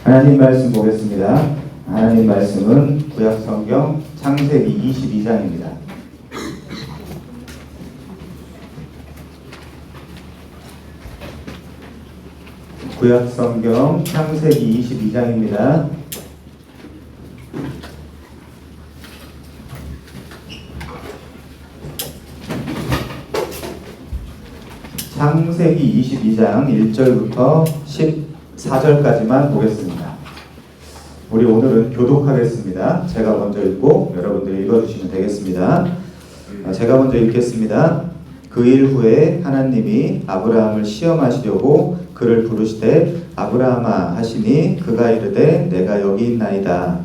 하나님 말씀 보겠습니다. 하나님 말씀은 구약성경 창세기 22장입니다. 구약성경 창세기 22장입니다. 창세기 22장 1절부터 14절까지만 보겠습니다. 우리 오늘은 교독하겠습니다. 제가 먼저 읽고 여러분들이 읽어주시면 되겠습니다. 제가 먼저 읽겠습니다. 그 일 후에 하나님이 아브라함을 시험하시려고 그를 부르시되 아브라함아 하시니 그가 이르되 내가 여기 있나이다.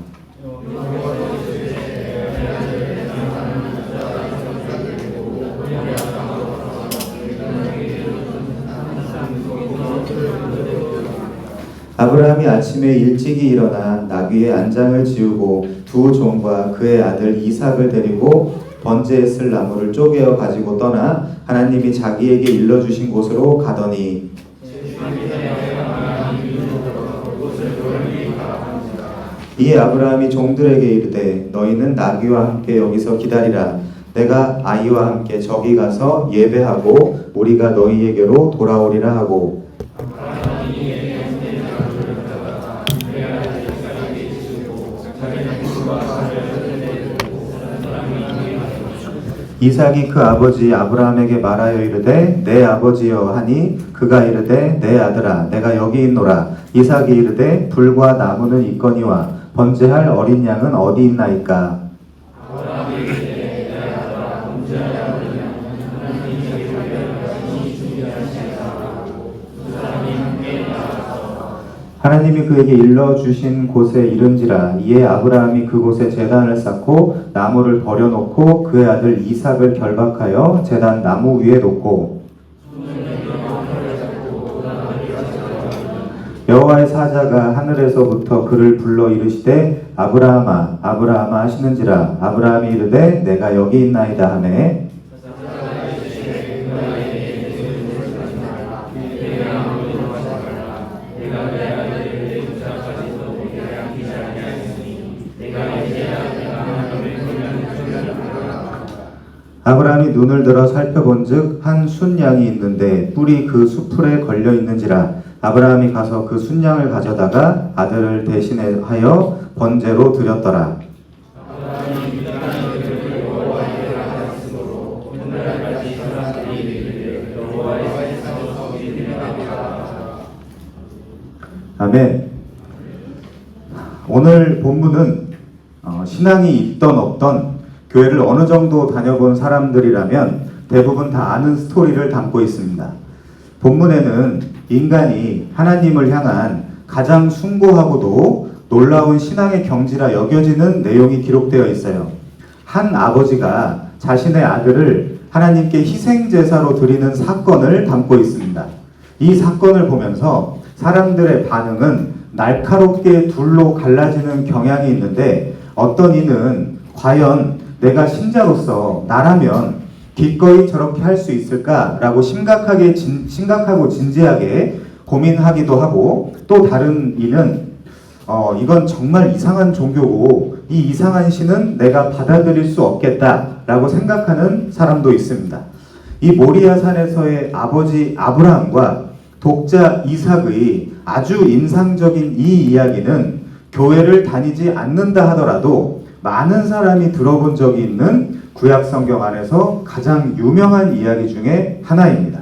아브라함이 아침에 일찍이 일어나 나귀의 안장을 지우고 두 종과 그의 아들 이삭을 데리고 번제에 쓸 나무를 쪼개어 가지고 떠나 하나님이 자기에게 일러주신 곳으로 가더니 이에 아브라함이 종들에게 이르되 너희는 나귀와 함께 여기서 기다리라. 내가 아이와 함께 저기 가서 예배하고 우리가 너희에게로 돌아오리라 하고 이삭이 그 아버지 아브라함에게 말하여 이르되 내 아버지여 하니 그가 이르되 내 아들아 내가 여기 있노라. 이삭이 이르되 불과 나무는 있거니와 번제할 어린 양은 어디 있나이까. 하나님이 그에게 일러주신 곳에 이른지라. 이에 아브라함이 그곳에 제단을 쌓고 나무를 버려놓고 그의 아들 이삭을 결박하여 제단 나무 위에 놓고 여호와의 사자가 하늘에서부터 그를 불러 이르시되 아브라함아 아브라함아 하시는지라. 아브라함이 이르되 내가 여기 있나이다 하매 아브라함이 눈을 들어 살펴본즉 한 순양이 있는데 뿔이 그 수풀에 걸려 있는지라. 아브라함이 가서 그 순양을 가져다가 아들을 대신하여 번제로 드렸더라. 아멘. 오늘 본문은 신앙이 있던 없던 교회를 어느 정도 다녀본 사람들이라면 대부분 다 아는 스토리를 담고 있습니다. 본문에는 인간이 하나님을 향한 가장 숭고하고도 놀라운 신앙의 경지라 여겨지는 내용이 기록되어 있어요. 한 아버지가 자신의 아들을 하나님께 희생제사로 드리는 사건을 담고 있습니다. 이 사건을 보면서 사람들의 반응은 날카롭게 둘로 갈라지는 경향이 있는데 어떤 이는 과연 내가 신자로서 나라면 기꺼이 저렇게 할 수 있을까라고 심각하고 진지하게 고민하기도 하고, 또 다른 이는 이건 정말 이상한 종교고 이 이상한 신은 내가 받아들일 수 없겠다라고 생각하는 사람도 있습니다. 이 모리아 산에서의 아버지 아브라함과 독자 이삭의 아주 인상적인 이 이야기는 교회를 다니지 않는다 하더라도 많은 사람이 들어본 적이 있는 구약 성경 안에서 가장 유명한 이야기 중에 하나입니다.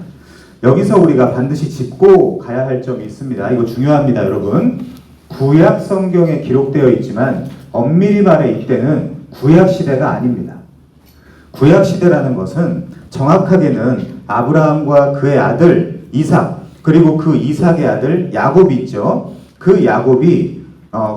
여기서 우리가 반드시 짚고 가야 할 점이 있습니다. 이거 중요합니다, 여러분. 구약 성경에 기록되어 있지만 엄밀히 말해 이때는 구약 시대가 아닙니다. 구약 시대라는 것은 정확하게는 아브라함과 그의 아들 이삭, 그리고 그 이삭의 아들 야곱이 있죠. 그 야곱이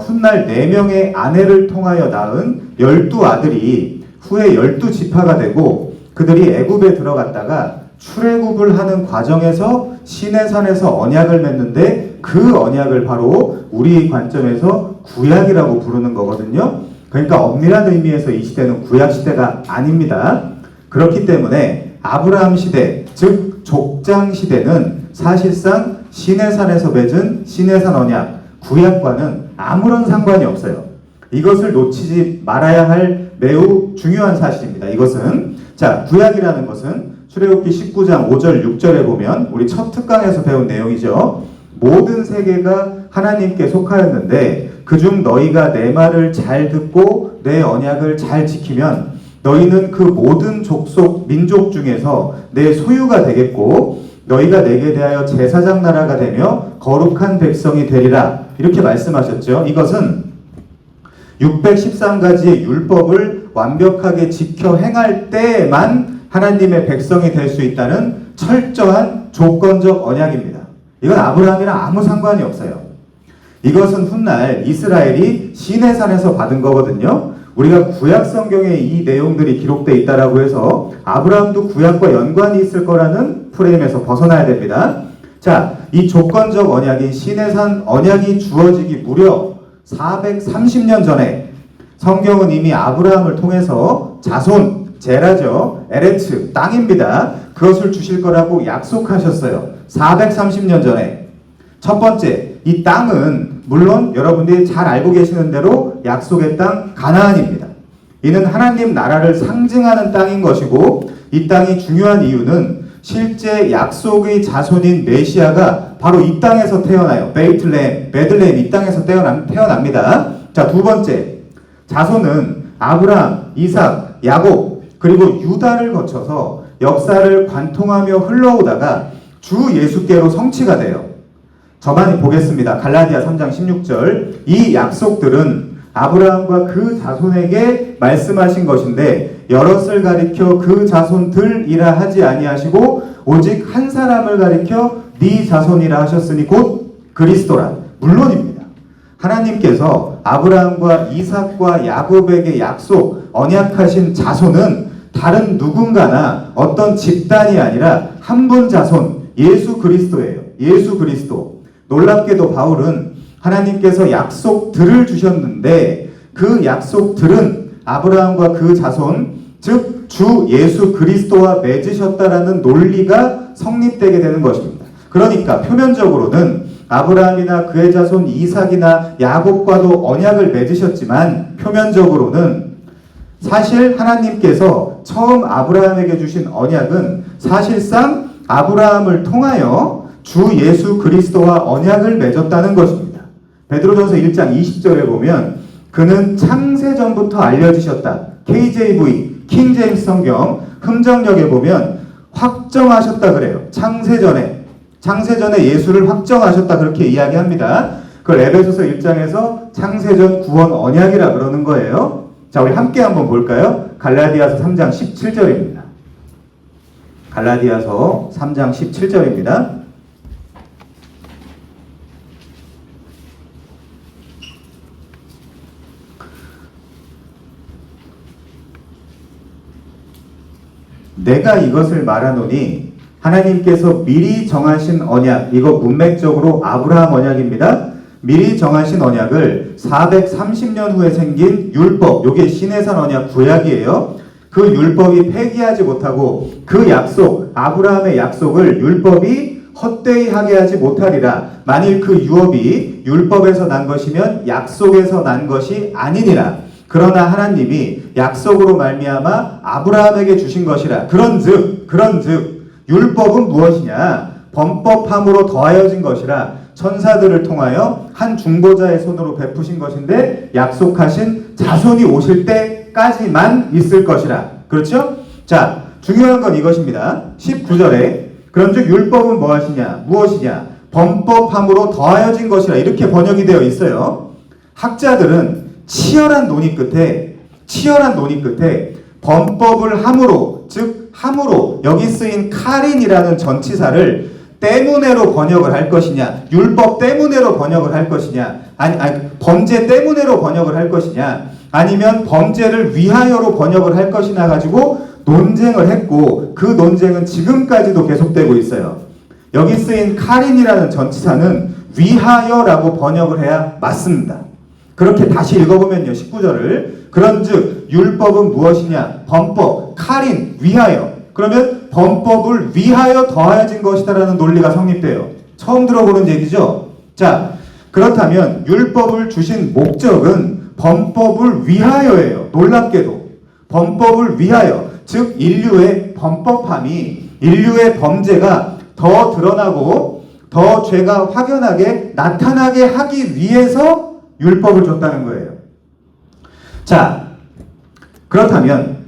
훗날 4명의 아내를 통하여 낳은 12아들이 후에 12지파가 되고 그들이 애굽에 들어갔다가 출애굽을 하는 과정에서 시내산에서 언약을 맺는데 그 언약을 바로 우리 관점에서 구약이라고 부르는 거거든요. 그러니까 엄밀한 의미에서 이 시대는 구약 시대가 아닙니다. 그렇기 때문에 아브라함 시대, 즉 족장 시대는 사실상 시내산에서 맺은 시내산 언약, 구약과는 아무런 상관이 없어요. 이것을 놓치지 말아야 할 매우 중요한 사실입니다. 이것은 자, 구약이라는 것은 출애굽기 19장 5절 6절에 보면 우리 첫 특강에서 배운 내용이죠. 모든 세계가 하나님께 속하였는데 그중 너희가 내 말을 잘 듣고 내 언약을 잘 지키면 너희는 그 모든 족속 민족 중에서 내 소유가 되겠고 너희가 내게 대하여 제사장 나라가 되며 거룩한 백성이 되리라. 이렇게 말씀하셨죠. 이것은 613가지의 율법을 완벽하게 지켜 행할 때에만 하나님의 백성이 될 수 있다는 철저한 조건적 언약입니다. 이건 아브라함이랑 아무 상관이 없어요. 이것은 훗날 이스라엘이 시내산에서 받은 거거든요. 우리가 구약 성경에 이 내용들이 기록되어 있다라고 해서 아브라함도 구약과 연관이 있을 거라는 프레임에서 벗어나야 됩니다. 자, 이 조건적 언약인 시내산 언약이 주어지기 무려 430년 전에 성경은 이미 아브라함을 통해서 자손, 제라죠, 에레츠, 땅입니다. 그것을 주실 거라고 약속하셨어요. 430년 전에. 첫 번째, 이 땅은 물론 여러분들이 잘 알고 계시는 대로 약속의 땅 가나안입니다. 이는 하나님 나라를 상징하는 땅인 것이고 이 땅이 중요한 이유는 실제 약속의 자손인 메시아가 바로 이 땅에서 태어나요. 베들레헴 이 땅에서 태어납니다. 자, 두 번째, 자손은 아브라함, 이삭, 야곱 그리고 유다를 거쳐서 역사를 관통하며 흘러오다가 주 예수께로 성취가 돼요. 저만 보겠습니다. 갈라디아 3장 16절. 이 약속들은 아브라함과 그 자손에게 말씀하신 것인데 여럿을 가리켜 그 자손들이라 하지 아니하시고 오직 한 사람을 가리켜 네 자손이라 하셨으니 곧 그리스도라. 물론입니다. 하나님께서 아브라함과 이삭과 야곱에게 약속, 언약하신 자손은 다른 누군가나 어떤 집단이 아니라 한 분 자손, 예수 그리스도예요. 예수 그리스도. 놀랍게도 바울은 하나님께서 약속들을 주셨는데 그 약속들은 아브라함과 그 자손, 즉 주 예수 그리스도와 맺으셨다라는 논리가 성립되게 되는 것입니다. 그러니까 표면적으로는 아브라함이나 그의 자손 이삭이나 야곱과도 언약을 맺으셨지만 표면적으로는 사실 하나님께서 처음 아브라함에게 주신 언약은 사실상 아브라함을 통하여 주 예수 그리스도와 언약을 맺었다는 것입니다. 베드로전서 1장 20절에 보면 그는 창세전부터 알려지셨다. KJV, 킹제임스 성경 흠정역에 보면 확정하셨다 그래요. 창세전에 예수를 확정하셨다 그렇게 이야기합니다. 그걸 에베소서 1장에서 창세전 구원 언약이라 그러는 거예요. 자, 우리 함께 한번 볼까요? 갈라디아서 3장 17절입니다. 갈라디아서 3장 17절입니다. 내가 이것을 말하노니 하나님께서 미리 정하신 언약, 이거 문맥적으로 아브라함 언약입니다. 미리 정하신 언약을 430년 후에 생긴 율법, 요게 시내산 언약 구약이에요. 그 율법이 폐기하지 못하고 그 약속, 아브라함의 약속을 율법이 헛되이 하게 하지 못하리라. 만일 그 유업이 율법에서 난 것이면 약속에서 난 것이 아니니라. 그러나 하나님이 약속으로 말미암아 아브라함에게 주신 것이라. 그런즉 율법은 무엇이냐? 범법함으로 더하여진 것이라. 천사들을 통하여 한 중보자의 손으로 베푸신 것인데 약속하신 자손이 오실 때까지만 있을 것이라. 그렇죠? 자, 중요한 건 이것입니다. 19절에 그런즉 율법은 무엇이냐? 범법함으로 더하여진 것이라. 이렇게 번역이 되어 있어요. 학자들은 치열한 논의 끝에 범법을 함으로, 즉 함으로 여기 쓰인 카린이라는 전치사를 때문에로 번역을 할 것이냐, 율법 때문에로 번역을 할 것이냐, 아니 범죄 때문에로 번역을 할 것이냐, 아니면 범죄를 위하여로 번역을 할 것이냐 가지고 논쟁을 했고 그 논쟁은 지금까지도 계속되고 있어요. 여기 쓰인 카린이라는 전치사는 위하여라고 번역을 해야 맞습니다. 그렇게 다시 읽어보면요. 19절을 그런즉 율법은 무엇이냐? 범법, 카린, 위하여. 그러면 범법을 위하여 더하여진 것이다라는 논리가 성립돼요. 처음 들어보는 얘기죠. 자, 그렇다면 율법을 주신 목적은 범법을 위하여예요. 놀랍게도 범법을 위하여, 즉 인류의 범법함이, 인류의 범죄가 더 드러나고 더 죄가 확연하게 나타나게 하기 위해서 율법을 줬다는 거예요. 자, 그렇다면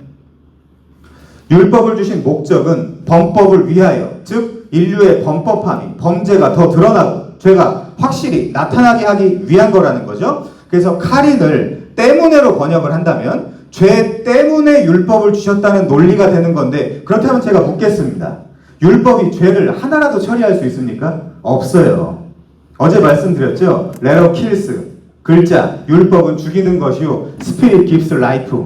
율법을 주신 목적은 범법을 위하여, 즉 인류의 범법함이, 범죄가 더 드러나고 죄가 확실히 나타나게 하기 위한 거라는 거죠. 그래서 카린을 때문에로 번역을 한다면 죄 때문에 율법을 주셨다는 논리가 되는 건데, 그렇다면 제가 묻겠습니다. 율법이 죄를 하나라도 처리할 수 있습니까? 없어요. 어제 말씀드렸죠. letter kills, 글자, 율법은 죽이는 것이요, spirit gives life,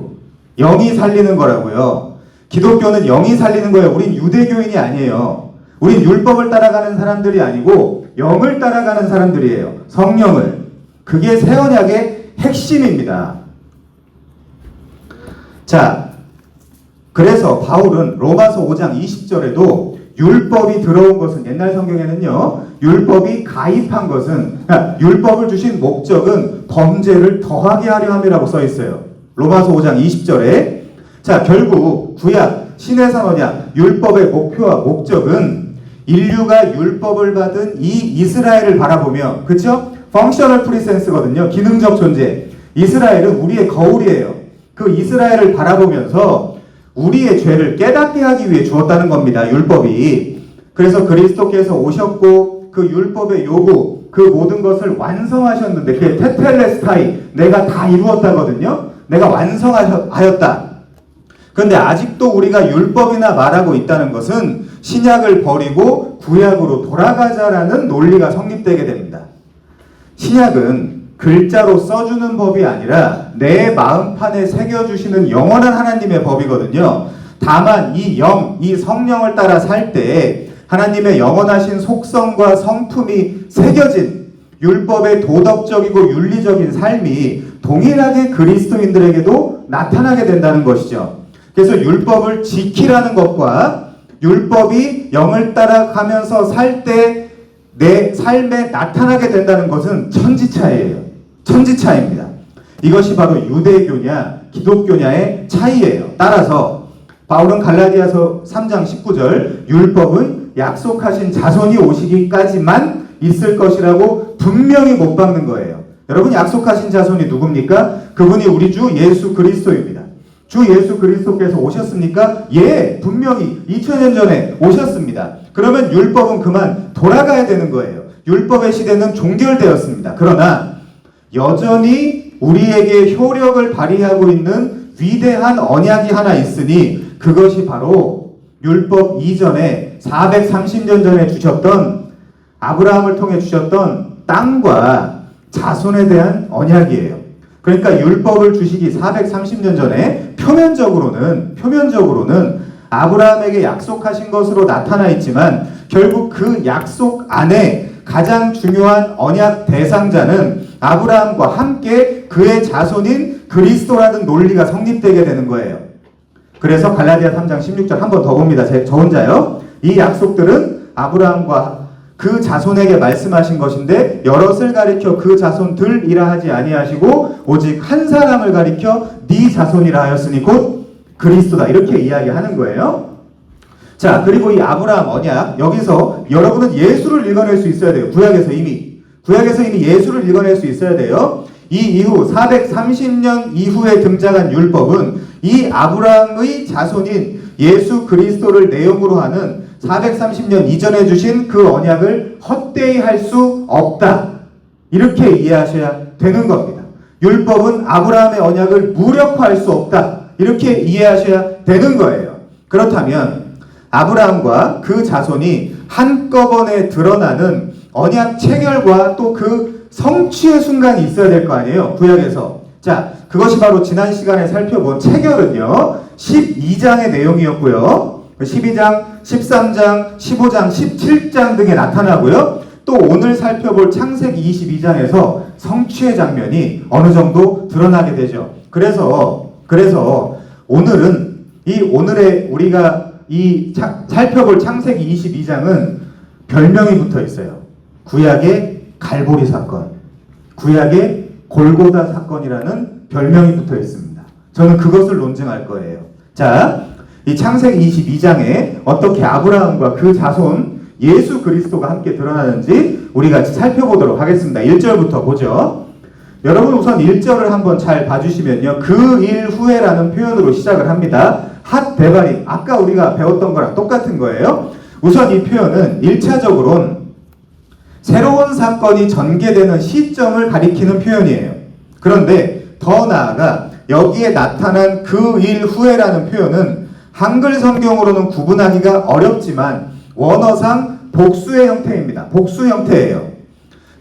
영이 살리는 거라고요. 기독교는 영이 살리는 거예요. 우린 유대교인이 아니에요. 우린 율법을 따라가는 사람들이 아니고 영을 따라가는 사람들이에요. 성령을. 그게 새 언약의 핵심입니다. 자, 그래서 바울은 로마서 5장 20절에도 율법이 들어온 것은, 옛날 성경에는요, 율법이 가입한 것은, 율법을 주신 목적은 범죄를 더하게 하려 함이라고 써 있어요. 로마서 5장 20절에. 자, 결국 구약 신해산 언약 율법의 목표와 목적은 인류가 율법을 받은 이 이스라엘을 바라보며, 그쵸? 펑셔널 프리센스거든요. 기능적 존재. 이스라엘은 우리의 거울이에요. 그 이스라엘을 바라보면서 우리의 죄를 깨닫게 하기 위해 주었다는 겁니다. 율법이. 그래서 그리스도께서 오셨고 그 율법의 요구, 그 모든 것을 완성하셨는데, 그게 테텔레스타이, 내가 다 이루었다거든요. 내가 완성하였다. 그런데 아직도 우리가 율법이나 말하고 있다는 것은 신약을 버리고 구약으로 돌아가자라는 논리가 성립되게 됩니다. 신약은 글자로 써주는 법이 아니라 내 마음판에 새겨주시는 영원한 하나님의 법이거든요. 다만 이 영, 이 성령을 따라 살 때 하나님의 영원하신 속성과 성품이 새겨진 율법의 도덕적이고 윤리적인 삶이 동일하게 그리스도인들에게도 나타나게 된다는 것이죠. 그래서 율법을 지키라는 것과 율법이 영을 따라가면서 살 때 내 삶에 나타나게 된다는 것은 천지차이예요. 천지차이입니다. 이것이 바로 유대교냐 기독교냐의 차이예요. 따라서 바울은 갈라디아서 3장 19절 율법은 약속하신 자손이 오시기까지만 있을 것이라고 분명히 못 박는 거예요. 여러분, 약속하신 자손이 누굽니까? 그분이 우리 주 예수 그리스도입니다. 주 예수 그리스도께서 오셨습니까? 예, 분명히 2000년 전에 오셨습니다. 그러면 율법은 그만 돌아가야 되는 거예요. 율법의 시대는 종결되었습니다. 그러나 여전히 우리에게 효력을 발휘하고 있는 위대한 언약이 하나 있으니 그것이 바로 율법 이전에 430년 전에 주셨던, 아브라함을 통해 주셨던 땅과 자손에 대한 언약이에요. 그러니까 율법을 주시기 430년 전에 표면적으로는 아브라함에게 약속하신 것으로 나타나 있지만 결국 그 약속 안에 가장 중요한 언약 대상자는 아브라함과 함께 그의 자손인 그리스도라는 논리가 성립되게 되는 거예요. 그래서 갈라디아 3장 16절 한 번 더 봅니다. 저 혼자요. 이 약속들은 아브라함과 그 자손에게 말씀하신 것인데 여럿을 가리켜 그 자손들이라 하지 아니하시고 오직 한 사람을 가리켜 네 자손이라 하였으니 곧 그리스도다, 이렇게 이야기하는 거예요. 자, 그리고 이 아브라함 언약, 여기서 여러분은 예수를 읽어낼 수 있어야 돼요. 구약에서 이미 예수를 읽어낼 수 있어야 돼요. 이 이후 430년 이후에 등장한 율법은 이 아브라함의 자손인 예수 그리스도를 내용으로 하는 430년 이전에 주신 그 언약을 헛되이 할 수 없다, 이렇게 이해하셔야 되는 겁니다. 율법은 아브라함의 언약을 무력화할 수 없다, 이렇게 이해하셔야 되는 거예요. 그렇다면 아브라함과 그 자손이 한꺼번에 드러나는 언약 체결과 또 그 성취의 순간이 있어야 될 거 아니에요, 구약에서. 자, 그것이 바로 지난 시간에 살펴본 체결은요 12장의 내용이었고요, 12장, 13장, 15장, 17장 등에 나타나고요, 또 오늘 살펴볼 창세기 22장에서 성취의 장면이 어느 정도 드러나게 되죠. 그래서 오늘은 오늘의 우리가 살펴볼 창세기 22장은 별명이 붙어 있어요. 구약의 갈보리 사건. 구약에 골고다 사건이라는 별명이 붙어 있습니다. 저는 그것을 논증할 거예요. 자, 이 창세기 22장에 어떻게 아브라함과 그 자손 예수 그리스도가 함께 드러나는지 우리 같이 살펴보도록 하겠습니다. 1절부터 보죠. 여러분 우선 1절을 한번 잘 봐주시면요. 그 일 후에라는 표현으로 시작을 합니다. 핫 베바림. 아까 우리가 배웠던 거랑 똑같은 거예요. 우선 이 표현은 1차적으로는 새로운 사건이 전개되는 시점을 가리키는 표현이에요. 그런데 더 나아가 여기에 나타난 그 일 후에라는 표현은 한글 성경으로는 구분하기가 어렵지만 원어상 복수의 형태입니다. 복수 형태예요.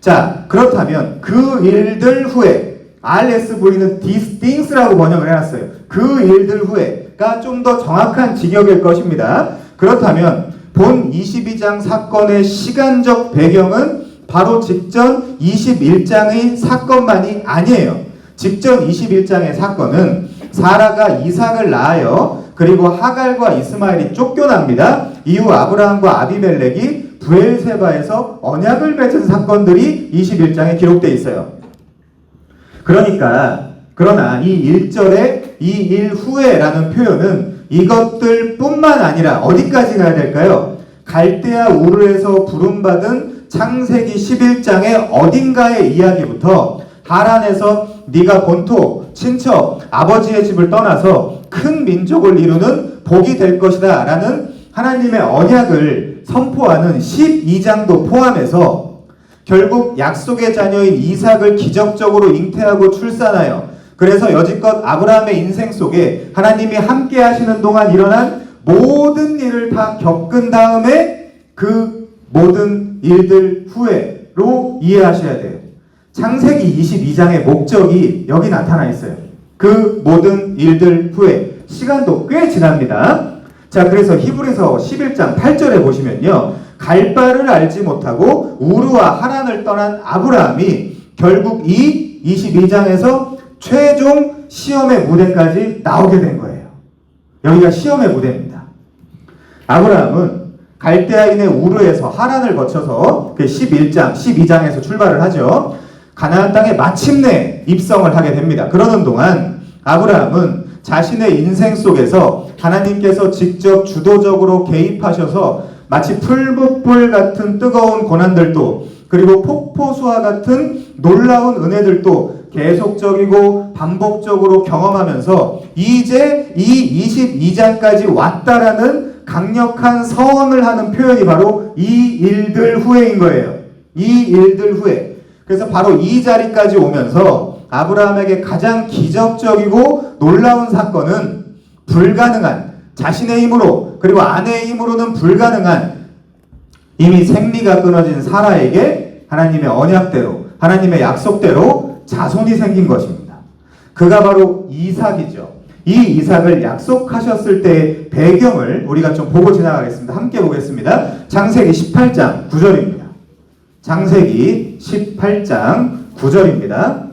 자, 그렇다면 그 일들 후에 RSV는 these things라고 번역을 해놨어요. 그 일들 후에가 좀 더 정확한 직역일 것입니다. 그렇다면 본 22장 사건의 시간적 배경은 바로 직전 21장의 사건만이 아니에요. 직전 21장의 사건은 사라가 이삭을 낳아요. 그리고 하갈과 이스마엘이 쫓겨납니다. 이후 아브라함과 아비멜렉이 브엘세바에서 언약을 맺은 사건들이 21장에 기록되어 있어요. 그러나 이 1절에 이 일 후에라는 표현은 이것들 뿐만 아니라 어디까지 가야 될까요? 갈대아 우르에서 부름받은 창세기 11장의 어딘가의 이야기부터 하란에서 네가 본토, 친척, 아버지의 집을 떠나서 큰 민족을 이루는 복이 될 것이다 라는 하나님의 언약을 선포하는 12장도 포함해서 결국 약속의 자녀인 이삭을 기적적으로 잉태하고 출산하여 그래서 여지껏 아브라함의 인생 속에 하나님이 함께 하시는 동안 일어난 모든 일을 다 겪은 다음에 그 모든 일들 후에로 이해하셔야 돼요. 창세기 22장의 목적이 여기 나타나 있어요. 그 모든 일들 후에 시간도 꽤 지납니다. 자, 그래서 히브리서 11장 8절에 보시면요. 갈 바를 알지 못하고 우르와 하란을 떠난 아브라함이 결국 이 22장에서 최종 시험의 무대까지 나오게 된 거예요. 여기가 시험의 무대입니다. 아브라함은 갈대아인의 우르에서 하란을 거쳐서 그 11장, 12장에서 출발을 하죠. 가나안 땅에 마침내 입성을 하게 됩니다. 그러는 동안 아브라함은 자신의 인생 속에서 하나님께서 직접 주도적으로 개입하셔서 마치 풀무불 같은 뜨거운 고난들도 그리고 폭포수와 같은 놀라운 은혜들도 계속적이고 반복적으로 경험하면서 이제 이 22장까지 왔다라는 강력한 서원을 하는 표현이 바로 이 일들 후에인 거예요. 이 일들 후에. 그래서 바로 이 자리까지 오면서 아브라함에게 가장 기적적이고 놀라운 사건은 불가능한 자신의 힘으로 그리고 아내의 힘으로는 불가능한 이미 생리가 끊어진 사라에게 하나님의 언약대로 하나님의 약속대로 자손이 생긴 것입니다. 그가 바로 이삭이죠. 이 이삭을 약속하셨을 때의 배경을 우리가 좀 보고 지나가겠습니다. 함께 보겠습니다. 창세기 18장 9절입니다. 창세기 18장 9절입니다.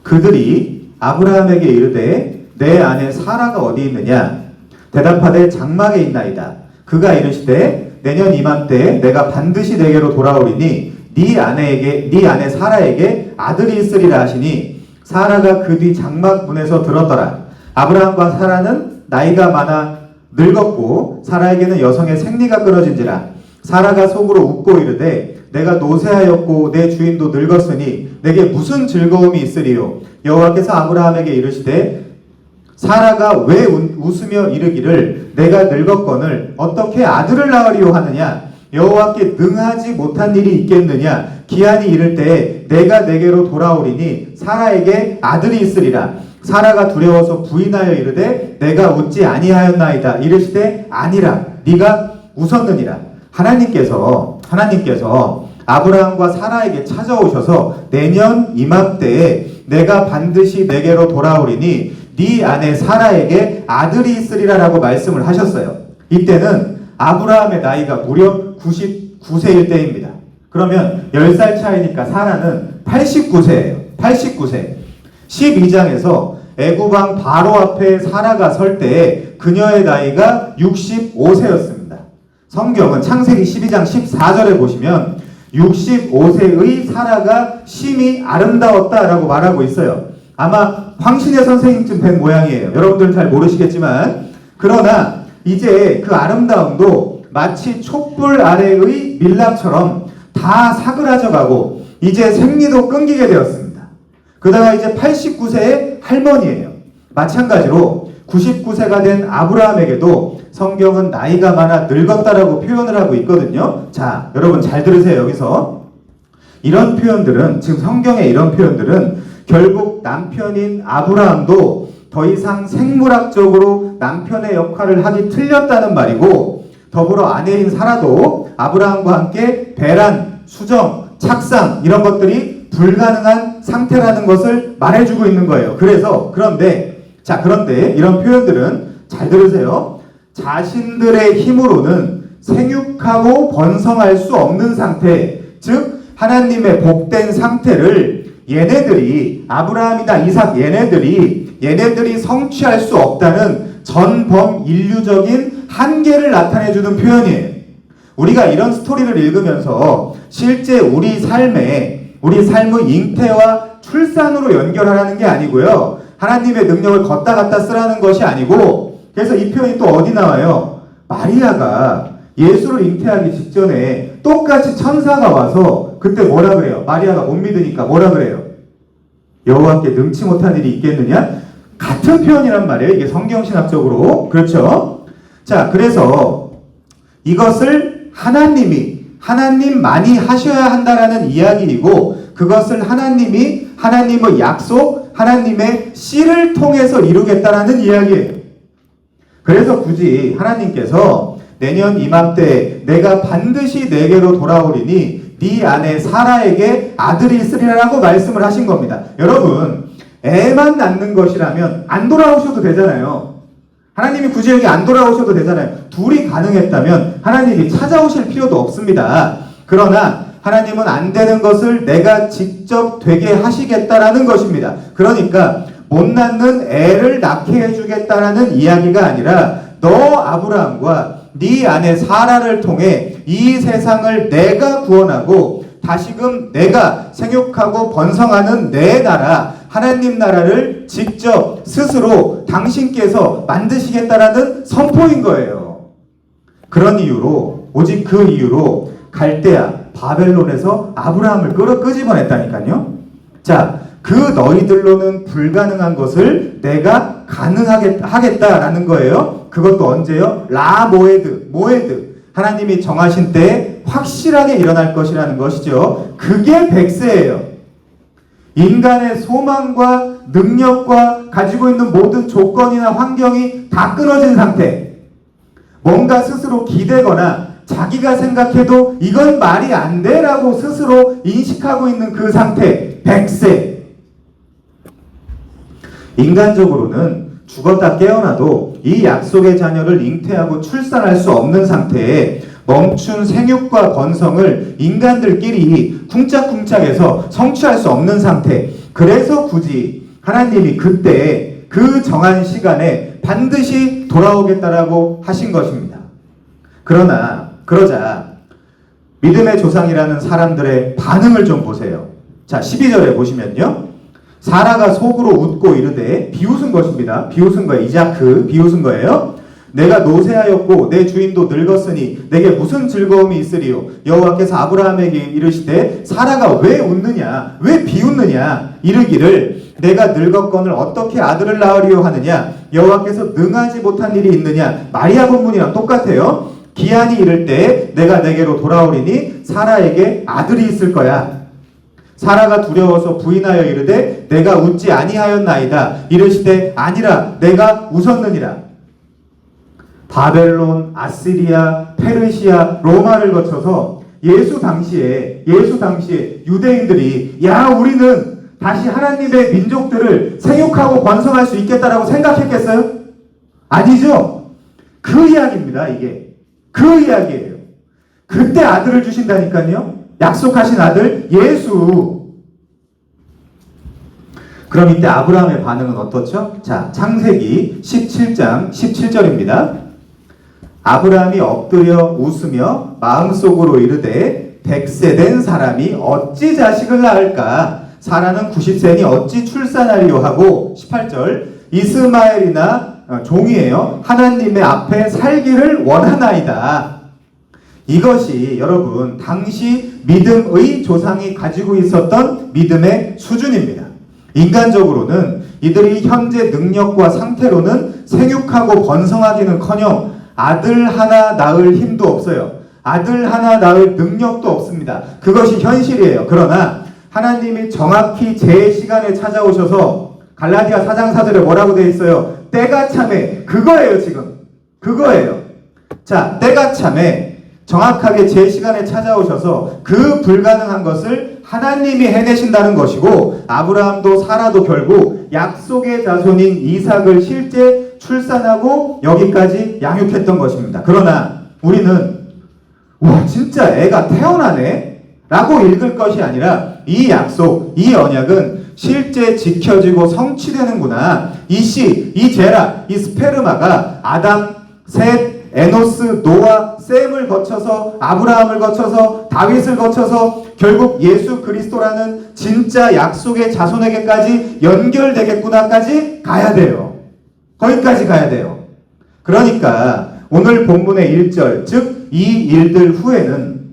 그들이 아브라함에게 이르되 내 아내 사라가 어디 있느냐? 대답하되 장막에 있나이다. 그가 이르시되 내년 이맘때 내가 반드시 내게로 돌아오리니 네 아내 사라에게 아들이 있으리라 하시니 사라가 그 뒤 장막 문에서 들었더라. 아브라함과 사라는 나이가 많아 늙었고 사라에게는 여성의 생리가 끊어진지라. 사라가 속으로 웃고 이르되 내가 노쇠하였고 내 주인도 늙었으니 내게 무슨 즐거움이 있으리요? 여호와께서 아브라함에게 이르시되 사라가 왜 웃으며 이르기를 내가 늙었거늘 어떻게 아들을 낳으리요 하느냐? 여호와께 능하지 못한 일이 있겠느냐? 기한이 이를 때에 내가 내게로 돌아오리니 사라에게 아들이 있으리라. 사라가 두려워서 부인하여 이르되 내가 웃지 아니하였나이다. 이르시되 아니라 네가 웃었느니라. 하나님께서 아브라함과 사라에게 찾아오셔서 내년 이맘때에 내가 반드시 내게로 돌아오리니 네 아내 사라에게 아들이 있으리라 라고 말씀을 하셨어요. 이때는 아브라함의 나이가 무려 99세일 때입니다. 그러면 10살 차이니까 사라는 89세예요. 89세. 12장에서 애굽왕 바로 앞에 사라가 설 때에 그녀의 나이가 65세였습니다. 성경은 창세기 12장 14절에 보시면 65세의 사라가 심히 아름다웠다라고 말하고 있어요. 아마 황신의 선생님쯤 된 모양이에요. 여러분들은 잘 모르시겠지만, 그러나 이제 그 아름다움도 마치 촛불 아래의 밀랍처럼 다 사그라져가고 이제 생리도 끊기게 되었습니다. 그러다가 이제 89세의 할머니예요. 마찬가지로 99세가 된 아브라함에게도 성경은 나이가 많아 늙었다라고 표현을 하고 있거든요. 자, 여러분 잘 들으세요. 여기서 이런 표현들은, 지금 성경의 이런 표현들은 결국 남편인 아브라함도 더 이상 생물학적으로 남편의 역할을 하기 틀렸다는 말이고, 더불어 아내인 사라도 아브라함과 함께 배란, 수정, 착상 이런 것들이 불가능한 상태라는 것을 말해주고 있는 거예요. 그런데 이런 표현들은 잘 들으세요. 자신들의 힘으로는 생육하고 번성할 수 없는 상태, 즉 하나님의 복된 상태를 얘네들이, 아브라함이나 이삭 얘네들이 성취할 수 없다는 전범 인류적인 한계를 나타내주는 표현이에요. 우리가 이런 스토리를 읽으면서 실제 우리 삶의 잉태와 출산으로 연결하라는 게 아니고요, 하나님의 능력을 걷다 갖다 쓰라는 것이 아니고, 그래서 이 표현이 또 어디 나와요? 마리아가 예수를 잉태하기 직전에 똑같이 천사가 와서 그때 뭐라 그래요? 마리아가 못 믿으니까 뭐라 그래요? 여호와께 능치 못한 일이 있겠느냐? 같은 표현이란 말이에요. 이게 성경신학적으로. 그렇죠? 자, 그래서 이것을 하나님만이 하셔야 한다라는 이야기이고, 그것을 하나님의 약속, 하나님의 씨를 통해서 이루겠다라는 이야기예요. 그래서 굳이 하나님께서 내년 이맘때 내가 반드시 내게로 돌아오리니 네 아내 사라에게 아들이 있으리라고 말씀을 하신 겁니다. 여러분, 애만 낳는 것이라면 안 돌아오셔도 되잖아요. 하나님이 굳이 여기 안 돌아오셔도 되잖아요. 둘이 가능했다면 하나님이 찾아오실 필요도 없습니다. 그러나 하나님은 안 되는 것을 내가 직접 되게 하시겠다라는 것입니다. 그러니까 못 낳는 애를 낳게 해주겠다라는 이야기가 아니라, 너 아브라함과 네 아내 사라를 통해 이 세상을 내가 구원하고 다시금 내가 생육하고 번성하는 내 나라, 하나님 나라를 직접 스스로 당신께서 만드시겠다라는 선포인 거예요. 그런 이유로, 오직 그 이유로 갈대아, 바벨론에서 아브라함을 끄집어냈다니까요. 자, 그 너희들로는 불가능한 것을 내가 하겠다라는 거예요. 그것도 언제요? 모에드. 하나님이 정하신 때에 확실하게 일어날 것이라는 것이죠. 그게 백세예요. 인간의 소망과 능력과 가지고 있는 모든 조건이나 환경이 다 끊어진 상태. 뭔가 스스로 기대거나 자기가 생각해도 이건 말이 안 돼라고 스스로 인식하고 있는 그 상태, 백세. 인간적으로는 죽었다 깨어나도 이 약속의 자녀를 잉태하고 출산할 수 없는 상태에 멈춘 생육과 번성을 인간들끼리 쿵짝쿵짝해서 성취할 수 없는 상태. 그래서 굳이 하나님이 그때 그 정한 시간에 반드시 돌아오겠다라고 하신 것입니다. 그러자 믿음의 조상이라는 사람들의 반응을 좀 보세요. 자, 12절에 보시면요, 사라가 속으로 웃고 이르되, 비웃은 것입니다. 비웃은 거예요. 이자크 비웃은 거예요. 내가 노쇠하였고 내 주인도 늙었으니 내게 무슨 즐거움이 있으리요? 여호와께서 아브라함에게 이르시되, 사라가 왜 웃느냐, 왜 비웃느냐, 이르기를 내가 늙었거늘 어떻게 아들을 낳으리요 하느냐, 여호와께서 능하지 못한 일이 있느냐. 마리아 본문이랑 똑같아요. 기한이 이를 때 내가 내게로 돌아오리니 사라에게 아들이 있을 거야. 사라가 두려워서 부인하여 이르되 내가 웃지 아니하였나이다. 이르시되 아니라 내가 웃었느니라. 바벨론, 아시리아, 페르시아, 로마를 거쳐서 예수 당시에 유대인들이, 야, 우리는 다시 하나님의 민족들을 생육하고 번성할 수 있겠다라고 생각했겠어요? 아니죠. 그 이야기입니다. 이게 그 이야기예요. 그때 아들을 주신다니까요. 약속하신 아들 예수. 그럼 이때 아브라함의 반응은 어떻죠? 자, 창세기 17장 17절입니다. 아브라함이 엎드려 웃으며 마음속으로 이르되 100세 된 사람이 어찌 자식을 낳을까? 사라는 90세니 어찌 출산하리요 하고 18절 이스마엘이나 종이에요. 하나님의 앞에 살기를 원하나이다. 이것이 여러분 당시 믿음의 조상이 가지고 있었던 믿음의 수준입니다. 인간적으로는 이들이 현재 능력과 상태로는 생육하고 번성하기는커녕 아들 하나 낳을 힘도 없어요. 아들 하나 낳을 능력도 없습니다. 그것이 현실이에요. 그러나 하나님이 정확히 제 시간에 찾아오셔서 갈라디아 4장 4절에 뭐라고 되어 있어요? 때가 참에 그거예요. 지금 그거예요. 자, 때가 참에 정확하게 제 시간에 찾아오셔서 그 불가능한 것을 하나님이 해내신다는 것이고, 아브라함도 사라도 결국 약속의 자손인 이삭을 실제 출산하고 여기까지 양육했던 것입니다. 그러나 우리는 와 진짜 애가 태어나네? 라고 읽을 것이 아니라 이 약속, 이 언약은 실제 지켜지고 성취되는구나. 이 씨, 이 제라, 이 스페르마가 아담, 셋, 에노스, 노아, 셈을 거쳐서 아브라함을 거쳐서 다윗을 거쳐서 결국 예수 그리스도라는 진짜 약속의 자손에게까지 연결되겠구나까지 가야 돼요. 거기까지 가야 돼요. 그러니까 오늘 본문의 1절, 즉 이 일들 후에는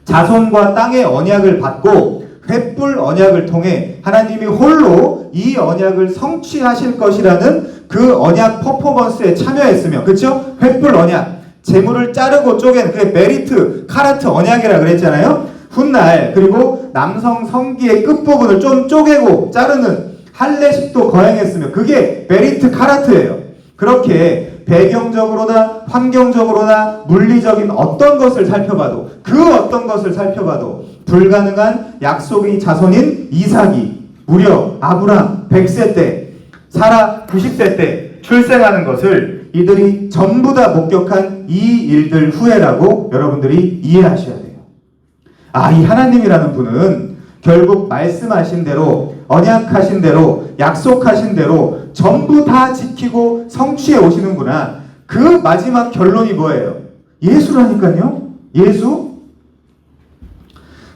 자손과 땅의 언약을 받고 횃불 언약을 통해 하나님이 홀로 이 언약을 성취하실 것이라는 그 언약 퍼포먼스에 참여했으며, 그렇죠? 횃불 언약, 재물을 자르고 쪼개는 그게 메리트, 카라트 언약이라 그랬잖아요. 훗날 그리고 남성 성기의 끝부분을 좀 쪼개고 자르는 할례식도 거행했으며 그게 메리트 카라트예요. 그렇게 배경적으로나 환경적으로나 물리적인 어떤 것을 살펴봐도, 그 어떤 것을 살펴봐도 불가능한 약속의 자손인 이삭이 무려 아브라함 100세 때, 사라 90세 때 출생하는 것을 이들이 전부 다 목격한 이 일들 후에라고 여러분들이 이해하셔야 돼요. 아, 이 하나님이라는 분은 결국 말씀하신 대로, 언약하신 대로, 약속하신 대로 전부 다 지키고 성취해 오시는구나. 그 마지막 결론이 뭐예요? 예수라니까요. 예수?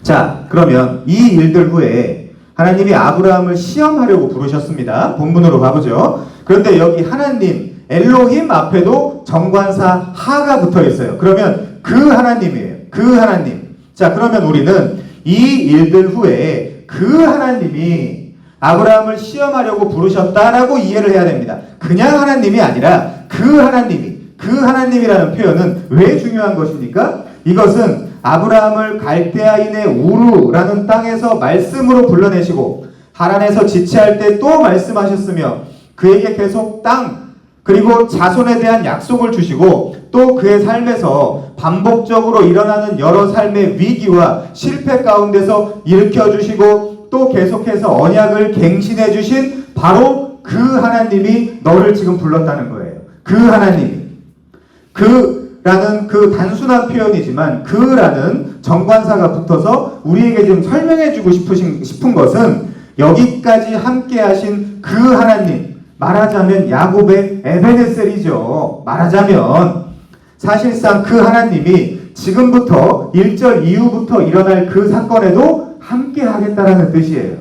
자, 그러면 이 일들 후에 하나님이 아브라함을 시험하려고 부르셨습니다. 본문으로 가보죠. 그런데 여기 하나님, 엘로힘 앞에도 정관사 하가 붙어 있어요. 그러면 그 하나님이에요. 그 하나님. 자, 그러면 우리는 이 일들 후에 그 하나님이 아브라함을 시험하려고 부르셨다라고 이해를 해야 됩니다. 그냥 하나님이 아니라 그 하나님이, 그 하나님이라는 표현은 왜 중요한 것입니까? 이것은 아브라함을 갈대아인의 우르라는 땅에서 말씀으로 불러내시고 하란에서 지체할 때 또 말씀하셨으며 그에게 계속 땅 그리고 자손에 대한 약속을 주시고 또 그의 삶에서 반복적으로 일어나는 여러 삶의 위기와 실패 가운데서 일으켜주시고 또 계속해서 언약을 갱신해 주신 바로 그 하나님이 너를 지금 불렀다는 거예요. 그 하나님이. 그라는 그 단순한 표현이지만 그라는 정관사가 붙어서 우리에게 좀 설명해 주고 싶은 것은 여기까지 함께 하신 그 하나님, 말하자면 야곱의 에베네셀이죠. 말하자면 사실상 그 하나님이 지금부터 1절 이후부터 일어날 그 사건에도 함께 하겠다라는 뜻이에요.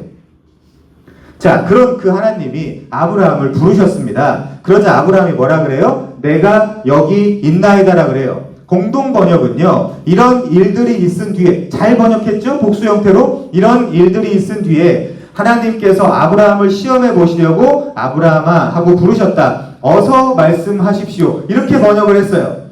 자, 그런 그 하나님이 아브라함을 부르셨습니다. 그러자 아브라함이 뭐라 그래요? 내가 여기 있나이다라 그래요. 공동 번역은요, 이런 일들이 있은 뒤에, 잘 번역했죠? 복수 형태로 이런 일들이 있은 뒤에 하나님께서 아브라함을 시험해 보시려고 아브라함아 하고 부르셨다. 어서 말씀하십시오. 이렇게 번역을 했어요.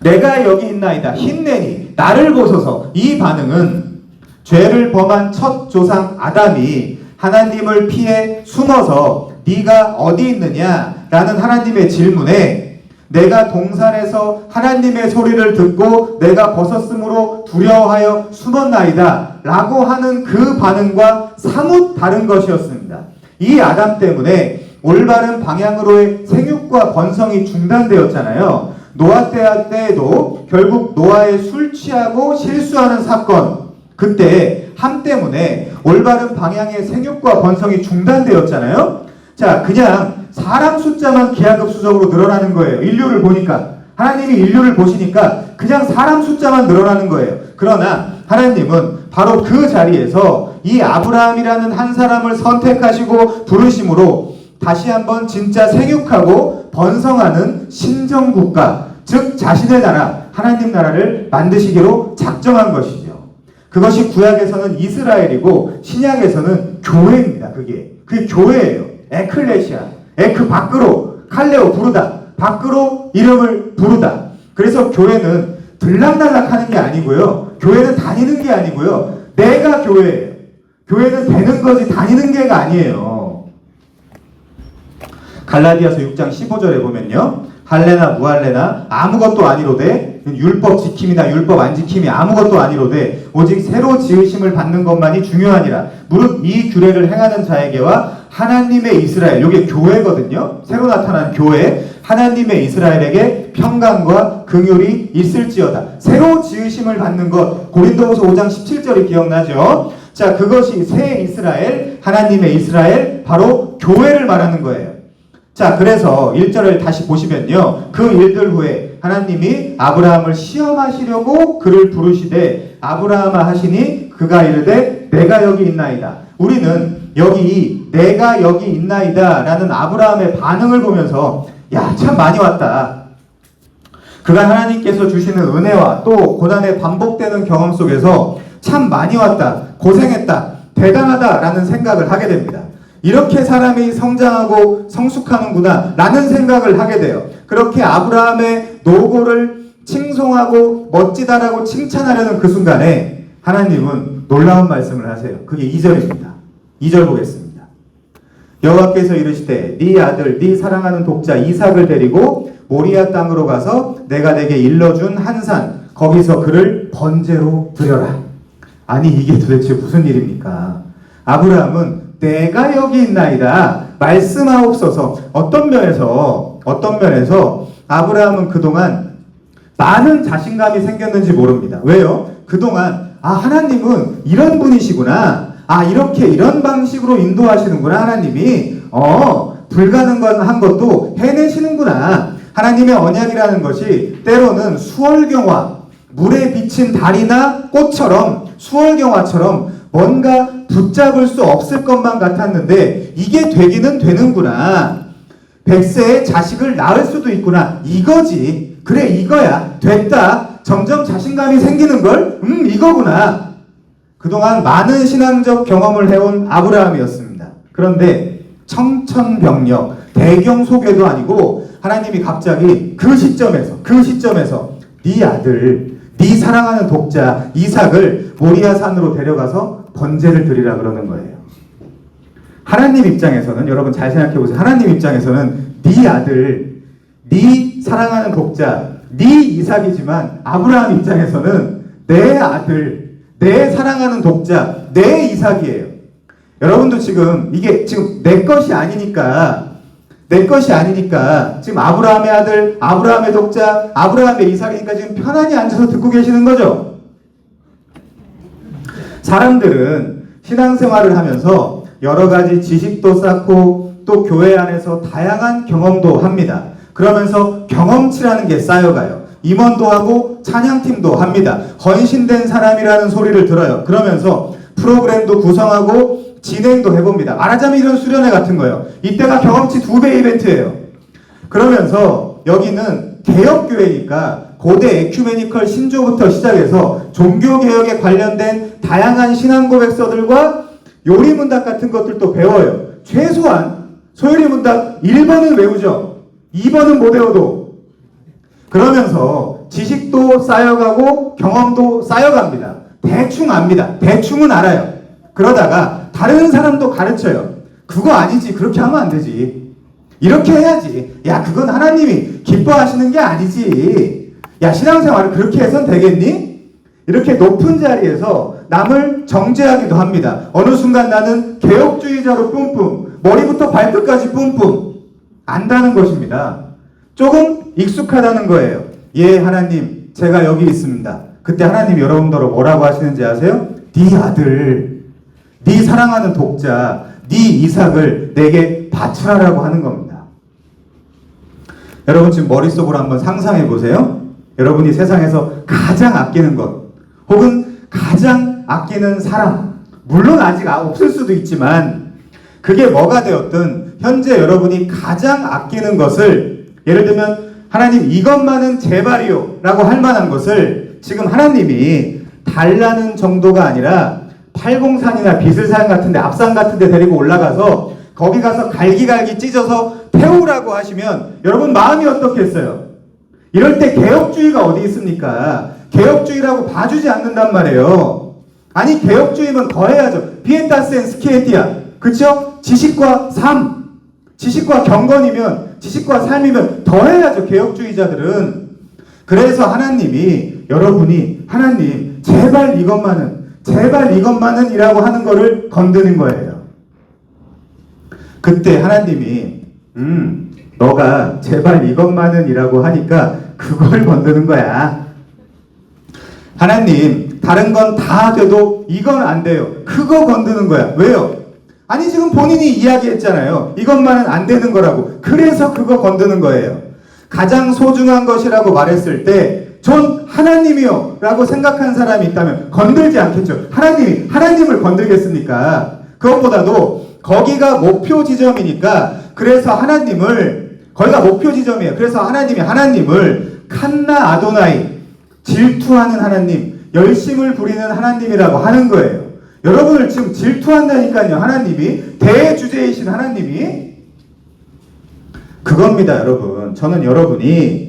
내가 여기 있나이다. 힘내니 나를 보소서. 이 반응은 죄를 범한 첫 조상 아담이 하나님을 피해 숨어서 네가 어디 있느냐 라는 하나님의 질문에 내가 동산에서 하나님의 소리를 듣고 내가 벗었으므로 두려워하여 숨었나이다 라고 하는 그 반응과 사뭇 다른 것이었습니다. 이 아담 때문에 올바른 방향으로의 생육과 번성이 중단되었잖아요. 노아 때에도 결국 노아의 술 취하고 실수하는 사건, 그때 함 때문에 올바른 방향의 생육과 번성이 중단되었잖아요. 자, 그냥 사람 숫자만 기하급수적으로 늘어나는 거예요. 인류를 보니까 하나님이 인류를 보시니까 그냥 사람 숫자만 늘어나는 거예요. 그러나 하나님은 바로 그 자리에서 이 아브라함이라는 한 사람을 선택하시고 부르심으로 다시 한번 진짜 생육하고 번성하는 신정국가, 즉 자신의 나라, 하나님 나라를 만드시기로 작정한 것이죠. 그것이 구약에서는 이스라엘이고 신약에서는 교회입니다. 그게 교회예요. 에클레시아, 에크 밖으로, 칼레오 부르다, 밖으로 이름을 부르다. 그래서 교회는 들락날락 하는 게 아니고요. 교회는 다니는 게 아니고요. 내가 교회예요. 교회는 되는 거지 다니는 게가 아니에요. 갈라디아서 6장 15절에 보면요. 할례나 무할례나 아무것도 아니로되 율법 지킴이나 율법 안 지킴이 아무것도 아니로되 오직 새로 지으심을 받는 것만이 중요하니라. 무릇 이 규례를 행하는 자에게와 하나님의 이스라엘, 이게 교회거든요. 새로 나타난 교회, 하나님의 이스라엘에게 평강과 긍휼이 있을지어다. 새로 지으심을 받는 것, 고린도후서 5장 17절이 기억나죠? 자, 그것이 새 이스라엘, 하나님의 이스라엘, 바로 교회를 말하는 거예요. 자, 그래서 1절을 다시 보시면요. 그 일들 후에 하나님이 아브라함을 시험하시려고 그를 부르시되 아브라함아 하시니 그가 이르되 내가 여기 있나이다. 우리는 여기 내가 여기 있나이다 라는 아브라함의 반응을 보면서 야, 참 많이 왔다. 그가 하나님께서 주시는 은혜와 또 고난의 반복되는 경험 속에서 참 많이 왔다. 고생했다. 대단하다 라는 생각을 하게 됩니다. 이렇게 사람이 성장하고 성숙하는구나 라는 생각을 하게 돼요. 그렇게 아브라함의 노고를 칭송하고 멋지다라고 칭찬하려는 그 순간에 하나님은 놀라운 말씀을 하세요. 그게 2절입니다. 2절 보겠습니다. 여호와께서 이르시되 네 아들 네 사랑하는 독자 이삭을 데리고 모리아 땅으로 가서 내가 내게 일러준 한 산 거기서 그를 번제로 드려라. 아니 이게 도대체 무슨 일입니까? 아브라함은 내가 여기 있나이다 말씀하옵소서. 어떤 면에서 아브라함은 그동안 많은 자신감이 생겼는지 모릅니다. 왜요? 그동안 하나님은 이런 분이시구나. 이렇게 이런 방식으로 인도하시는구나. 하나님이 불가능한 것도 해내시는구나. 하나님의 언약이라는 것이 때로는 수월경화, 물에 비친 달이나 꽃처럼 수월경화처럼 뭔가 붙잡을 수 없을 것만 같았는데 이게 되기는 되는구나. 100세에 자식을 낳을 수도 있구나. 이거지. 그래 이거야. 됐다. 점점 자신감이 생기는걸? 이거구나. 그동안 많은 신앙적 경험을 해온 아브라함이었습니다. 그런데 청천벽력, 대경소괴도 아니고 하나님이 갑자기 그 시점에서 네 아들, 네 사랑하는 독자 이삭을 모리아 산으로 데려가서 번제를 드리라 그러는 거예요. 하나님 입장에서는 여러분 잘 생각해 보세요. 하나님 입장에서는 네 아들, 네 사랑하는 독자, 네 이삭이지만 아브라함 입장에서는 내 아들, 내 사랑하는 독자, 내 이삭이에요. 여러분도 지금 이게 지금 내 것이 아니니까 지금 아브라함의 아들, 아브라함의 독자, 아브라함의 이삭이니까 지금 편안히 앉아서 듣고 계시는 거죠. 사람들은 신앙생활을 하면서 여러 가지 지식도 쌓고 또 교회 안에서 다양한 경험도 합니다. 그러면서 경험치라는 게 쌓여가요. 임원도 하고 찬양팀도 합니다. 헌신된 사람이라는 소리를 들어요. 그러면서 프로그램도 구성하고 진행도 해봅니다. 말하자면 이런 수련회 같은 거예요. 이때가 경험치 2배 이벤트예요. 그러면서 여기는 개혁교회니까 고대 에큐메니컬 신조부터 시작해서 종교개혁에 관련된 다양한 신앙고백서들과 요리문답 같은 것들도 배워요. 최소한 소요리문답 1번은 외우죠. 2번은 못 외워도. 그러면서 지식도 쌓여가고 경험도 쌓여갑니다. 대충 압니다. 대충은 알아요. 그러다가 다른 사람도 가르쳐요. 그거 아니지. 그렇게 하면 안 되지. 이렇게 해야지. 야, 그건 하나님이 기뻐하시는 게 아니지. 야, 신앙생활을 그렇게 해선 되겠니? 이렇게 높은 자리에서 남을 정죄하기도 합니다. 어느 순간 나는 개혁주의자로 뿜뿜, 머리부터 발끝까지 뿜뿜 안다는 것입니다. 조금 익숙하다는 거예요. 예, 하나님, 제가 여기 있습니다. 그때 하나님이 여러분들로 뭐라고 하시는지 아세요? 네 아들, 네 사랑하는 독자, 네 이삭을 내게 바치라라고 하는 겁니다. 여러분 지금 머릿속으로 한번 상상해 보세요. 여러분이 세상에서 가장 아끼는 것, 혹은 가장 아끼는 사람, 물론 아직 없을 수도 있지만 그게 뭐가 되었든 현재 여러분이 가장 아끼는 것을, 예를 들면 하나님 이것만은 제발이요 라고 할 만한 것을 지금 하나님이 달라는 정도가 아니라 팔공산이나 비슬산 같은데, 앞산 같은데 데리고 올라가서 거기 가서 갈기갈기 찢어서 태우라고 하시면 여러분 마음이 어떻겠어요? 이럴 때 개혁주의가 어디 있습니까? 개혁주의라고 봐주지 않는단 말이에요. 아니 개혁주의면 더 해야죠. 피에타스 앤 스키에티아, 그쵸? 지식과 삶, 지식과 경건이면, 지식과 삶이면 더 해야죠, 개혁주의자들은. 그래서 하나님이, 여러분이 하나님 제발 이것만은 이라고 하는 거를 건드는 거예요. 그때 하나님이 너가 제발 이것만은 이라고 하니까 그걸 건드는 거야. 하나님 다른 건 다 돼도 이건 안 돼요. 그거 건드는 거야. 왜요? 아니 지금 본인이 이야기했잖아요. 이것만은 안 되는 거라고. 그래서 그거 건드는 거예요. 가장 소중한 것이라고 말했을 때 전 하나님이요 라고 생각한 사람이 있다면 건들지 않겠죠. 하나님을 건들겠습니까? 그것보다도 거기가 목표 지점이니까, 그래서 거기가 목표 지점이에요. 그래서 하나님을 칸나 아도나이, 질투하는 하나님, 열심을 부리는 하나님이라고 하는 거예요. 여러분을 지금 질투한다니까요. 하나님이, 대주제이신 하나님이. 그겁니다, 여러분. 저는 여러분이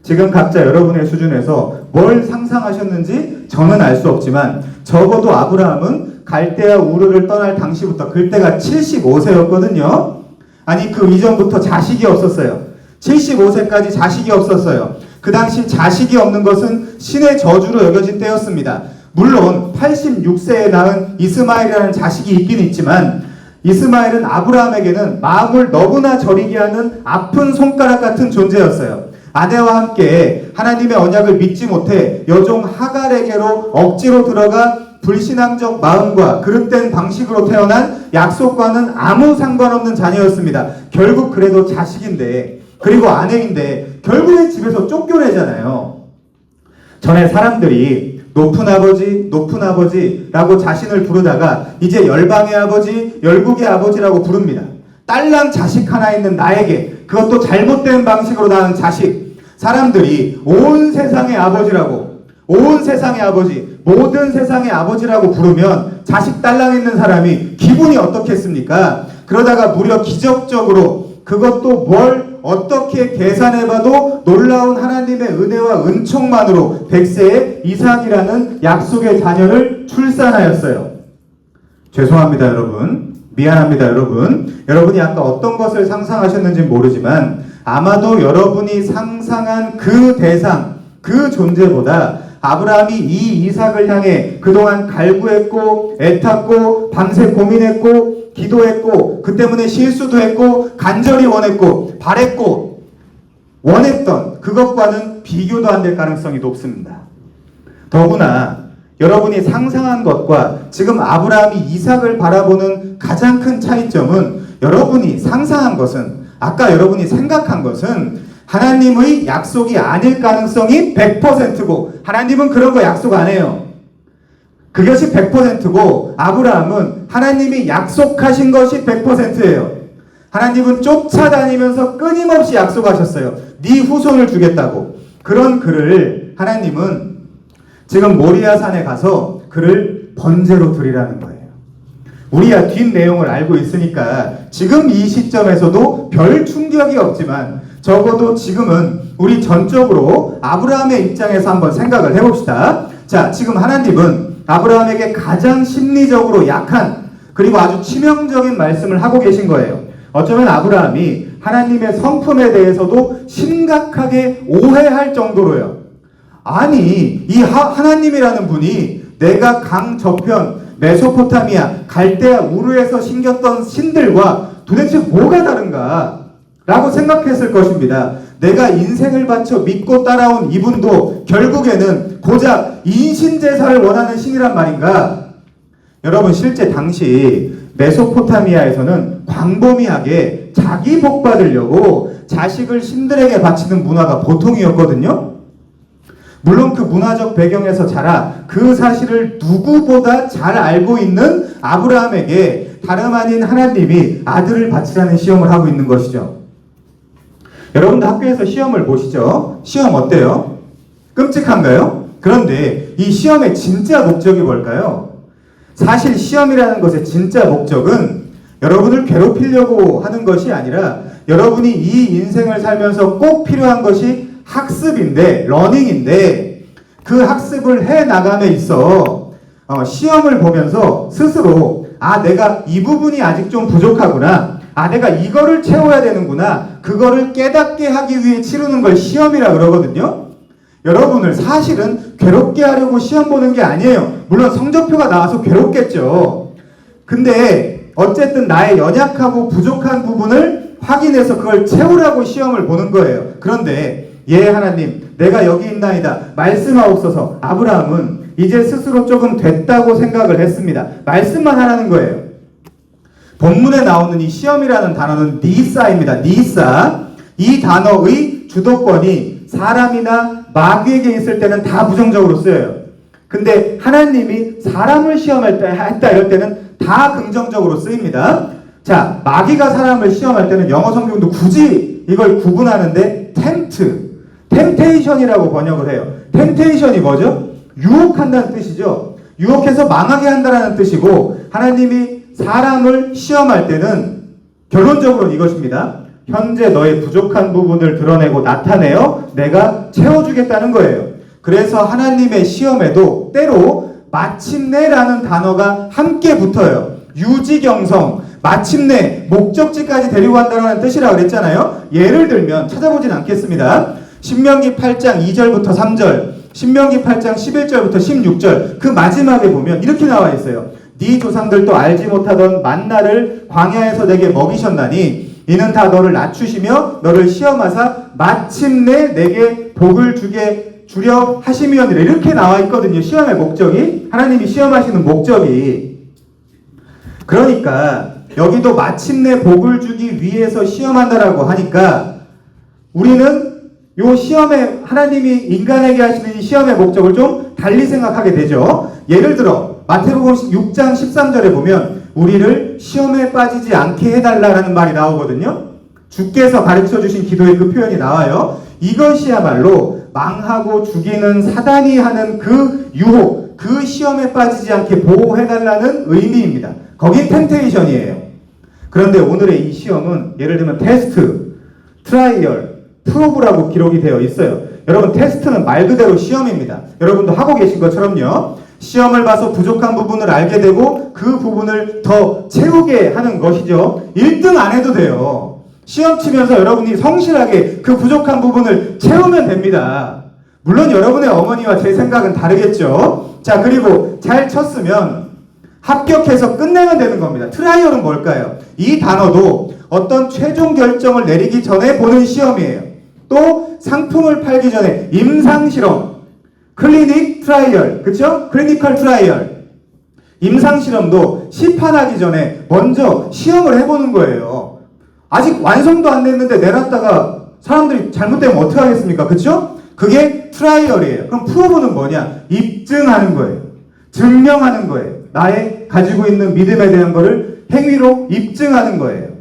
지금 각자 여러분의 수준에서 뭘 상상하셨는지 저는 알 수 없지만 적어도 아브라함은 갈대아 우르를 떠날 당시부터, 그때가 75세였거든요. 아니 그 이전부터 자식이 없었어요. 75세까지 자식이 없었어요. 그 당시 자식이 없는 것은 신의 저주로 여겨진 때였습니다. 물론 86세에 낳은 이스마엘이라는 자식이 있긴 있지만 이스마엘은 아브라함에게는 마음을 너무나 저리게 하는 아픈 손가락 같은 존재였어요. 아내와 함께 하나님의 언약을 믿지 못해 여종 하갈에게로 억지로 들어가 불신앙적 마음과 그릇된 방식으로 태어난 약속과는 아무 상관없는 자녀였습니다. 결국 그래도 자식인데, 그리고 아내인데 결국엔 집에서 쫓겨내잖아요. 전에 사람들이 높은 아버지라고 자신을 부르다가 이제 열방의 아버지, 열국의 아버지라고 부릅니다. 딸랑 자식 하나 있는 나에게, 그것도 잘못된 방식으로 낳은 자식, 사람들이 온 세상의 아버지라고, 온 세상의 아버지, 모든 세상의 아버지라고 부르면 자식 딸랑 있는 사람이 기분이 어떻겠습니까? 그러다가 무려 기적적으로, 그것도 뭘 어떻게 계산해봐도 놀라운 하나님의 은혜와 은총만으로 100세의 이삭이라는 약속의 자녀를 출산하였어요. 죄송합니다 여러분, 미안합니다 여러분. 여러분이 아까 어떤 것을 상상하셨는지 모르지만 아마도 여러분이 상상한 그 대상, 그 존재보다 아브라함이 이 이삭을 향해 그동안 갈구했고 애탔고 밤새 고민했고 기도했고 그 때문에 실수도 했고 간절히 원했고 바랬고 원했던 그것과는 비교도 안 될 가능성이 높습니다. 더구나 여러분이 상상한 것과 지금 아브라함이 이삭을 바라보는 가장 큰 차이점은, 여러분이 상상한 것은, 아까 여러분이 생각한 것은 하나님의 약속이 아닐 가능성이 100%고 하나님은 그런 거 약속 안 해요. 그것이 100%고 아브라함은 하나님이 약속하신 것이 100%예요. 하나님은 쫓아다니면서 끊임없이 약속하셨어요. 네 후손을 주겠다고. 그런 그를 하나님은 지금 모리아 산에 가서 그를 번제로 드리라는 거예요. 우리야 뒷 내용을 알고 있으니까 지금 이 시점에서도 별 충격이 없지만 적어도 지금은 우리 전적으로 아브라함의 입장에서 한번 생각을 해봅시다. 자, 지금 하나님은 아브라함에게 가장 심리적으로 약한 그리고 아주 치명적인 말씀을 하고 계신 거예요. 어쩌면 아브라함이 하나님의 성품에 대해서도 심각하게 오해할 정도로요. 아니 이 하나님이라는 분이 내가 강 저편 메소포타미아 갈대아 우르에서 신겼던 신들과 도대체 뭐가 다른가 라고 생각했을 것입니다. 내가 인생을 바쳐 믿고 따라온 이분도 결국에는 고작 인신제사를 원하는 신이란 말인가? 여러분 실제 당시 메소포타미아에서는 광범위하게 자기 복 받으려고 자식을 신들에게 바치는 문화가 보통이었거든요. 물론 그 문화적 배경에서 자라 그 사실을 누구보다 잘 알고 있는 아브라함에게 다름 아닌 하나님이 아들을 바치라는 시험을 하고 있는 것이죠. 여러분도 학교에서 시험을 보시죠? 시험 어때요? 끔찍한가요? 그런데 이 시험의 진짜 목적이 뭘까요? 사실 시험이라는 것의 진짜 목적은 여러분을 괴롭히려고 하는 것이 아니라 여러분이 이 인생을 살면서 꼭 필요한 것이 학습인데, 러닝인데 그 학습을 해나감에 있어 시험을 보면서 스스로 내가 이 부분이 아직 좀 부족하구나, 내가 이거를 채워야 되는구나, 그거를 깨닫게 하기 위해 치르는 걸 시험이라 그러거든요. 여러분을 사실은 괴롭게 하려고 시험 보는 게 아니에요. 물론 성적표가 나와서 괴롭겠죠. 근데 어쨌든 나의 연약하고 부족한 부분을 확인해서 그걸 채우라고 시험을 보는 거예요. 그런데 하나님, 내가 여기 있나이다 말씀하옵소서. 아브라함은 이제 스스로 조금 됐다고 생각을 했습니다. 말씀만 하라는 거예요. 본문에 나오는 이 시험이라는 단어는 니사입니다. 니사. 이 단어의 주도권이 사람이나 마귀에게 있을 때는 다 부정적으로 쓰여요. 근데 하나님이 사람을 시험할 때 했다 이럴 때는 다 긍정적으로 쓰입니다. 자, 마귀가 사람을 시험할 때는 영어 성경도 굳이 이걸 구분하는데 템테이션이라고 번역을 해요. 템테이션이 뭐죠? 유혹한다는 뜻이죠. 유혹해서 망하게 한다는 뜻이고, 하나님이 사람을 시험할 때는 결론적으로는 이것입니다. 현재 너의 부족한 부분을 드러내고 나타내어 내가 채워주겠다는 거예요. 그래서 하나님의 시험에도 때로 마침내라는 단어가 함께 붙어요. 유지경성, 마침내, 목적지까지 데리고 간다는 뜻이라고 그랬잖아요. 예를 들면 찾아보진 않겠습니다. 신명기 8장 2절부터 3절, 신명기 8장 11절부터 16절 그 마지막에 보면 이렇게 나와 있어요. 네 조상들도 알지 못하던 만나를 광야에서 내게 먹이셨나니 이는 다 너를 낮추시며 너를 시험하사 마침내 내게 복을 주려 하심이었느라. 이렇게 나와 있거든요. 시험의 목적이, 하나님이 시험하시는 목적이. 그러니까 여기도 마침내 복을 주기 위해서 시험한다라고 하니까 우리는 요 시험에, 하나님이 인간에게 하시는 이 시험의 목적을 좀 달리 생각하게 되죠. 예를 들어 마태복음 6장 13절에 보면 우리를 시험에 빠지지 않게 해달라는 말이 나오거든요. 주께서 가르쳐주신 기도의 그 표현이 나와요. 이것이야말로 망하고 죽이는 사단이 하는 그 유혹, 그 시험에 빠지지 않게 보호해달라는 의미입니다. 거긴 템테이션이에요. 그런데 오늘의 이 시험은 예를 들면 테스트, 트라이얼, 프로브라고 기록이 되어 있어요. 여러분, 테스트는 말 그대로 시험입니다. 여러분도 하고 계신 것처럼요. 시험을 봐서 부족한 부분을 알게 되고 그 부분을 더 채우게 하는 것이죠. 1등 안 해도 돼요. 시험 치면서 여러분이 성실하게 그 부족한 부분을 채우면 됩니다. 물론 여러분의 어머니와 제 생각은 다르겠죠. 자, 그리고 잘 쳤으면 합격해서 끝내면 되는 겁니다. 트라이얼은 뭘까요? 이 단어도 어떤 최종 결정을 내리기 전에 보는 시험이에요. 또 상품을 팔기 전에 임상실험, 클리닉 트라이얼, 그쵸? 클리니컬 트라이얼. 임상실험도 시판하기 전에 먼저 시험을 해보는 거예요. 아직 완성도 안 됐는데 내놨다가 사람들이 잘못되면 어떻게 하겠습니까? 그쵸? 그게 트라이얼이에요. 그럼 프로브는 뭐냐? 입증하는 거예요. 증명하는 거예요. 나의 가지고 있는 믿음에 대한 거를 행위로 입증하는 거예요.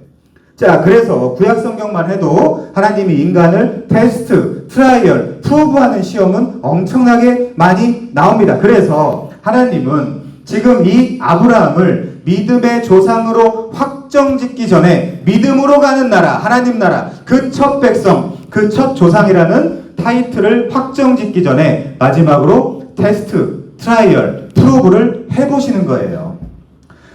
자, 그래서 구약성경만 해도 하나님이 인간을 테스트, 트라이얼, 프로브하는 시험은 엄청나게 많이 나옵니다. 그래서 하나님은 지금 이 아브라함을 믿음의 조상으로 확정짓기 전에 믿음으로 가는 나라, 하나님 나라, 그 첫 백성, 그 첫 조상이라는 타이틀을 확정짓기 전에 마지막으로 테스트, 트라이얼, 프로브를 해보시는 거예요.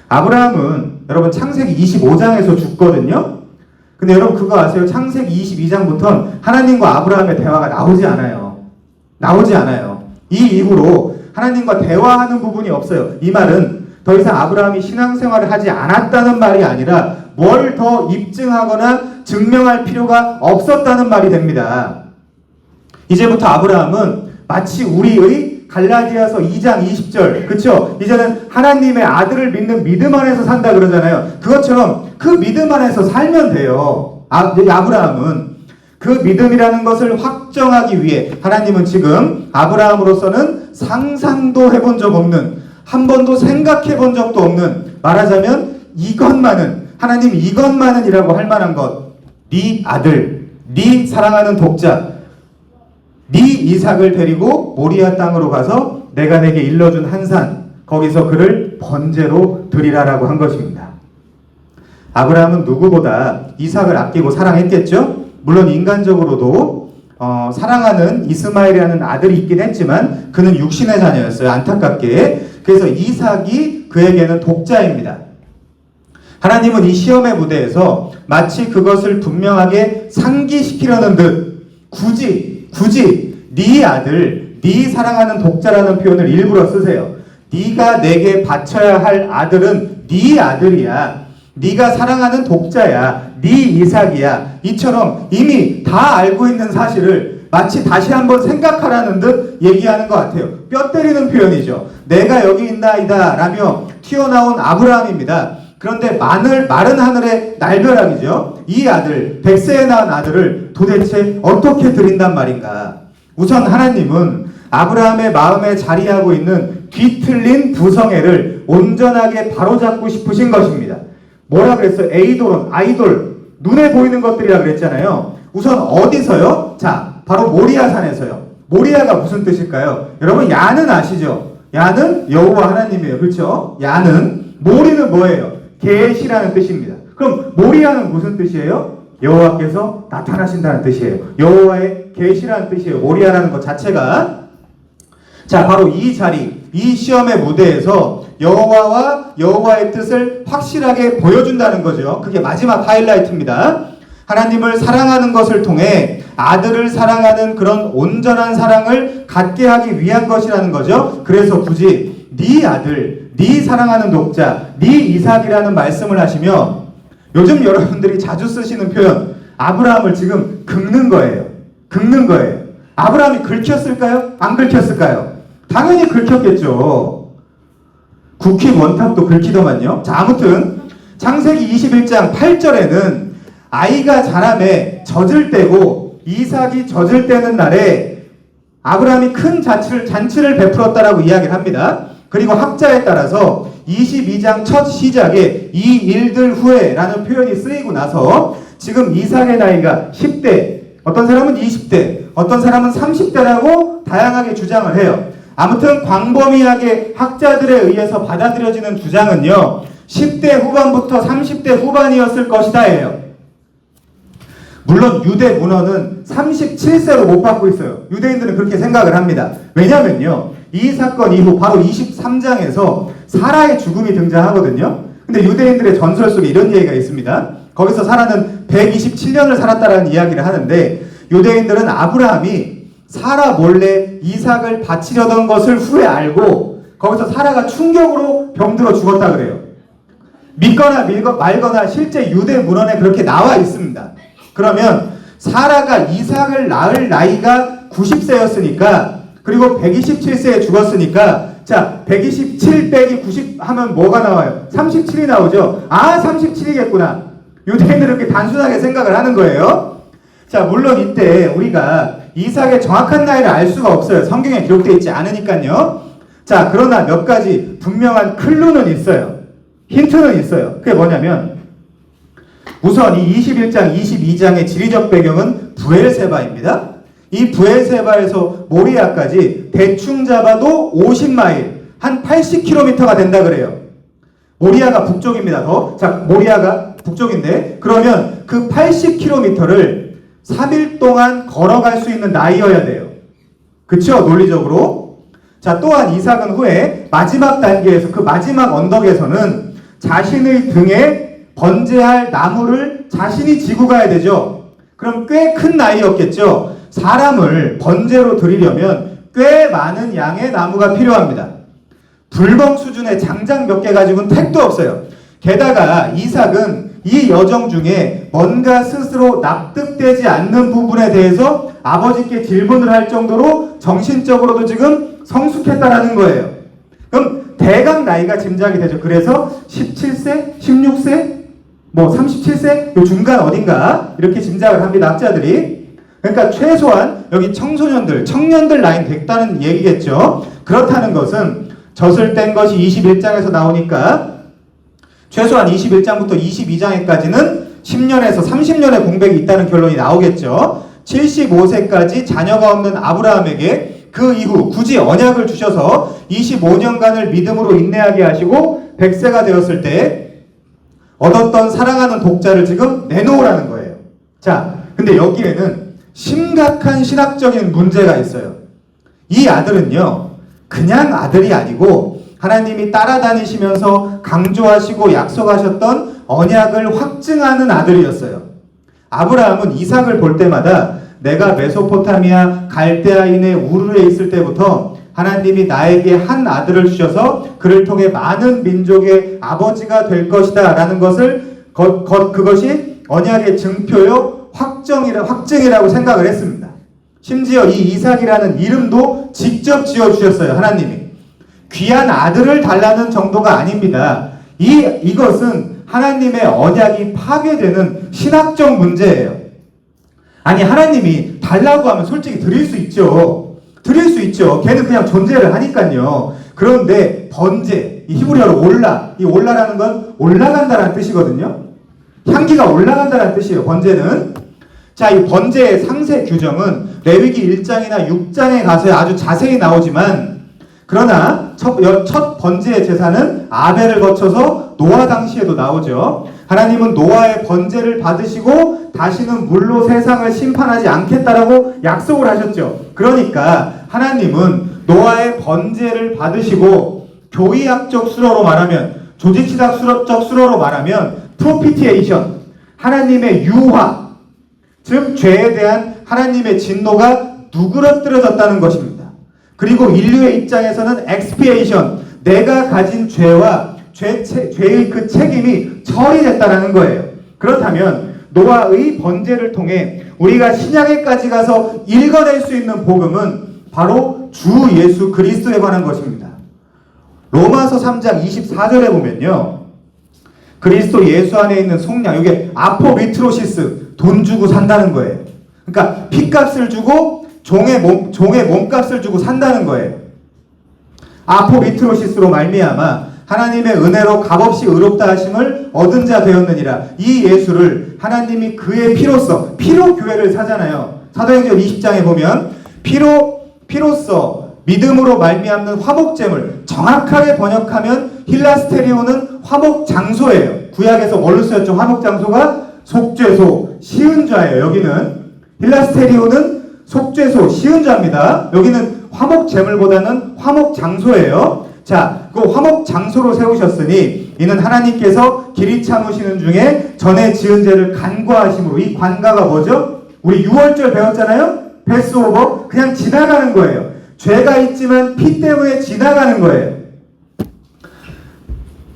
아브라함은 여러분 창세기 25장에서 죽거든요. 근데 여러분 그거 아세요? 창세기 22장부터는 하나님과 아브라함의 대화가 나오지 않아요. 나오지 않아요. 이 이후로 하나님과 대화하는 부분이 없어요. 이 말은 더 이상 아브라함이 신앙생활을 하지 않았다는 말이 아니라 뭘 더 입증하거나 증명할 필요가 없었다는 말이 됩니다. 이제부터 아브라함은 마치 우리의 갈라디아서 2장 20절, 그쵸? 이제는 하나님의 아들을 믿는 믿음 안에서 산다 그러잖아요. 그것처럼 그 믿음 안에서 살면 돼요. 아브라함은 그 믿음이라는 것을 확정하기 위해 하나님은 지금 아브라함으로서는 상상도 해본 적 없는, 한 번도 생각해 본 적도 없는, 말하자면 이것만은, 하나님 이것만은이라고 할 만한 것, 네 아들, 네 사랑하는 독자, 네 이삭을 데리고 모리아 땅으로 가서 내가 내게 일러준 한 산, 거기서 그를 번제로 드리라라고 한 것입니다. 아브라함은 누구보다 이삭을 아끼고 사랑했겠죠? 물론 인간적으로도 사랑하는 이스마엘이라는 아들이 있긴 했지만 그는 육신의 자녀였어요. 안타깝게. 그래서 이삭이 그에게는 독자입니다. 하나님은 이 시험의 무대에서 마치 그것을 분명하게 상기시키려는 듯 굳이 네 아들, 네 사랑하는 독자라는 표현을 일부러 쓰세요. 네가 내게 바쳐야 할 아들은 네 아들이야. 네가 사랑하는 독자야. 네 이삭이야. 이처럼 이미 다 알고 있는 사실을 마치 다시 한번 생각하라는 듯 얘기하는 것 같아요. 뼈 때리는 표현이죠. 내가 여기 있나이다 라며 튀어나온 아브라함입니다. 그런데 마른 하늘의 날벼락이죠. 이 아들, 백세에 낳은 아들을 도대체 어떻게 드린단 말인가. 우선 하나님은 아브라함의 마음에 자리하고 있는 뒤틀린 부성애를 온전하게 바로잡고 싶으신 것입니다. 뭐라 그랬어요? 아이돌, 눈에 보이는 것들이라 그랬잖아요. 우선 어디서요? 자, 바로 모리아 산에서요. 모리아가 무슨 뜻일까요? 여러분, 야는 아시죠? 야는 여호와 하나님이에요. 그렇죠? 야는, 모리는 뭐예요? 계시라는 뜻입니다. 그럼 모리아는 무슨 뜻이에요? 여호와께서 나타나신다는 뜻이에요. 여호와의 계시라는 뜻이에요. 모리아라는 것 자체가. 자, 바로 이 자리, 이 시험의 무대에서 여호와와 여호와의 뜻을 확실하게 보여준다는 거죠. 그게 마지막 하이라이트입니다. 하나님을 사랑하는 것을 통해 아들을 사랑하는 그런 온전한 사랑을 갖게 하기 위한 것이라는 거죠. 그래서 굳이 네 아들, 네 사랑하는 독자, 네 이삭이라는 말씀을 하시며 요즘 여러분들이 자주 쓰시는 표현, 아브라함을 지금 긁는 거예요. 긁는 거예요. 아브라함이 긁혔을까요? 안 긁혔을까요? 당연히 긁혔겠죠. 국힘 원탑도 긁히더만요. 자, 아무튼 창세기 21장 8절에는 아이가 자라매 젖을 떼고 이삭이 젖을 떼는 날에 아브라함이 큰 잔치를 베풀었다라고 이야기를 합니다. 그리고 학자에 따라서 22장 첫 시작에 이 일들 후에라는 표현이 쓰이고 나서 지금 이삭의 나이가 10대, 어떤 사람은 20대, 어떤 사람은 30대라고 다양하게 주장을 해요. 아무튼 광범위하게 학자들에 의해서 받아들여지는 주장은요, 10대 후반부터 30대 후반이었을 것이다예요. 물론 유대 문헌은 37세로 못 받고 있어요. 유대인들은 그렇게 생각을 합니다. 왜냐면요, 이 사건 이후 바로 23장에서 사라의 죽음이 등장하거든요. 근데 유대인들의 전설 속에 이런 얘기가 있습니다. 거기서 사라는 127년을 살았다라는 이야기를 하는데, 유대인들은 아브라함이 사라 몰래 이삭을 바치려던 것을 후에 알고 거기서 사라가 충격으로 병들어 죽었다 그래요. 믿거나 말거나 실제 유대 문헌에 그렇게 나와 있습니다. 그러면 사라가 이삭을 낳을 나이가 90세였으니까 그리고 127세에 죽었으니까 자, 127 빼기 90 하면 뭐가 나와요? 37이 나오죠. 아, 37이겠구나. 유대인들은 이렇게 단순하게 생각을 하는 거예요. 자, 물론 이때 우리가 이삭의 정확한 나이를 알 수가 없어요. 성경에 기록되어 있지 않으니까요. 자, 그러나 몇 가지 분명한 클루는 있어요. 힌트는 있어요. 그게 뭐냐면 우선 이 21장, 22장의 지리적 배경은 부엘세바입니다. 이 부엘세바에서 모리아까지 대충 잡아도 50마일, 한 80km가 된다 그래요. 모리아가 북쪽입니다. 자, 모리아가 북쪽인데 그러면 그 80km를 3일 동안 걸어갈 수 있는 나이여야 돼요. 그쵸? 논리적으로. 자, 또한 이삭은 후에 마지막 단계에서 그 마지막 언덕에서는 자신의 등에 번제할 나무를 자신이 지고 가야 되죠. 그럼 꽤 큰 나이였겠죠. 사람을 번제로 드리려면 꽤 많은 양의 나무가 필요합니다. 불멍 수준의 장작 몇 개 가지고는 택도 없어요. 게다가 이삭은 이 여정 중에 뭔가 스스로 납득되지 않는 부분에 대해서 아버지께 질문을 할 정도로 정신적으로도 지금 성숙했다라는 거예요. 그럼 대강 나이가 짐작이 되죠. 그래서 17세, 16세, 뭐 37세 요 중간 어딘가 이렇게 짐작을 합니다. 학자들이. 그러니까 최소한 여기 청년들 나이 됐다는 얘기겠죠. 그렇다는 것은 젖을 뗀 것이 21장에서 나오니까 최소한 21장부터 22장에까지는 10년에서 30년의 공백이 있다는 결론이 나오겠죠. 75세까지 자녀가 없는 아브라함에게 그 이후 굳이 언약을 주셔서 25년간을 믿음으로 인내하게 하시고 100세가 되었을 때 얻었던 사랑하는 독자를 지금 내놓으라는 거예요. 자, 근데 여기에는 심각한 신학적인 문제가 있어요. 이 아들은요, 그냥 아들이 아니고 하나님이 따라다니시면서 강조하시고 약속하셨던 언약을 확증하는 아들이었어요. 아브라함은 이삭을 볼 때마다 내가 메소포타미아 갈대아인의 우르에 있을 때부터 하나님이 나에게 한 아들을 주셔서 그를 통해 많은 민족의 아버지가 될 것이다 라는 것을 그것이 언약의 증표요 확증이라고 생각을 했습니다. 심지어 이 이삭이라는 이름도 직접 지어주셨어요. 하나님이. 귀한 아들을 달라는 정도가 아닙니다. 이것은 하나님의 언약이 파괴되는 신학적 문제예요. 아니, 하나님이 달라고 하면 솔직히 드릴 수 있죠. 드릴 수 있죠. 걔는 그냥 존재를 하니까요. 그런데 번제, 이 히브리어로 이 올라라는 건 올라간다라는 뜻이거든요. 향기가 올라간다라는 뜻이에요. 번제는. 자, 이 번제의 상세 규정은 레위기 1장이나 6장에 가서 아주 자세히 나오지만, 그러나 첫 번제의 제사는 아벨을 거쳐서 노아 당시에도 나오죠. 하나님은 노아의 번제를 받으시고 다시는 물로 세상을 심판하지 않겠다라고 약속을 하셨죠. 그러니까 하나님은 노아의 번제를 받으시고 교의학적 수로로 말하면, 조직시각적 수로로 말하면 프로피티에이션, 하나님의 유화, 즉 죄에 대한 하나님의 진노가 누그러뜨려졌다는 것입니다. 그리고 인류의 입장에서는 엑스피에이션, 내가 가진 죄와 죄의 그 책임이 처리됐다는 거예요. 그렇다면 노아의 번제를 통해 우리가 신약에까지 가서 읽어낼 수 있는 복음은 바로 주 예수 그리스도에 관한 것입니다. 로마서 3장 24절에 보면요, 그리스도 예수 안에 있는 속량, 이게 아포리트로시스, 돈 주고 산다는 거예요. 그러니까 피값을 주고 종의 몸값을 주고 산다는 거예요. 아포리트로시스로 말미암아 하나님의 은혜로 값없이 의롭다 하심을 얻은 자 되었느니라. 이 예수를 하나님이 그의 피로써, 피로 교회를 사잖아요. 사도행전 20장에 보면 피로써 믿음으로 말미암는 화목제물, 정확하게 번역하면 힐라스테리오는 화목장소예요. 구약에서 뭘로 쓰였죠? 화목장소가 속죄소, 시은좌예요. 여기는 힐라스테리오는 속죄소, 시은좌입니다. 여기는 화목제물보다는 화목장소예요. 자, 그 화목장소로 세우셨으니 이는 하나님께서 길이 참으시는 중에 전에 지은 죄를 간과하심으로, 이 관과가 뭐죠? 우리 6월절 배웠잖아요? 패스오버, 그냥 지나가는 거예요. 죄가 있지만 피 때문에 지나가는 거예요.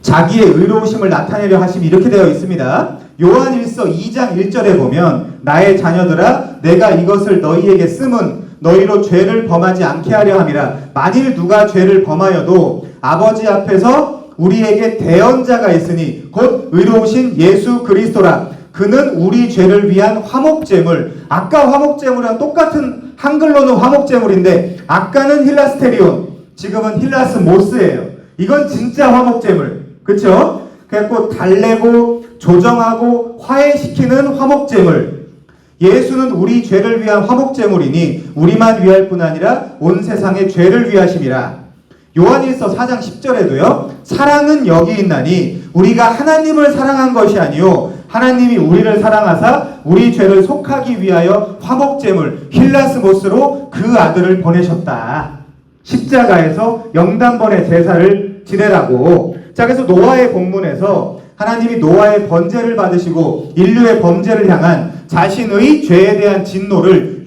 자기의 의로우심을 나타내려 하심이 이렇게 되어 있습니다. 요한일서 2장 1절에 보면 나의 자녀들아 내가 이것을 너희에게 쓰면 너희로 죄를 범하지 않게 하려 함이라. 만일 누가 죄를 범하여도 아버지 앞에서 우리에게 대언자가 있으니 곧 의로우신 예수 그리스도라. 그는 우리 죄를 위한 화목제물. 아까 화목제물이랑 똑같은, 한글로는 화목제물인데 아까는 힐라스테리온, 지금은 힐라스모스예요. 이건 진짜 화목제물. 그쵸? 그래갖고 달래고 조정하고 화해시키는 화목제물. 예수는 우리 죄를 위한 화목제물이니 우리만 위할 뿐 아니라 온 세상의 죄를 위하심이라. 요한일서 4장 10절에도요. 사랑은 여기 있나니 우리가 하나님을 사랑한 것이 아니요 하나님이 우리를 사랑하사 우리 죄를 속하기 위하여 화목제물 힐라스모스로 그 아들을 보내셨다. 십자가에서 영단번의 제사를 지내라고. 자, 그래서 노아의 본문에서 하나님이 노아의 번제를 받으시고 인류의 범죄를 향한 자신의 죄에 대한 진노를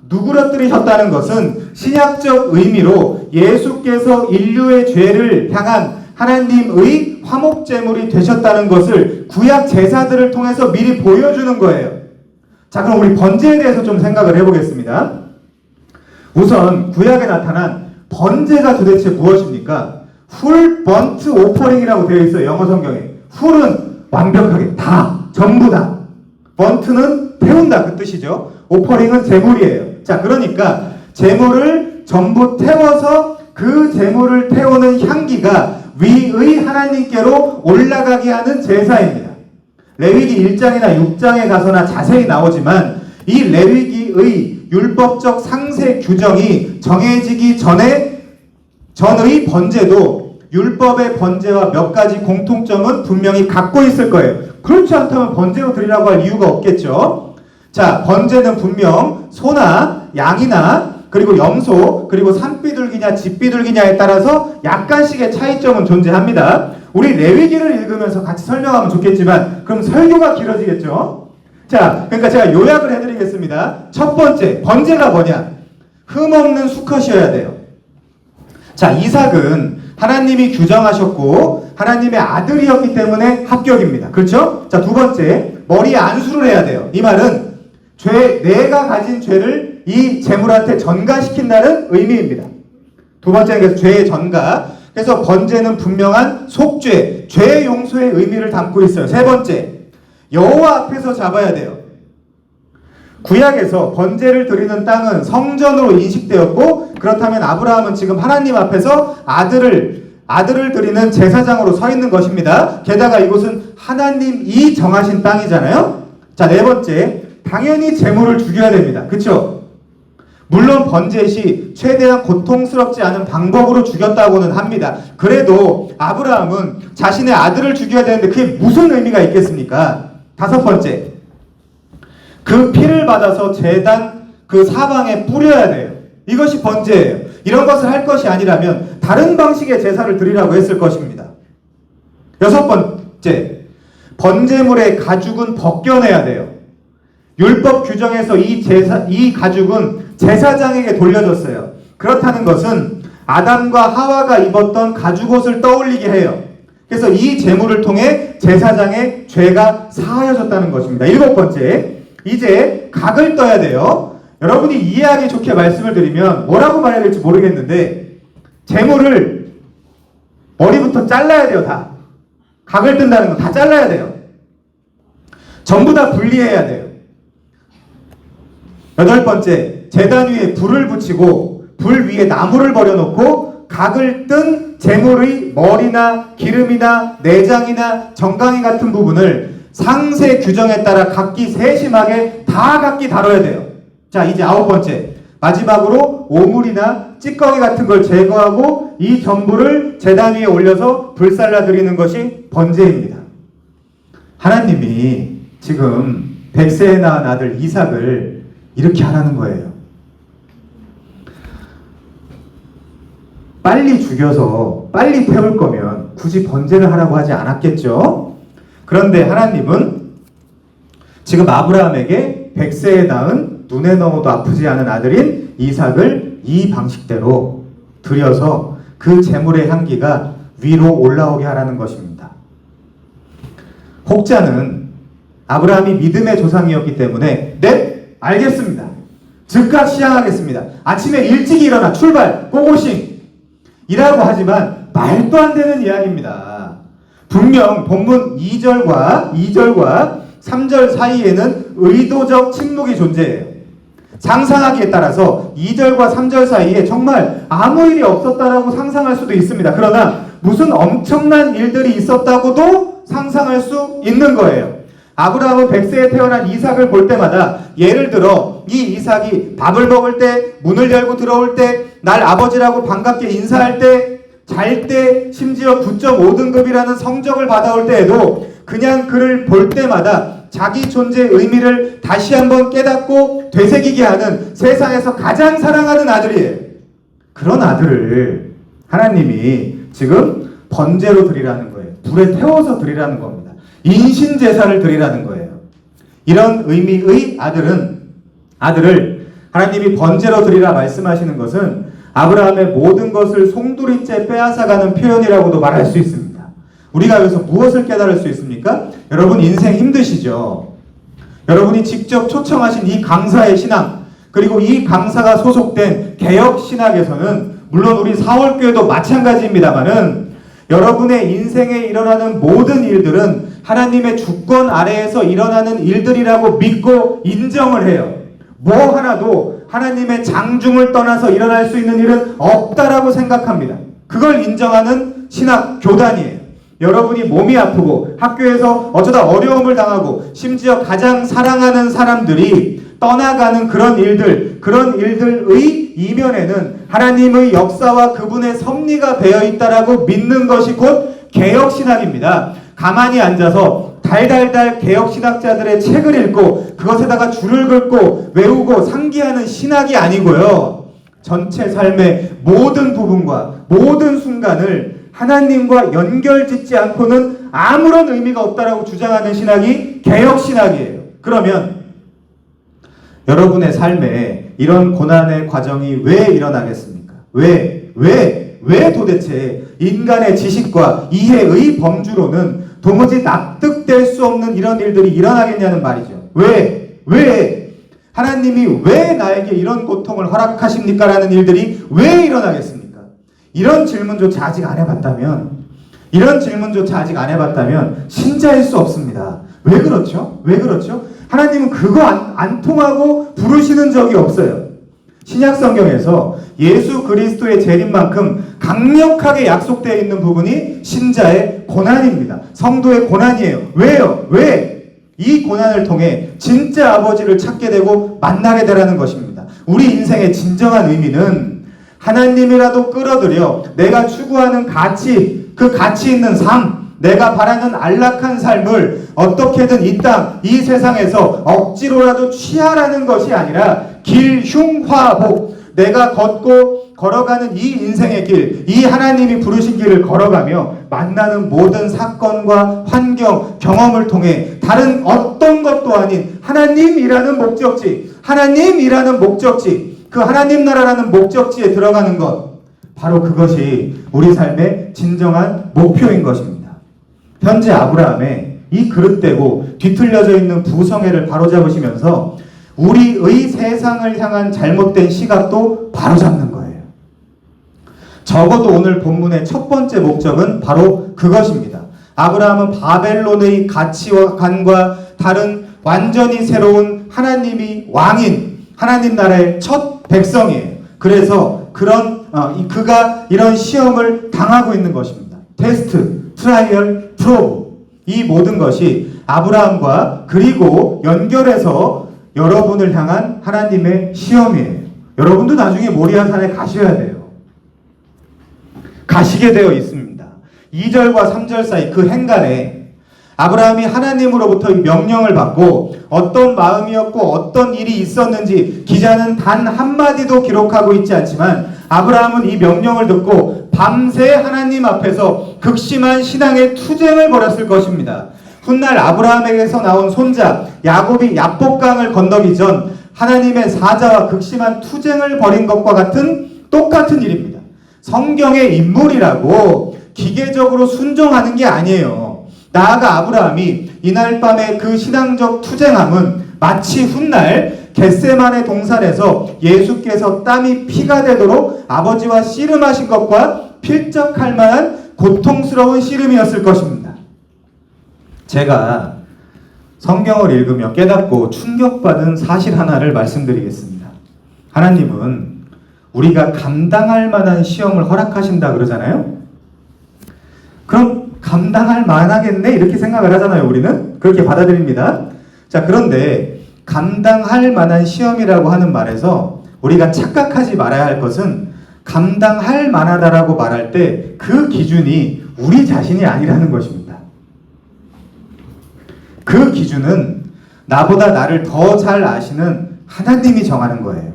누그러뜨리셨다는 것은 신약적 의미로 예수께서 인류의 죄를 향한 하나님의 화목제물이 되셨다는 것을 구약 제사들을 통해서 미리 보여주는 거예요. 자, 그럼 우리 번제에 대해서 좀 생각을 해보겠습니다. 우선 구약에 나타난 번제가 도대체 무엇입니까? 풀 번트 오퍼링이라고 되어 있어요. 영어 성경에. 풀은 완벽하게 다, 전부 다. 번트는 태운다 그 뜻이죠. 오퍼링은 제물이에요. 자, 그러니까 제물을 전부 태워서 그 제물을 태우는 향기가 위의 하나님께로 올라가게 하는 제사입니다. 레위기 1장이나 6장에 가서나 자세히 나오지만 이 레위기의 율법적 상세 규정이 정해지기 전의 번제도 율법의 번제와 몇 가지 공통점은 분명히 갖고 있을 거예요. 그렇지 않다면 번제로 드리라고 할 이유가 없겠죠. 자, 번제는 분명 소나 양이나 그리고 염소 그리고 산비둘기냐 집비둘기냐에 따라서 약간씩의 차이점은 존재합니다. 우리 레위기를 읽으면서 같이 설명하면 좋겠지만 그럼 설교가 길어지겠죠. 자, 그러니까 제가 요약을 해드리겠습니다. 첫 번째, 번제가 뭐냐? 흠없는 수컷이어야 돼요. 자, 이삭은 하나님이 규정하셨고 하나님의 아들이었기 때문에 합격입니다. 그렇죠? 자, 두 번째, 머리에 안수를 해야 돼요. 이 말은 내가 가진 죄를 이 제물한테 전가시킨다는 의미입니다. 두 번째는 죄의 전가. 그래서 번제는 분명한 속죄, 죄의 용서의 의미를 담고 있어요. 세 번째, 여호와 앞에서 잡아야 돼요. 구약에서 번제를 드리는 땅은 성전으로 인식되었고 그렇다면 아브라함은 지금 하나님 앞에서 아들을 드리는 제사장으로 서 있는 것입니다. 게다가 이곳은 하나님이 정하신 땅이잖아요. 자, 네 번째, 당연히 제물을 죽여야 됩니다. 그렇죠? 물론 번제 시 최대한 고통스럽지 않은 방법으로 죽였다고는 합니다. 그래도 아브라함은 자신의 아들을 죽여야 되는데 그게 무슨 의미가 있겠습니까? 다섯 번째, 그 피를 받아서 제단 그 사방에 뿌려야 돼요. 이것이 번제예요. 이런 것을 할 것이 아니라면 다른 방식의 제사를 드리라고 했을 것입니다. 여섯 번째, 번제물의 가죽은 벗겨내야 돼요. 율법 규정에서 이 가죽은 제사장에게 돌려졌어요. 그렇다는 것은 아담과 하와가 입었던 가죽옷을 떠올리게 해요. 그래서 이 제물을 통해 제사장의 죄가 사하여졌다는 것입니다. 일곱 번째, 이제 각을 떠야 돼요. 여러분이 이해하기 좋게 말씀을 드리면 뭐라고 말해야 될지 모르겠는데 제물을 머리부터 잘라야 돼요. 다. 각을 뜬다는 건 다 잘라야 돼요. 전부 다 분리해야 돼요. 여덟 번째, 제단 위에 불을 붙이고 불 위에 나무를 버려놓고 각을 뜬 제물의 머리나 기름이나 내장이나 정강이 같은 부분을 상세 규정에 따라 각기 세심하게 다 각기 다뤄야 돼요. 자, 이제 아홉 번째, 마지막으로 오물이나 찌꺼기 같은 걸 제거하고 이 전부를 제단 위에 올려서 불살라 드리는 것이 번제입니다. 하나님이 지금 백세에 낳은 아들 이삭을 이렇게 하라는 거예요. 빨리 죽여서 빨리 태울 거면 굳이 번제를 하라고 하지 않았겠죠? 그런데 하나님은 지금 아브라함에게 백세에 낳은 눈에 넣어도 아프지 않은 아들인 이삭을 이 방식대로 드려서 그 제물의 향기가 위로 올라오게 하라는 것입니다. 혹자는 아브라함이 믿음의 조상이었기 때문에 네, 알겠습니다. 즉각 시행하겠습니다. 아침에 일찍 일어나 출발, 고고싱 이라고 하지만 말도 안 되는 이야기입니다. 분명 본문 2절과 3절 사이에는 의도적 침묵이 존재해요. 상상하기에 따라서 2절과 3절 사이에 정말 아무 일이 없었다라고 상상할 수도 있습니다. 그러나 무슨 엄청난 일들이 있었다고도 상상할 수 있는 거예요. 아브라함은 백세에 태어난 이삭을 볼 때마다 예를 들어 이 이삭이 밥을 먹을 때, 문을 열고 들어올 때, 날 아버지라고 반갑게 인사할 때, 잘 때, 심지어 9.5등급이라는 성적을 받아올 때에도 그냥 그를 볼 때마다 자기 존재의 의미를 다시 한번 깨닫고 되새기게 하는 세상에서 가장 사랑하는 아들이에요. 그런 아들을 하나님이 지금 번제로 드리라는 거예요. 불에 태워서 드리라는 겁니다. 인신제사를 드리라는 거예요. 이런 의미의 아들을 하나님이 번제로 드리라 말씀하시는 것은 아브라함의 모든 것을 송두리째 빼앗아가는 표현이라고도 말할 수 있습니다. 우리가 여기서 무엇을 깨달을 수 있습니까? 여러분 인생 힘드시죠? 여러분이 직접 초청하신 이 강사의 신앙, 그리고 이 강사가 소속된 개혁신학에서는 물론 우리 사월교회도 마찬가지입니다만은 여러분의 인생에 일어나는 모든 일들은 하나님의 주권 아래에서 일어나는 일들이라고 믿고 인정을 해요. 뭐 하나도 하나님의 장중을 떠나서 일어날 수 있는 일은 없다라고 생각합니다. 그걸 인정하는 신학 교단이에요. 여러분이 몸이 아프고 학교에서 어쩌다 어려움을 당하고 심지어 가장 사랑하는 사람들이 떠나가는 그런 일들의 이면에는 하나님의 역사와 그분의 섭리가 배어 있다라고 믿는 것이 곧 개혁신학입니다. 가만히 앉아서 달달달 개혁신학자들의 책을 읽고 그것에다가 줄을 긋고 외우고 상기하는 신학이 아니고요. 전체 삶의 모든 부분과 모든 순간을 하나님과 연결짓지 않고는 아무런 의미가 없다라고 주장하는 신학이 개혁신학이에요. 그러면 여러분의 삶에 이런 고난의 과정이 왜 일어나겠습니까? 왜 도대체 인간의 지식과 이해의 범주로는 도무지 납득될 수 없는 이런 일들이 일어나겠냐는 말이죠. 왜? 하나님이 왜 나에게 이런 고통을 허락하십니까? 라는 일들이 왜 일어나겠습니까? 이런 질문조차 아직 안 해봤다면 신자일 수 없습니다. 왜 그렇죠? 하나님은 그거 안 통하고 부르시는 적이 없어요. 신약 성경에서 예수 그리스도의 재림만큼 강력하게 약속되어 있는 부분이 신자의 고난입니다. 성도의 고난이에요. 왜요? 이 고난을 통해 진짜 아버지를 찾게 되고 만나게 되라는 것입니다. 우리 인생의 진정한 의미는 하나님이라도 끌어들여 내가 추구하는 가치, 그 가치 있는 삶, 내가 바라는 안락한 삶을 어떻게든 이 세상에서 억지로라도 취하라는 것이 아니라 길흉화복, 내가 걸어가는 이 인생의 길, 이 하나님이 부르신 길을 걸어가며 만나는 모든 사건과 환경, 경험을 통해 다른 어떤 것도 아닌 하나님이라는 목적지, 그 하나님 나라라는 목적지에 들어가는 것, 바로 그것이 우리 삶의 진정한 목표인 것입니다. 현재 아브라함의 이 그릇되고 뒤틀려져 있는 부성애를 바로잡으시면서 우리의 세상을 향한 잘못된 시각도 바로잡는 거예요. 적어도 오늘 본문의 첫 번째 목적은 바로 그것입니다. 아브라함은 바벨론의 가치관과 다른 완전히 새로운 하나님이 왕인 하나님 나라의 첫 백성이에요. 그래서 그가 이런 시험을 당하고 있는 것입니다. 테스트, 트라이얼, 프로브, 이 모든 것이 아브라함과 그리고 연결해서 여러분을 향한 하나님의 시험이에요. 여러분도 나중에 모리아산에 가셔야 돼요. 가시게 되어 있습니다. 2절과 3절 사이 그 행간에 아브라함이 하나님으로부터 명령을 받고 어떤 마음이었고 어떤 일이 있었는지 기자는 단 한마디도 기록하고 있지 않지만 아브라함은 이 명령을 듣고 밤새 하나님 앞에서 극심한 신앙의 투쟁을 벌였을 것입니다. 훗날 아브라함에게서 나온 손자 야곱이 야복강을 건너기 전 하나님의 사자와 극심한 투쟁을 벌인 것과 똑같은 일입니다. 성경의 인물이라고 기계적으로 순종하는 게 아니에요. 나아가 아브라함이 이날 밤의 그 신앙적 투쟁함은 마치 훗날 겟세마네 동산에서 예수께서 땀이 피가 되도록 아버지와 씨름하신 것과 필적할 만한 고통스러운 씨름이었을 것입니다. 제가 성경을 읽으며 깨닫고 충격받은 사실 하나를 말씀드리겠습니다. 하나님은 우리가 감당할 만한 시험을 허락하신다 그러잖아요. 그럼 감당할 만하겠네 이렇게 생각을 하잖아요. 우리는 그렇게 받아들입니다. 자, 그런데 감당할 만한 시험이라고 하는 말에서 우리가 착각하지 말아야 할 것은 감당할 만하다라고 말할 때 그 기준이 우리 자신이 아니라는 것입니다. 그 기준은 나보다 나를 더 잘 아시는 하나님이 정하는 거예요.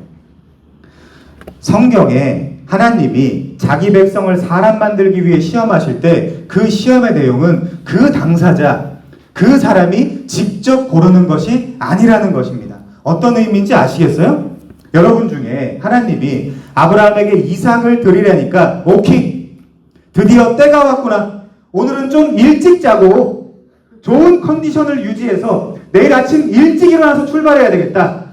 성경에 하나님이 자기 백성을 사람 만들기 위해 시험하실 때 그 시험의 내용은 그 당사자, 그 사람이 직접 고르는 것이 아니라는 것입니다. 어떤 의미인지 아시겠어요? 여러분 중에 하나님이 아브라함에게 이삭을 드리려니까 오케이, 드디어 때가 왔구나. 오늘은 좀 일찍 자고 좋은 컨디션을 유지해서 내일 아침 일찍 일어나서 출발해야 되겠다.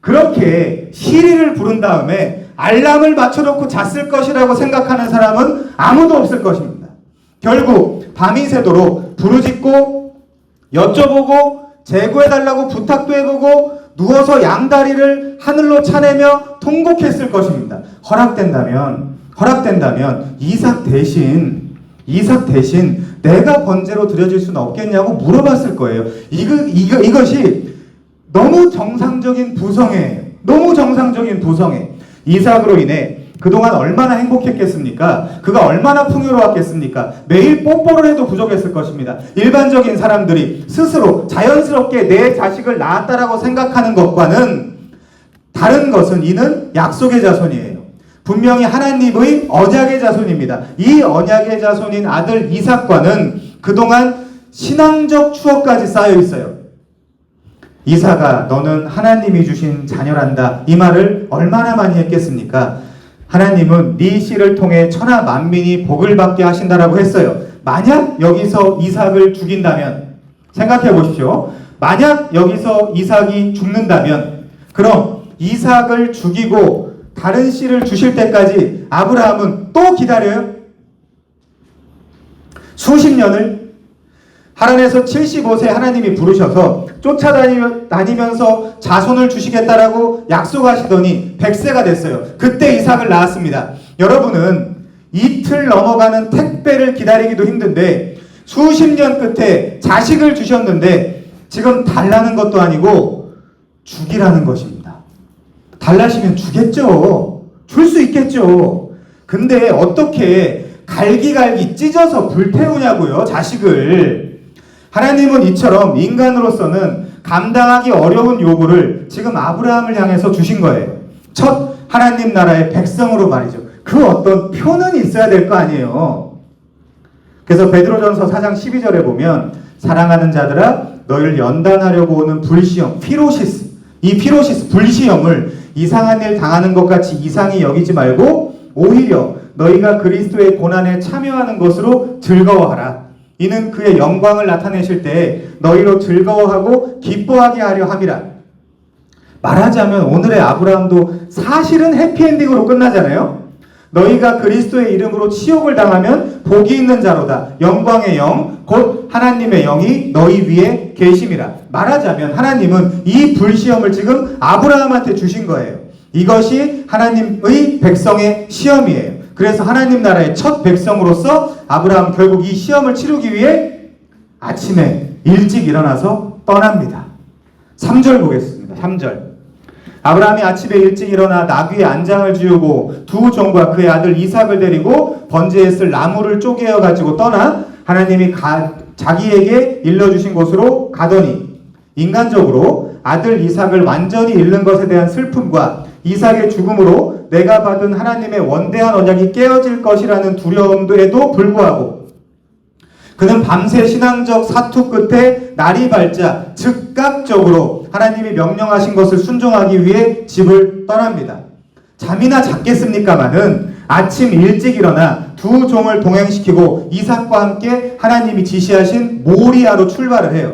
그렇게 시리를 부른 다음에 알람을 맞춰놓고 잤을 것이라고 생각하는 사람은 아무도 없을 것입니다. 결국 밤이 새도록 부르짖고 여쭤보고 제구해달라고 부탁도 해보고 누워서 양다리를 하늘로 차내며 통곡했을 것입니다. 허락된다면 이삭 대신 내가 번제로 드려질 수는 없겠냐고 물어봤을 거예요. 이것이 너무 정상적인 부성애예요. 너무 정상적인 부성애. 이삭으로 인해 그동안 얼마나 행복했겠습니까? 그가 얼마나 풍요로웠겠습니까? 매일 뽀뽀를 해도 부족했을 것입니다. 일반적인 사람들이 스스로 자연스럽게 내 자식을 낳았다라고 생각하는 것과는 다른 것은 이는 약속의 자손이에요. 분명히 하나님의 언약의 자손입니다. 이 언약의 자손인 아들 이삭과는 그동안 신앙적 추억까지 쌓여 있어요. 이삭아, 너는 하나님이 주신 자녀란다. 이 말을 얼마나 많이 했겠습니까? 하나님은 네 씨를 통해 천하 만민이 복을 받게 하신다라고 했어요. 만약 여기서 이삭을 죽인다면, 생각해 보십시오. 만약 여기서 이삭이 죽는다면, 그럼 이삭을 죽이고 다른 씨를 주실 때까지 아브라함은 또 기다려요? 수십 년을? 하란에서 75세 하나님이 부르셔서 쫓아다니면서 자손을 주시겠다라고 약속하시더니 100세가 됐어요. 그때 이삭을 낳았습니다. 여러분은 이틀 넘어가는 택배를 기다리기도 힘든데 수십 년 끝에 자식을 주셨는데 지금 달라는 것도 아니고 죽이라는 것입니다. 달라시면 주겠죠. 줄 수 있겠죠. 근데 어떻게 갈기갈기 찢어서 불태우냐고요, 자식을. 하나님은 이처럼 인간으로서는 감당하기 어려운 요구를 지금 아브라함을 향해서 주신 거예요. 첫 하나님 나라의 백성으로 말이죠. 그 어떤 표는 있어야 될 거 아니에요. 그래서 베드로전서 4장 12절에 보면 사랑하는 자들아 너희를 연단하려고 오는 불시험, 피로시스, 이 피로시스, 불시험을 이상한 일 당하는 것 같이 이상히 여기지 말고 오히려 너희가 그리스도의 고난에 참여하는 것으로 즐거워하라. 이는 그의 영광을 나타내실 때에 너희로 즐거워하고 기뻐하게 하려 함이라. 말하자면 오늘의 아브라함도 사실은 해피엔딩으로 끝나잖아요. 너희가 그리스도의 이름으로 치욕을 당하면 복이 있는 자로다. 영광의 영, 곧 하나님의 영이 너희 위에 계심이라. 말하자면 하나님은 이 불시험을 지금 아브라함한테 주신 거예요. 이것이 하나님의 백성의 시험이에요. 그래서 하나님 나라의 첫 백성으로서 아브라함 결국 이 시험을 치르기 위해 아침에 일찍 일어나서 떠납니다. 3절 보겠습니다. 3절. 아브라함이 아침에 일찍 일어나 나귀의 안장을 지우고 두 종과 그의 아들 이삭을 데리고 번제에 쓸 나무를 쪼개어 가지고 떠나 하나님이 자기에게 일러주신 곳으로 가더니 인간적으로 아들 이삭을 완전히 잃는 것에 대한 슬픔과 이삭의 죽음으로 내가 받은 하나님의 원대한 언약이 깨어질 것이라는 두려움에도 불구하고 그는 밤새 신앙적 사투 끝에 날이 밝자 즉각적으로 하나님이 명령하신 것을 순종하기 위해 집을 떠납니다. 잠이나 잤겠습니까마는 아침 일찍 일어나 두 종을 동행시키고 이삭과 함께 하나님이 지시하신 모리아로 출발을 해요.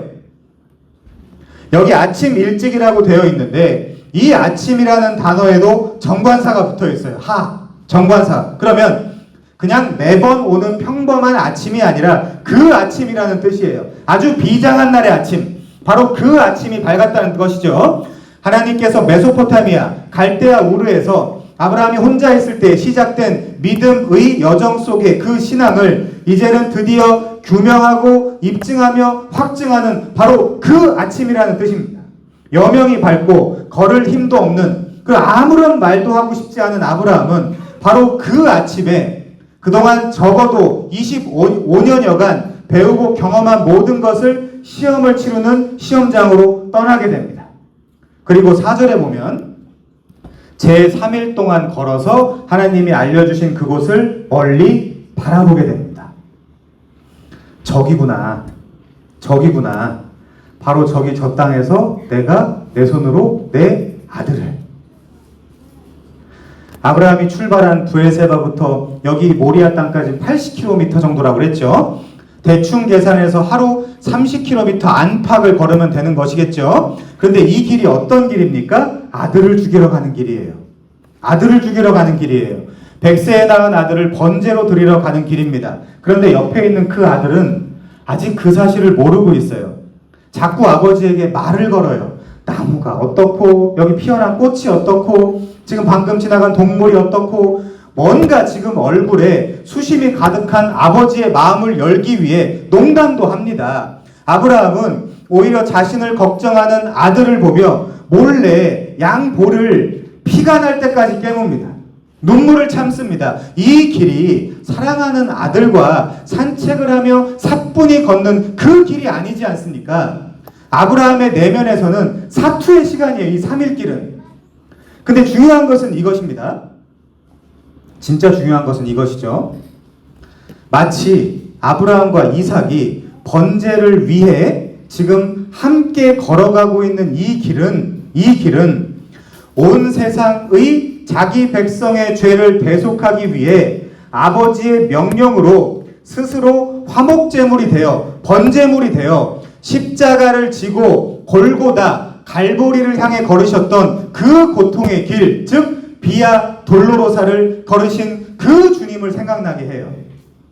여기 아침 일찍이라고 되어 있는데 이 아침이라는 단어에도 정관사가 붙어 있어요. 정관사. 그러면 그냥 매번 오는 평범한 아침이 아니라 그 아침이라는 뜻이에요. 아주 비장한 날의 아침. 바로 그 아침이 밝았다는 것이죠. 하나님께서 메소포타미아, 갈대아 우르에서 아브라함이 혼자 있을 때 시작된 믿음의 여정 속에 그 신앙을 이제는 드디어 규명하고 입증하며 확증하는 바로 그 아침이라는 뜻입니다. 여명이 밝고 걸을 힘도 없는 그 아무런 말도 하고 싶지 않은 아브라함은 바로 그 아침에 그동안 적어도 25년여간 배우고 경험한 모든 것을 시험을 치르는 시험장으로 떠나게 됩니다. 그리고 4절에 보면 제3일 동안 걸어서 하나님이 알려주신 그곳을 멀리 바라보게 됩니다. 저기구나. 바로 저기 저 땅에서 내가 내 손으로 내 아들을. 아브라함이 출발한 부엘세바부터 여기 모리아 땅까지 80km 정도라고 그랬죠. 대충 계산해서 하루 30km 안팎을 걸으면 되는 것이겠죠. 그런데 이 길이 어떤 길입니까? 아들을 죽이러 가는 길이에요. 아들을 죽이러 가는 길이에요. 100세에 낳은 아들을 번제로 드리러 가는 길입니다. 그런데 옆에 있는 그 아들은 아직 그 사실을 모르고 있어요. 자꾸 아버지에게 말을 걸어요. 나무가 어떻고, 여기 피어난 꽃이 어떻고, 지금 방금 지나간 동물이 어떻고, 뭔가 지금 얼굴에 수심이 가득한 아버지의 마음을 열기 위해 농담도 합니다. 아브라함은 오히려 자신을 걱정하는 아들을 보며 몰래 양볼을 피가 날 때까지 깨뭅니다. 눈물을 참습니다. 이 길이 사랑하는 아들과 산책을 하며 사뿐히 걷는 그 길이 아니지 않습니까? 아브라함의 내면에서는 사투의 시간이에요. 이 3일 길은. 근데 중요한 것은 이것입니다. 진짜 중요한 것은 이것이죠. 마치 아브라함과 이삭이 번제를 위해 지금 함께 걸어가고 있는 이 길은 온 세상의 자기 백성의 죄를 대속하기 위해 아버지의 명령으로 스스로 화목제물이 되어 번제물이 되어 십자가를 지고 골고다 갈보리를 향해 걸으셨던 그 고통의 길, 즉 비아 돌로로사를 걸으신 그 주님을 생각나게 해요.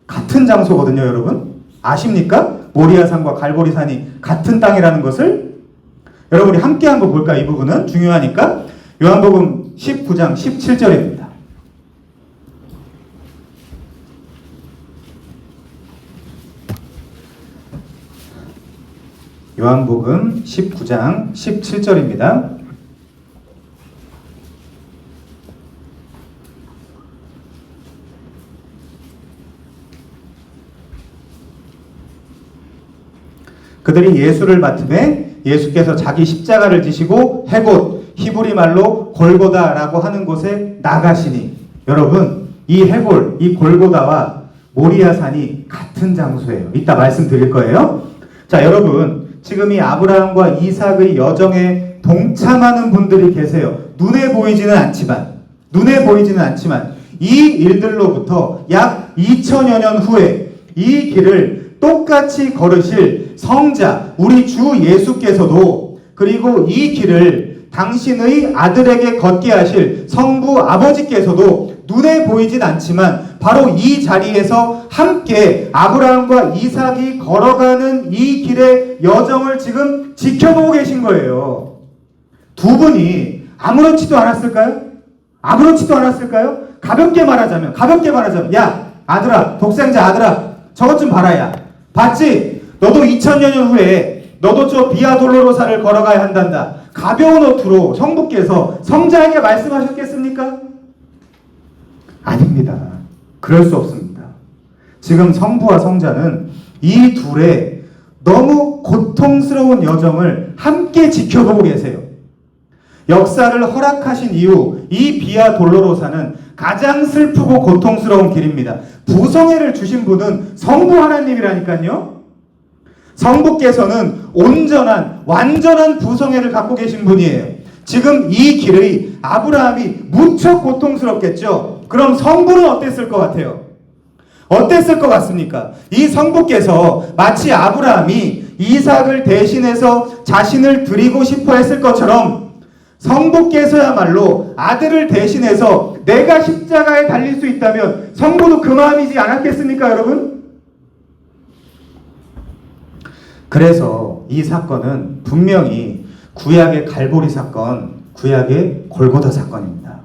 같은 장소거든요, 여러분. 아십니까? 모리아산과 갈보리산이 같은 땅이라는 것을. 여러분이 함께 한번 볼까요? 이 부분은 중요하니까. 요한복음 19장 17절입니다. 요한복음 19장 17절입니다. 그들이 예수를 맡음에 예수께서 자기 십자가를 지시고 해곳 히브리 말로 골고다라고 하는 곳에 나가시니, 여러분 이 해골, 이 골고다와 모리아산이 같은 장소예요. 이따 말씀드릴 거예요. 자, 여러분 지금 이 아브라함과 이삭의 여정에 동참하는 분들이 계세요. 눈에 보이지는 않지만 이 일들로부터 약 2000여 년 후에 이 길을 똑같이 걸으실 성자 우리 주 예수께서도, 그리고 이 길을 당신의 아들에게 걷게 하실 성부 아버지께서도 눈에 보이진 않지만 바로 이 자리에서 함께 아브라함과 이삭이 걸어가는 이 길의 여정을 지금 지켜보고 계신 거예요. 두 분이 아무렇지도 않았을까요? 가볍게 말하자면 야 아들아, 독생자 아들아, 저것 좀 봐라. 야 봤지? 너도 2000여 년 후에 너도 저 비아 돌로로사를 걸어가야 한단다. 가벼운 어투로 성부께서 성자에게 말씀하셨겠습니까? 아닙니다. 그럴 수 없습니다. 지금 성부와 성자는 이 둘의 너무 고통스러운 여정을 함께 지켜보고 계세요. 역사를 허락하신 이후 이 비아 돌로로사는 가장 슬프고 고통스러운 길입니다. 부성애를 주신 분은 성부 하나님이라니까요. 성부께서는 온전한 완전한 부성애를 갖고 계신 분이에요. 지금 이 길의 아브라함이 무척 고통스럽겠죠. 그럼 성부는 어땠을 것 같아요? 어땠을 것 같습니까? 이 성부께서 마치 아브라함이 이삭을 대신해서 자신을 드리고 싶어 했을 것처럼 성부께서야말로 아들을 대신해서 내가 십자가에 달릴 수 있다면 성부도 그 마음이지 않았겠습니까, 여러분? 그래서 이 사건은 분명히 구약의 갈보리 사건, 구약의 골고다 사건입니다.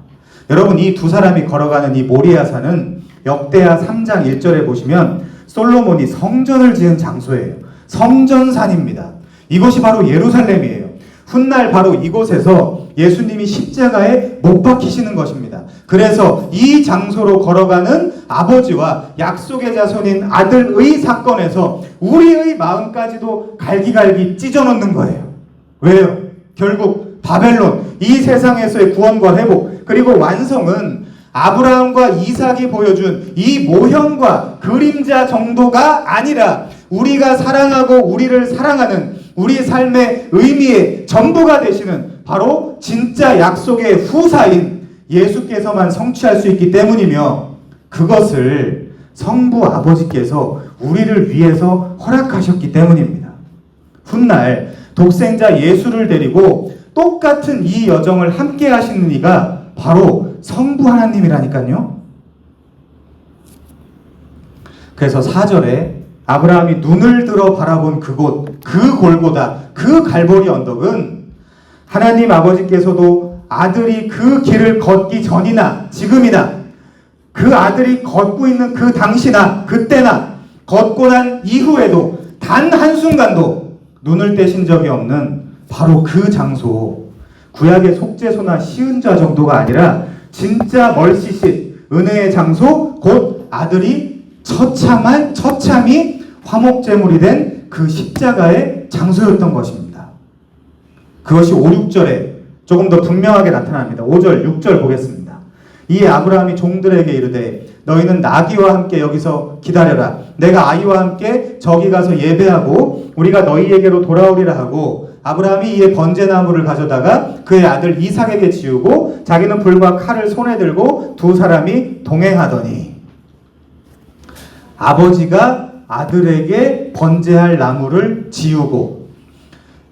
여러분, 이 두 사람이 걸어가는 이 모리아산은 역대하 3장 1절에 보시면 솔로몬이 성전을 지은 장소예요. 성전산입니다. 이곳이 바로 예루살렘이에요. 훗날 바로 이곳에서 예수님이 십자가에 못 박히시는 것입니다. 그래서 이 장소로 걸어가는 아버지와 약속의 자손인 아들의 사건에서 우리의 마음까지도 갈기갈기 찢어놓는 거예요. 왜요? 결국 바벨론, 이 세상에서의 구원과 회복, 그리고 완성은 아브라함과 이삭이 보여준 이 모형과 그림자 정도가 아니라 우리가 사랑하고 우리를 사랑하는 우리 삶의 의미의 전부가 되시는 바로 진짜 약속의 후사인 예수께서만 성취할 수 있기 때문이며, 그것을 성부 아버지께서 우리를 위해서 허락하셨기 때문입니다. 훗날 독생자 예수를 데리고 똑같은 이 여정을 함께 하시는 이가 바로 성부 하나님이라니까요. 그래서 4절에 아브라함이 눈을 들어 바라본 그곳, 그 골고다, 그 갈보리 언덕은 하나님 아버지께서도 아들이 그 길을 걷기 전이나 지금이나 그 아들이 걷고 있는 그 당시나 그때나 걷고 난 이후에도 단 한순간도 눈을 떼신 적이 없는 바로 그 장소, 구약의 속죄소나 시은자 정도가 아니라 진짜 멀시시 은혜의 장소, 곧 아들이 처참히 화목제물이 된 그 십자가의 장소였던 것입니다. 그것이 5, 6절에 조금 더 분명하게 나타납니다. 5절, 6절 보겠습니다. 이 아브라함이 종들에게 이르되 너희는 나귀와 함께 여기서 기다려라. 내가 아이와 함께 저기 가서 예배하고 우리가 너희에게로 돌아오리라 하고 아브라함이 이에 번제나무를 가져다가 그의 아들 이삭에게 지우고 자기는 불과 칼을 손에 들고 두 사람이 동행하더니 아버지가 아들에게 번제할 나무를 지우고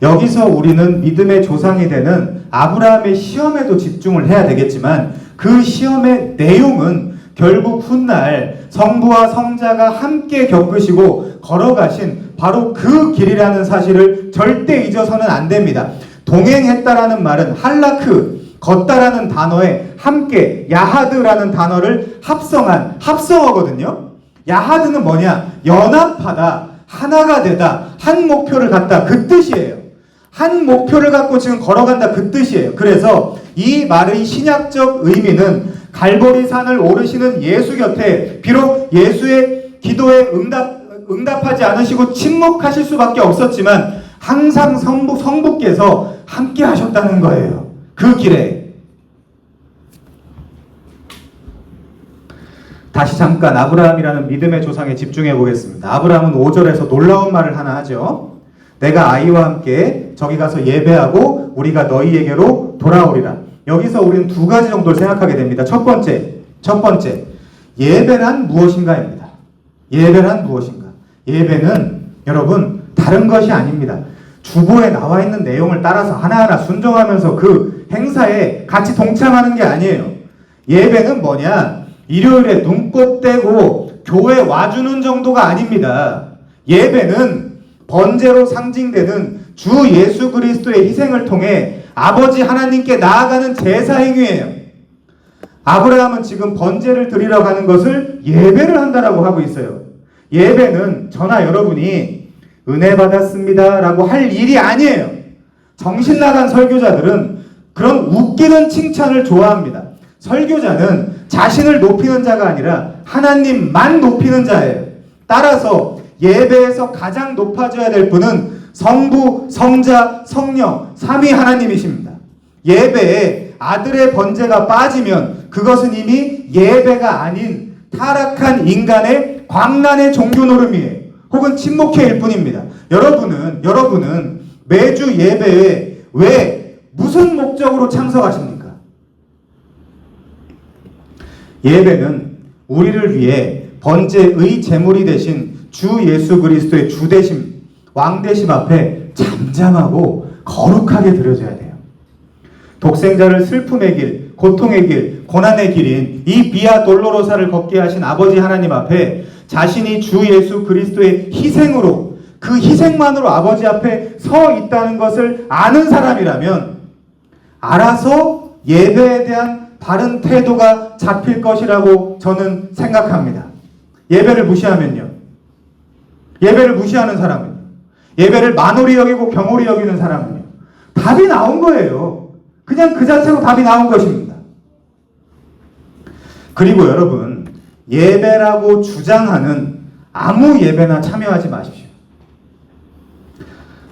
여기서 우리는 믿음의 조상이 되는 아브라함의 시험에도 집중을 해야 되겠지만 그 시험의 내용은 결국 훗날 성부와 성자가 함께 겪으시고 걸어가신 바로 그 길이라는 사실을 절대 잊어서는 안 됩니다. 동행했다라는 말은 할라크, 걷다라는 단어에 함께 야하드라는 단어를 합성한 합성어거든요. 야하드는 뭐냐? 연합하다, 하나가 되다, 한 목표를 갖다, 그 뜻이에요. 한 목표를 갖고 지금 걸어간다, 그 뜻이에요. 그래서 이 말의 신약적 의미는 갈보리 산을 오르시는 예수 곁에 비록 예수의 기도에 응답하지 않으시고 침묵하실 수밖에 없었지만 항상 성부께서 함께 하셨다는 거예요. 그 길에. 다시 잠깐 아브라함이라는 믿음의 조상에 집중해 보겠습니다. 아브라함은 5절에서 놀라운 말을 하나 하죠. 내가 아이와 함께 저기 가서 예배하고 우리가 너희에게로 돌아오리라. 여기서 우리는 두 가지 정도를 생각하게 됩니다. 첫 번째, 예배란 무엇인가입니다. 예배란 무엇인가? 예배는 여러분 다른 것이 아닙니다. 주보에 나와 있는 내용을 따라서 하나하나 순종하면서 그 행사에 같이 동참하는 게 아니에요. 예배는 뭐냐? 일요일에 눈꽃 떼고 교회 와주는 정도가 아닙니다. 예배는 번제로 상징되는 주 예수 그리스도의 희생을 통해 아버지 하나님께 나아가는 제사 행위예요. 아브라함은 지금 번제를 드리러 가는 것을 예배를 한다라고 하고 있어요. 예배는 저나 여러분이 은혜 받았습니다 라고 할 일이 아니에요. 정신나간 설교자들은 그런 웃기는 칭찬을 좋아합니다. 설교자는 자신을 높이는 자가 아니라 하나님만 높이는 자예요. 따라서 예배에서 가장 높아져야 될 분은 성부, 성자, 성령, 삼위 하나님이십니다. 예배에 아들의 번제가 빠지면 그것은 이미 예배가 아닌 타락한 인간의 광란의 종교 노름이에요. 혹은 침묵회일 뿐입니다. 여러분은 매주 예배에 왜 무슨 목적으로 참석하십니까? 예배는 우리를 위해 번제의 제물이 되신 주 예수 그리스도의 주되심, 왕되심 앞에 잠잠하고 거룩하게 드려져야 돼요. 독생자를 슬픔의 길, 고통의 길, 고난의 길인 이 비아 돌로로사를 걷게 하신 아버지 하나님 앞에 자신이 주 예수 그리스도의 희생으로 그 희생만으로 아버지 앞에 서 있다는 것을 아는 사람이라면 알아서 예배에 대한 바른 태도가 잡힐 것이라고 저는 생각합니다. 예배를 무시하면요. 예배를 무시하는 사람은요. 예배를 만홀히 여기고 경홀히 여기는 사람은요. 답이 나온 거예요. 그냥 그 자체로 답이 나온 것입니다. 그리고 여러분, 예배라고 주장하는 아무 예배나 참여하지 마십시오.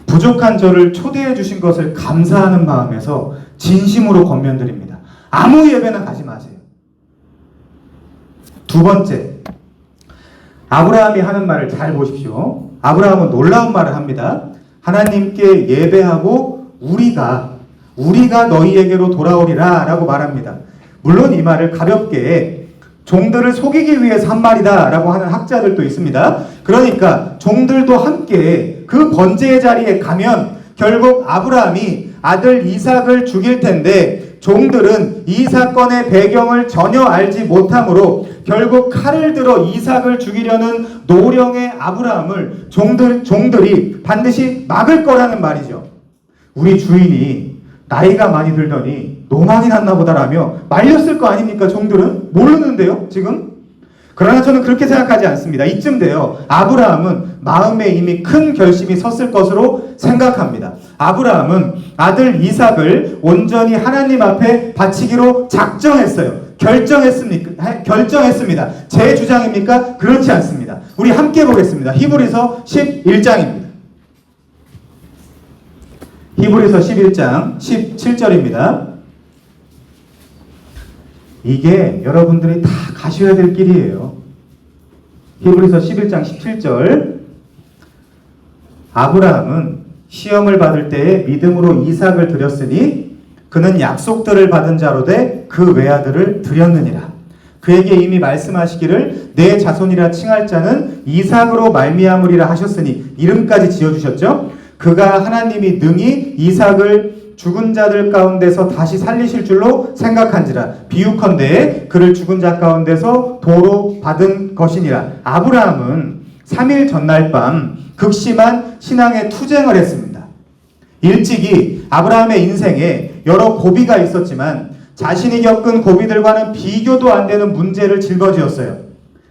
부족한 저를 초대해 주신 것을 감사하는 마음에서 진심으로 권면드립니다. 아무 예배나 가지 마세요. 두 번째, 아브라함이 하는 말을 잘 보십시오. 아브라함은 놀라운 말을 합니다. 하나님께 예배하고 우리가 너희에게로 돌아오리라 라고 말합니다. 물론 이 말을 가볍게 종들을 속이기 위해서 한 말이다 라고 하는 학자들도 있습니다. 그러니까 종들도 함께 그 번제의 자리에 가면 결국 아브라함이 아들 이삭을 죽일 텐데, 종들은 이 사건의 배경을 전혀 알지 못하므로 결국 칼을 들어 이삭을 죽이려는 노령의 아브라함을 종들이 반드시 막을 거라는 말이죠. 우리 주인이 나이가 많이 들더니 노망이 났나 보다라며 말렸을 거 아닙니까? 종들은 모르는데요 지금. 그러나 저는 그렇게 생각하지 않습니다. 이쯤 돼요 아브라함은 마음에 이미 큰 결심이 섰을 것으로 생각합니다. 아브라함은 아들 이삭을 온전히 하나님 앞에 바치기로 작정했어요. 결정했습니다. 제 주장입니까? 그렇지 않습니다. 우리 함께 보겠습니다. 히브리서 11장입니다. 히브리서 11장 17절입니다. 이게 여러분들이 다 가셔야 될 길이에요. 히브리서 11장 17절. 아브라함은 시험을 받을 때에 믿음으로 이삭을 드렸으니 그는 약속들을 받은 자로 돼 그 외아들을 드렸느니라. 그에게 이미 말씀하시기를 내 자손이라 칭할 자는 이삭으로 말미암으리라 하셨으니, 이름까지 지어주셨죠. 그가 하나님이 능히 이삭을 죽은 자들 가운데서 다시 살리실 줄로 생각한지라. 비유컨대 그를 죽은 자 가운데서 도로 받은 것이니라. 아브라함은 3일 전날 밤 극심한 신앙의 투쟁을 했습니다. 일찍이 아브라함의 인생에 여러 고비가 있었지만 자신이 겪은 고비들과는 비교도 안 되는 문제를 짊어지었어요.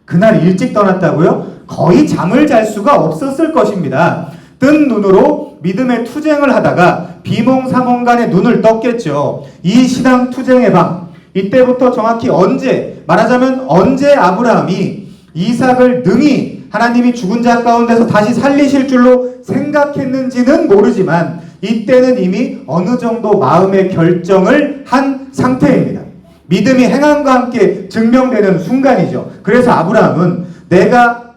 그날 일찍 떠났다고요? 거의 잠을 잘 수가 없었을 것입니다. 뜬 눈으로 믿음의 투쟁을 하다가 비몽사몽간에 눈을 떴겠죠. 이 신앙 투쟁의 밤, 이때부터 정확히 말하자면 언제 아브라함이 이삭을 능히 하나님이 죽은 자 가운데서 다시 살리실 줄로 생각했는지는 모르지만 이때는 이미 어느 정도 마음의 결정을 한 상태입니다. 믿음이 행함과 함께 증명되는 순간이죠. 그래서 아브라함은 내가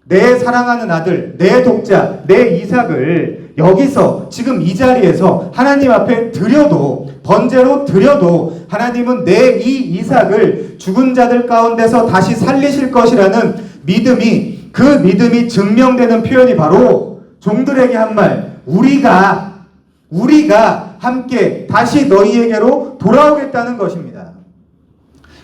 내 사랑하는 아들, 내 독자, 내 이삭을 여기서 지금 이 자리에서 하나님 앞에 번제로 드려도 하나님은 내 이 이삭을 죽은 자들 가운데서 다시 살리실 것이라는 그 믿음이 증명되는 표현이 바로 종들에게 한 말, 우리가 함께 다시 너희에게로 돌아오겠다는 것입니다.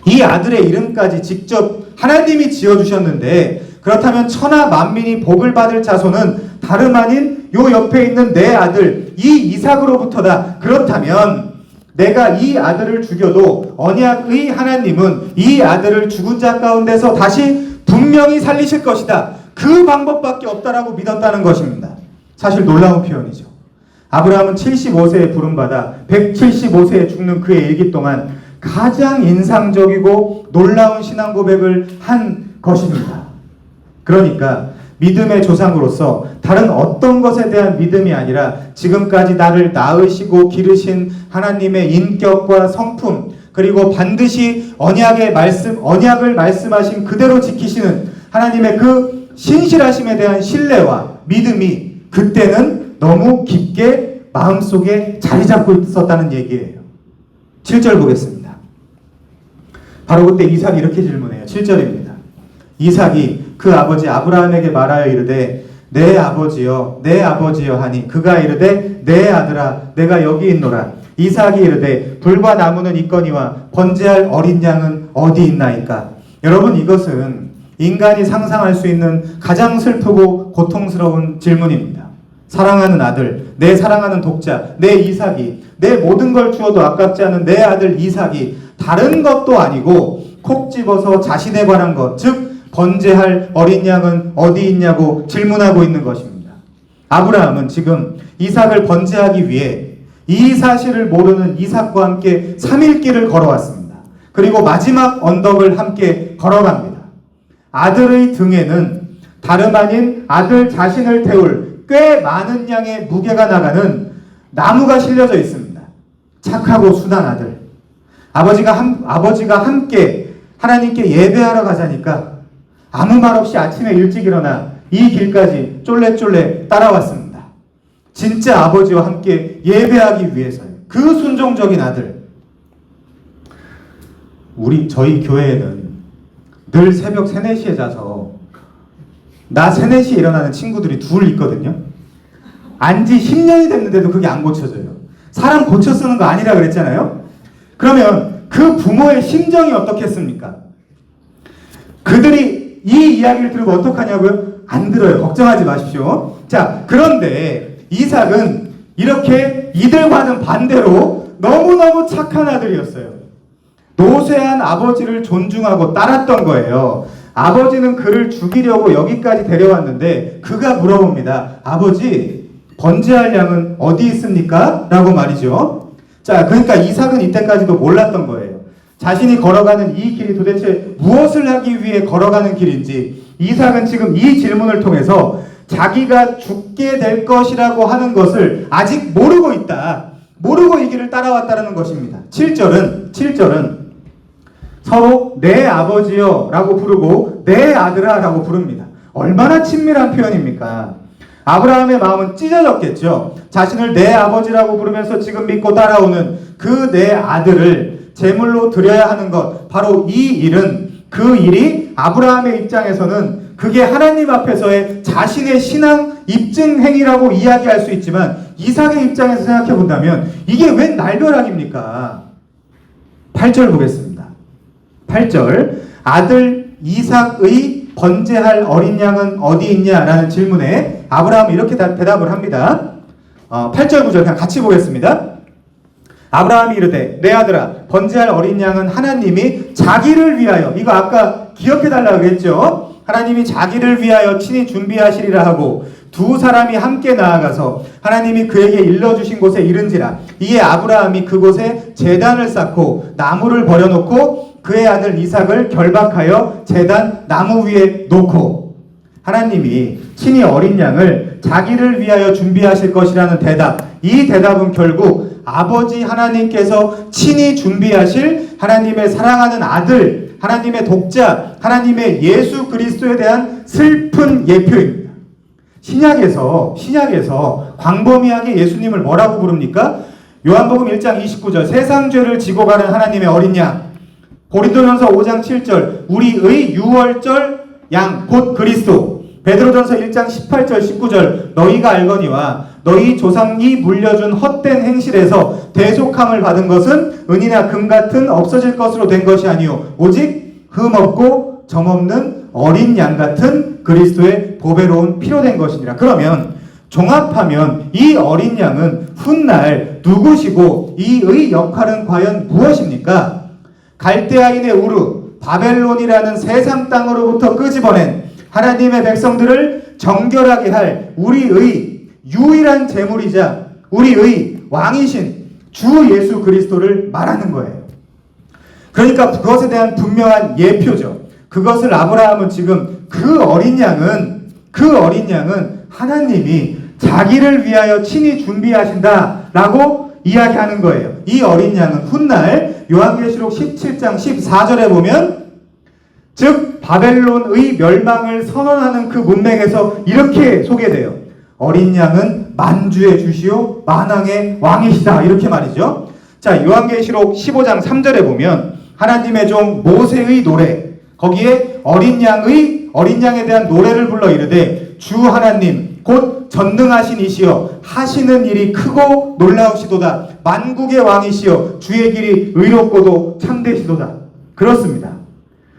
이 아들의 이름까지 직접 하나님이 지어주셨는데, 그렇다면 천하 만민이 복을 받을 자손은 다름 아닌 요 옆에 있는 내 아들 이 이삭으로부터다. 그렇다면 내가 이 아들을 죽여도 언약의 하나님은 이 아들을 죽은 자 가운데서 다시 분명히 살리실 것이다. 그 방법밖에 없다라고 믿었다는 것입니다. 사실 놀라운 표현이죠. 아브라함은 75세에 부름받아 175세에 죽는 그의 일기 동안 가장 인상적이고 놀라운 신앙 고백을 한 것입니다. 그러니까 믿음의 조상으로서 다른 어떤 것에 대한 믿음이 아니라 지금까지 나를 낳으시고 기르신 하나님의 인격과 성품, 그리고 반드시 언약을 말씀하신 그대로 지키시는 하나님의 그 신실하심에 대한 신뢰와 믿음이 그때는 너무 깊게 마음속에 자리 잡고 있었다는 얘기예요. 7절 보겠습니다. 바로 그때 이삭이 이렇게 질문해요. 7절입니다. 이삭이 그 아버지 아브라함에게 말하여 이르되 내 아버지여 내 아버지여 하니 그가 이르되 내 아들아 내가 여기 있노라. 이삭이 이르되 불과 나무는 있거니와 번제할 어린 양은 어디 있나이까. 여러분, 이것은 인간이 상상할 수 있는 가장 슬프고 고통스러운 질문입니다. 사랑하는 아들, 내 사랑하는 독자, 내 이삭이, 내 모든 걸 주어도 아깝지 않은 내 아들 이삭이 다른 것도 아니고 콕 집어서 자신에 관한 것, 즉 번제할 어린 양은 어디 있냐고 질문하고 있는 것입니다. 아브라함은 지금 이삭을 번제하기 위해 이 사실을 모르는 이삭과 함께 3일 길을 걸어왔습니다. 그리고 마지막 언덕을 함께 걸어갑니다. 아들의 등에는 다름 아닌 아들 자신을 태울 꽤 많은 양의 무게가 나가는 나무가 실려져 있습니다. 착하고 순한 아들. 아버지가 함께 하나님께 예배하러 가자니까 아무 말 없이 아침에 일찍 일어나 이 길까지 쫄래쫄래 따라왔습니다. 진짜 아버지와 함께 예배하기 위해서요. 그 순종적인 아들. 저희 교회에는 늘 새벽 3, 4시에 자서 나 3, 4시에 일어나는 친구들이 둘 있거든요. 안지 10년이 됐는데도 그게 안 고쳐져요. 사람 고쳐 쓰는 거 아니라 그랬잖아요. 그러면 그 부모의 심정이 어떻겠습니까? 그들이 이 이야기를 들으면 어떡하냐고요? 안 들어요. 걱정하지 마십시오. 자, 그런데 이삭은 이렇게 이들과는 반대로 너무너무 착한 아들이었어요. 노쇠한 아버지를 존중하고 따랐던 거예요. 아버지는 그를 죽이려고 여기까지 데려왔는데 그가 물어봅니다. 아버지, 번제할 양은 어디 있습니까? 라고 말이죠. 자, 그러니까 이삭은 이때까지도 몰랐던 거예요. 자신이 걸어가는 이 길이 도대체 무엇을 하기 위해 걸어가는 길인지, 이삭은 지금 이 질문을 통해서 자기가 죽게 될 것이라고 하는 것을 아직 모르고 있다. 모르고 이 길을 따라왔다는 것입니다. 7절은 서로 내 아버지여 라고 부르고 내 아들아 라고 부릅니다. 얼마나 친밀한 표현입니까? 아브라함의 마음은 찢어졌겠죠. 자신을 내 아버지라고 부르면서 지금 믿고 따라오는 그 내 아들을 제물로 드려야 하는 것, 바로 이 일은, 그 일이 아브라함의 입장에서는 그게 하나님 앞에서의 자신의 신앙 입증 행위라고 이야기할 수 있지만, 이삭의 입장에서 생각해 본다면 이게 웬 날벼락입니까? 8절 보겠습니다. 8절, 아들 이삭의 번제할 어린 양은 어디 있냐라는 질문에 아브라함은 이렇게 대답을 합니다. 8절 9절 그냥 같이 보겠습니다. 아브라함이 이르되 내 아들아, 번제할 어린 양은 하나님이 자기를 위하여, 이거 아까 기억해달라고 했죠. 하나님이 자기를 위하여 친히 준비하시리라 하고 두 사람이 함께 나아가서 하나님이 그에게 일러주신 곳에 이른지라. 이에 아브라함이 그곳에 제단을 쌓고 나무를 버려놓고 그의 아들 이삭을 결박하여 제단 나무 위에 놓고, 하나님이 친히 어린 양을 자기를 위하여 준비하실 것이라는 대답, 이 대답은 결국 아버지 하나님께서 친히 준비하실 하나님의 사랑하는 아들, 하나님의 독자, 하나님의 예수 그리스도에 대한 슬픈 예표입니다. 신약에서 광범위하게 예수님을 뭐라고 부릅니까? 요한복음 1장 29절 세상 죄를 지고 가는 하나님의 어린 양, 고린도전서 5장 7절 우리의 유월절 양 곧 그리스도, 베드로전서 1장 18절 19절 너희가 알거니와 너희 조상이 물려준 헛된 행실에서 대속함을 받은 것은 은이나 금 같은 없어질 것으로 된 것이 아니요 오직 흠없고 점없는 어린 양 같은 그리스도의 보배로운 피로 된 것이니라. 그러면 종합하면 이 어린 양은 훗날 누구시고 이의 역할은 과연 무엇입니까? 갈대아인의 우르, 바벨론이라는 세상 땅으로부터 끄집어낸 하나님의 백성들을 정결하게 할 우리의 유일한 제물이자 우리의 왕이신 주 예수 그리스도를 말하는 거예요. 그러니까 그것에 대한 분명한 예표죠. 그것을 아브라함은 지금 그 어린 양은 하나님이 자기를 위하여 친히 준비하신다라고 이야기하는 거예요. 이 어린 양은 훗날 요한계시록 17장 14절에 보면, 즉 바벨론의 멸망을 선언하는 그 문맥에서 이렇게 소개돼요. 어린 양은 만주의 주시오 만왕의 왕이시다, 이렇게 말이죠. 자, 요한계시록 15장 3절에 보면 하나님의 종 모세의 노래, 거기에 어린 양에 대한 노래를 불러 이르되 주 하나님 곧 전능하신 이시여 하시는 일이 크고 놀라우시도다. 만국의 왕이시여 주의 길이 의롭고도 참되시도다. 그렇습니다.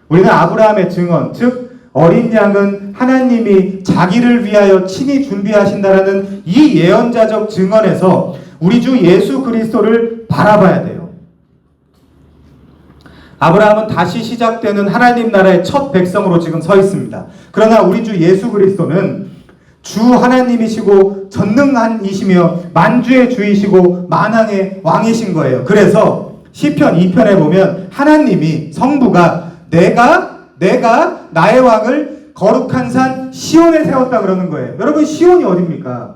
우리는 아브라함의 증언, 즉 어린 양은 하나님이 자기를 위하여 친히 준비하신다라는 이 예언자적 증언에서 우리 주 예수 그리스도를 바라봐야 돼요. 아브라함은 다시 시작되는 하나님 나라의 첫 백성으로 지금 서 있습니다. 그러나 우리 주 예수 그리스도는 주 하나님이시고 전능한 이시며 만주의 주이시고 만왕의 왕이신 거예요. 그래서 시편 2편에 보면 하나님이, 성부가 내가 나의 왕을 거룩한 산 시온에 세웠다 그러는 거예요. 여러분, 시온이 어디입니까?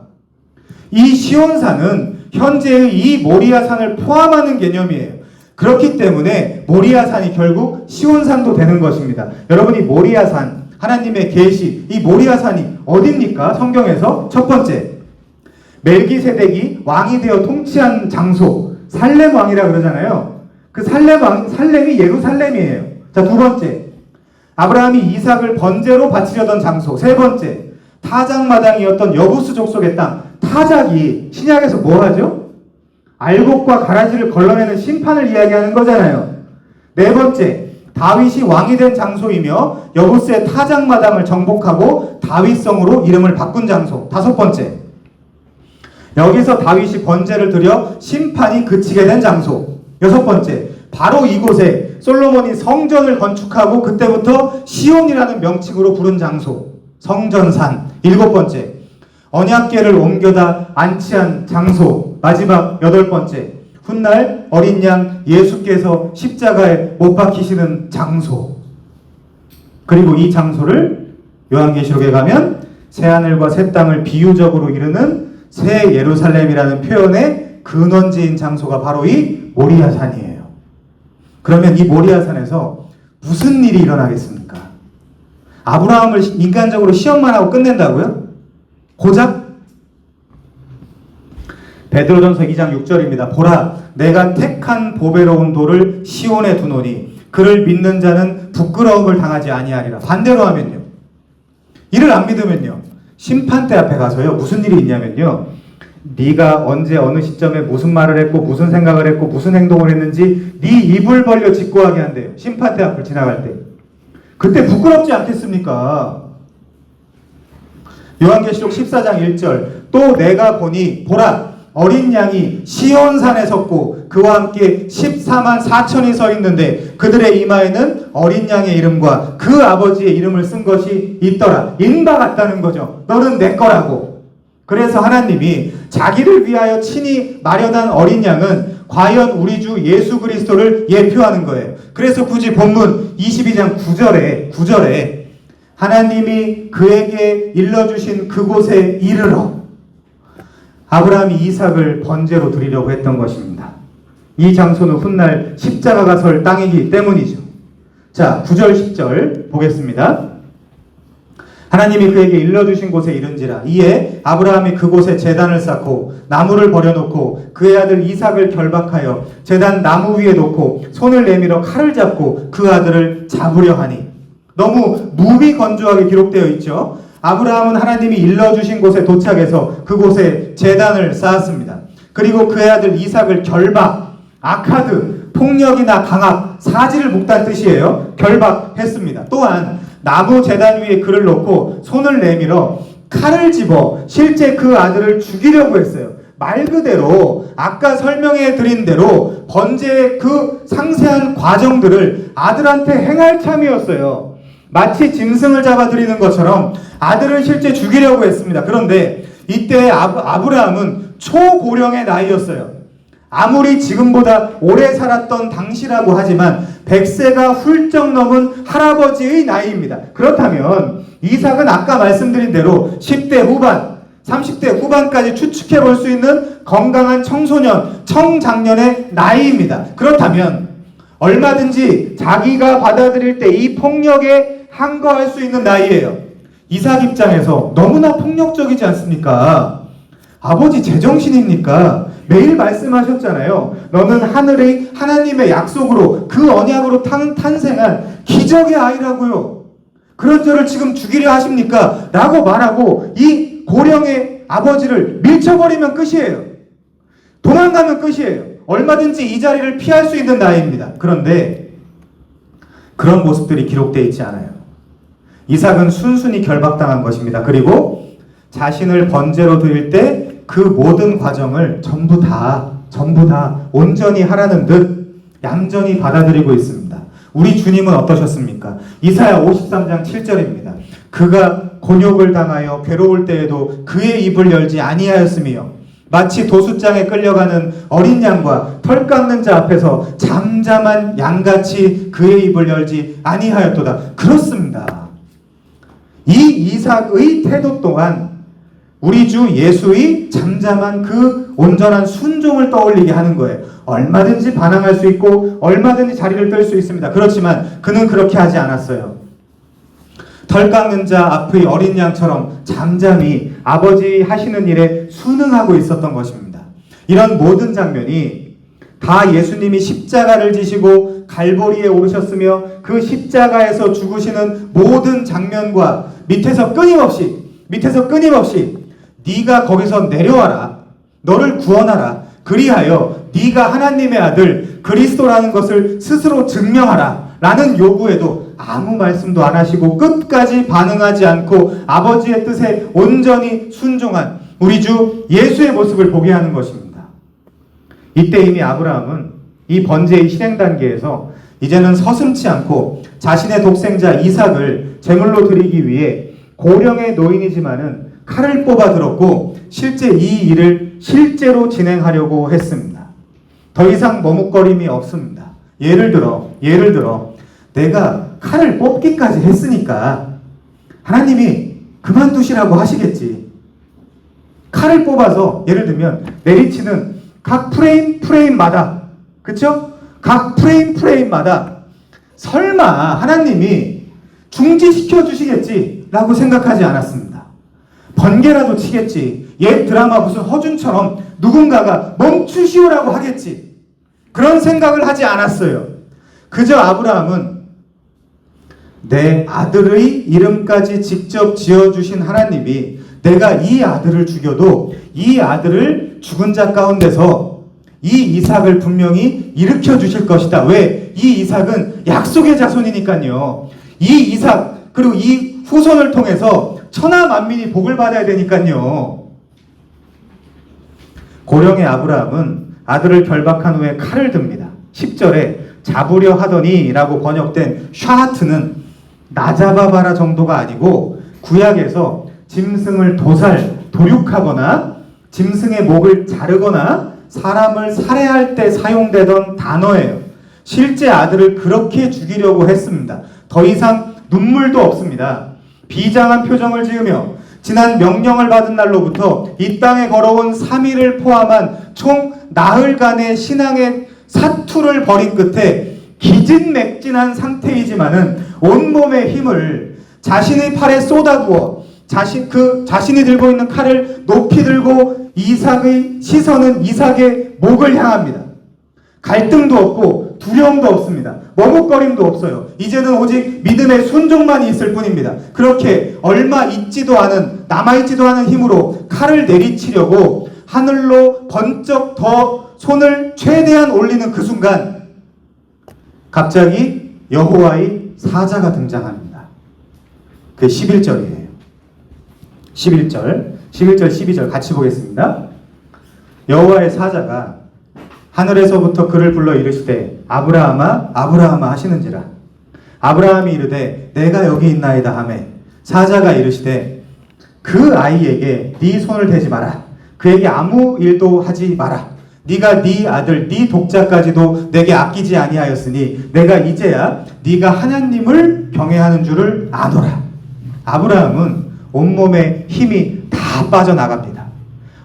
이 시온산은 현재의 이 모리아산을 포함하는 개념이에요. 그렇기 때문에 모리아산이 결국 시온산도 되는 것입니다. 여러분, 이 모리아산, 하나님의 계시, 이 모리아산이 어디입니까? 성경에서 첫 번째, 멜기세덱이 왕이 되어 통치한 장소, 살렘 왕이라 그러잖아요. 그 살렘이 예루살렘이에요. 자, 두 번째, 아브라함이 이삭을 번제로 바치려던 장소. 세 번째, 타작마당이었던 여부스 족속의 땅. 타작이 신약에서 뭐 하죠? 알곡과 가라지를 걸러내는 심판을 이야기하는 거잖아요. 네 번째, 다윗이 왕이 된 장소이며 여부스의 타작마당을 정복하고 다윗성으로 이름을 바꾼 장소. 다섯 번째, 여기서 다윗이 번제를 드려 심판이 그치게 된 장소. 여섯 번째, 바로 이곳에 솔로몬이 성전을 건축하고 그때부터 시온이라는 명칭으로 부른 장소, 성전산. 일곱 번째, 언약궤를 옮겨다 안치한 장소. 마지막 여덟 번째, 훗날 어린 양 예수께서 십자가에 못 박히시는 장소. 그리고 이 장소를 요한계시록에 가면 새하늘과 새 땅을 비유적으로 이루는 새 예루살렘이라는 표현의 근원지인 장소가 바로 이 모리아산이에요. 그러면 이 모리아산에서 무슨 일이 일어나겠습니까? 아브라함을 인간적으로 시험만 하고 끝낸다고요? 고작? 베드로전서 2장 6절입니다. 보라, 내가 택한 보배로운 돌을 시온에 두노니 그를 믿는 자는 부끄러움을 당하지 아니하리라. 반대로 하면요, 이를 안 믿으면요, 심판대 앞에 가서요 무슨 일이 있냐면요, 네가 언제 어느 시점에 무슨 말을 했고 무슨 생각을 했고 무슨 행동을 했는지 네 입을 벌려 직고하게 한대요. 심판대 앞을 지나갈 때. 그때 부끄럽지 않겠습니까? 요한계시록 14장 1절, 또 내가 보니 보라, 어린 양이 시온산에 섰고 그와 함께 14만 4천이 서 있는데 그들의 이마에는 어린 양의 이름과 그 아버지의 이름을 쓴 것이 있더라. 인바 같다는 거죠. 너는 내 거라고. 그래서 하나님이 자기를 위하여 친히 마련한 어린 양은 과연 우리 주 예수 그리스도를 예표하는 거예요. 그래서 굳이 본문 22장 9절에 하나님이 그에게 일러주신 그곳에 이르러 아브라함이 이삭을 번제로 드리려고 했던 것입니다. 이 장소는 훗날 십자가가 설 땅이기 때문이죠. 자, 9절 10절 보겠습니다. 하나님이 그에게 일러주신 곳에 이른지라. 이에 아브라함이 그곳에 제단을 쌓고 나무를 버려놓고 그의 아들 이삭을 결박하여 제단 나무 위에 놓고 손을 내밀어 칼을 잡고 그 아들을 잡으려 하니. 너무 무비건조하게 기록되어 있죠. 아브라함은 하나님이 일러주신 곳에 도착해서 그곳에 제단을 쌓았습니다. 그리고 그의 아들 이삭을 결박, 아카드, 폭력이나 강압, 사지를 묶다는 뜻이에요. 결박했습니다. 또한 나무 제단 위에 그를 놓고 손을 내밀어 칼을 집어 실제 그 아들을 죽이려고 했어요. 말 그대로 아까 설명해 드린 대로 번제의 그 상세한 과정들을 아들한테 행할 참이었어요. 마치 짐승을 잡아들이는 것처럼 아들을 실제 죽이려고 했습니다. 그런데 이때 아브라함은 초고령의 나이였어요. 아무리 지금보다 오래 살았던 당시라고 하지만 100세가 훌쩍 넘은 할아버지의 나이입니다. 그렇다면 이삭은 아까 말씀드린 대로 10대 후반, 30대 후반까지 추측해 볼 수 있는 건강한 청소년, 청장년의 나이입니다. 그렇다면 얼마든지 자기가 받아들일 때 이 폭력에 항거할 수 있는 나이예요. 이삭 입장에서 너무나 폭력적이지 않습니까? 아버지 제정신입니까? 매일 말씀하셨잖아요. 너는 하늘의 하나님의 약속으로 그 언약으로 탄생한 기적의 아이라고요. 그런 저를 지금 죽이려 하십니까? 라고 말하고 이 고령의 아버지를 밀쳐버리면 끝이에요. 도망가면 끝이에요. 얼마든지 이 자리를 피할 수 있는 나이입니다. 그런데 그런 모습들이 기록되어 있지 않아요. 이삭은 순순히 결박당한 것입니다. 그리고 자신을 번제로 드릴 때 그 모든 과정을 전부 다 온전히 하라는 듯 얌전히 받아들이고 있습니다. 우리 주님은 어떠셨습니까? 이사야 53장 7절입니다. 그가 곤욕을 당하여 괴로울 때에도 그의 입을 열지 아니하였으며 마치 도수장에 끌려가는 어린 양과 털 깎는 자 앞에서 잠잠한 양같이 그의 입을 열지 아니하였도다. 그렇습니다. 이 이삭의 태도 또한 우리 주 예수의 잠잠한 그 온전한 순종을 떠올리게 하는 거예요. 얼마든지 반항할 수 있고 얼마든지 자리를 뜰 수 있습니다. 그렇지만 그는 그렇게 하지 않았어요. 털 깎는 자 앞의 어린 양처럼 잠잠히 아버지 하시는 일에 순응하고 있었던 것입니다. 이런 모든 장면이 다 예수님이 십자가를 지시고 갈보리에 오르셨으며 그 십자가에서 죽으시는 모든 장면과 밑에서 끊임없이 네가 거기서 내려와라. 너를 구원하라. 그리하여 네가 하나님의 아들 그리스도라는 것을 스스로 증명하라. 라는 요구에도 아무 말씀도 안 하시고 끝까지 반응하지 않고 아버지의 뜻에 온전히 순종한 우리 주 예수의 모습을 보게 하는 것입니다. 이때 이미 아브라함은 이 번제의 실행 단계에서 이제는 서슴지 않고 자신의 독생자 이삭을 제물로 드리기 위해 고령의 노인이지만은 칼을 뽑아 들었고 실제 이 일을 실제로 진행하려고 했습니다. 더 이상 머뭇거림이 없습니다. 예를 들어 내가 칼을 뽑기까지 했으니까 하나님이 그만두시라고 하시겠지. 칼을 뽑아서 예를 들면 내리치는 각 프레임마다, 그쵸? 각 프레임마다 설마 하나님이 중지시켜 주시겠지 라고 생각하지 않았습니다. 번개라도 치겠지. 옛 드라마 무슨 허준처럼 누군가가 멈추시오라고 하겠지. 그런 생각을 하지 않았어요. 그저 아브라함은 내 아들의 이름까지 직접 지어주신 하나님이 내가 이 아들을 죽여도 이 아들을 죽은 자 가운데서 이 이삭을 분명히 일으켜 주실 것이다. 왜? 이 이삭은 약속의 자손이니까요. 이 이삭 그리고 이 후손을 통해서 천하 만민이 복을 받아야 되니까요. 고령의 아브라함은 아들을 결박한 후에 칼을 듭니다. 10절에 잡으려 하더니 라고 번역된 샤하트는 나 잡아봐라 정도가 아니고 구약에서 짐승을 도륙하거나 짐승의 목을 자르거나 사람을 살해할 때 사용되던 단어예요. 실제 아들을 그렇게 죽이려고 했습니다. 더 이상 눈물도 없습니다. 비장한 표정을 지으며 지난 명령을 받은 날로부터 이 땅에 걸어온 3일을 포함한 총 나흘간의 신앙의 사투를 벌인 끝에 기진맥진한 상태이지만은 온몸의 힘을 자신의 팔에 쏟아부어 자신이 들고 있는 칼을 높이 들고 이삭의 시선은 이삭의 목을 향합니다. 갈등도 없고 두려움도 없습니다. 머뭇거림도 없어요. 이제는 오직 믿음의 순종만 있을 뿐입니다. 그렇게 남아있지도 않은 힘으로 칼을 내리치려고 하늘로 번쩍 더 손을 최대한 올리는 그 순간 갑자기 여호와의 사자가 등장합니다. 그 11절이에요. 11절, 12절 같이 보겠습니다. 여호와의 사자가 하늘에서부터 그를 불러 이르시되 아브라함아 아브라함아 하시는지라. 아브라함이 이르되 내가 여기 있나이다 하매 사자가 이르시되 그 아이에게 네 손을 대지 마라. 그에게 아무 일도 하지 마라. 네가 네 아들 네 독자까지도 내게 아끼지 아니하였으니 내가 이제야 네가 하나님을 경외하는 줄을 아노라. 아브라함은 온몸에 힘이 다 빠져나갑니다.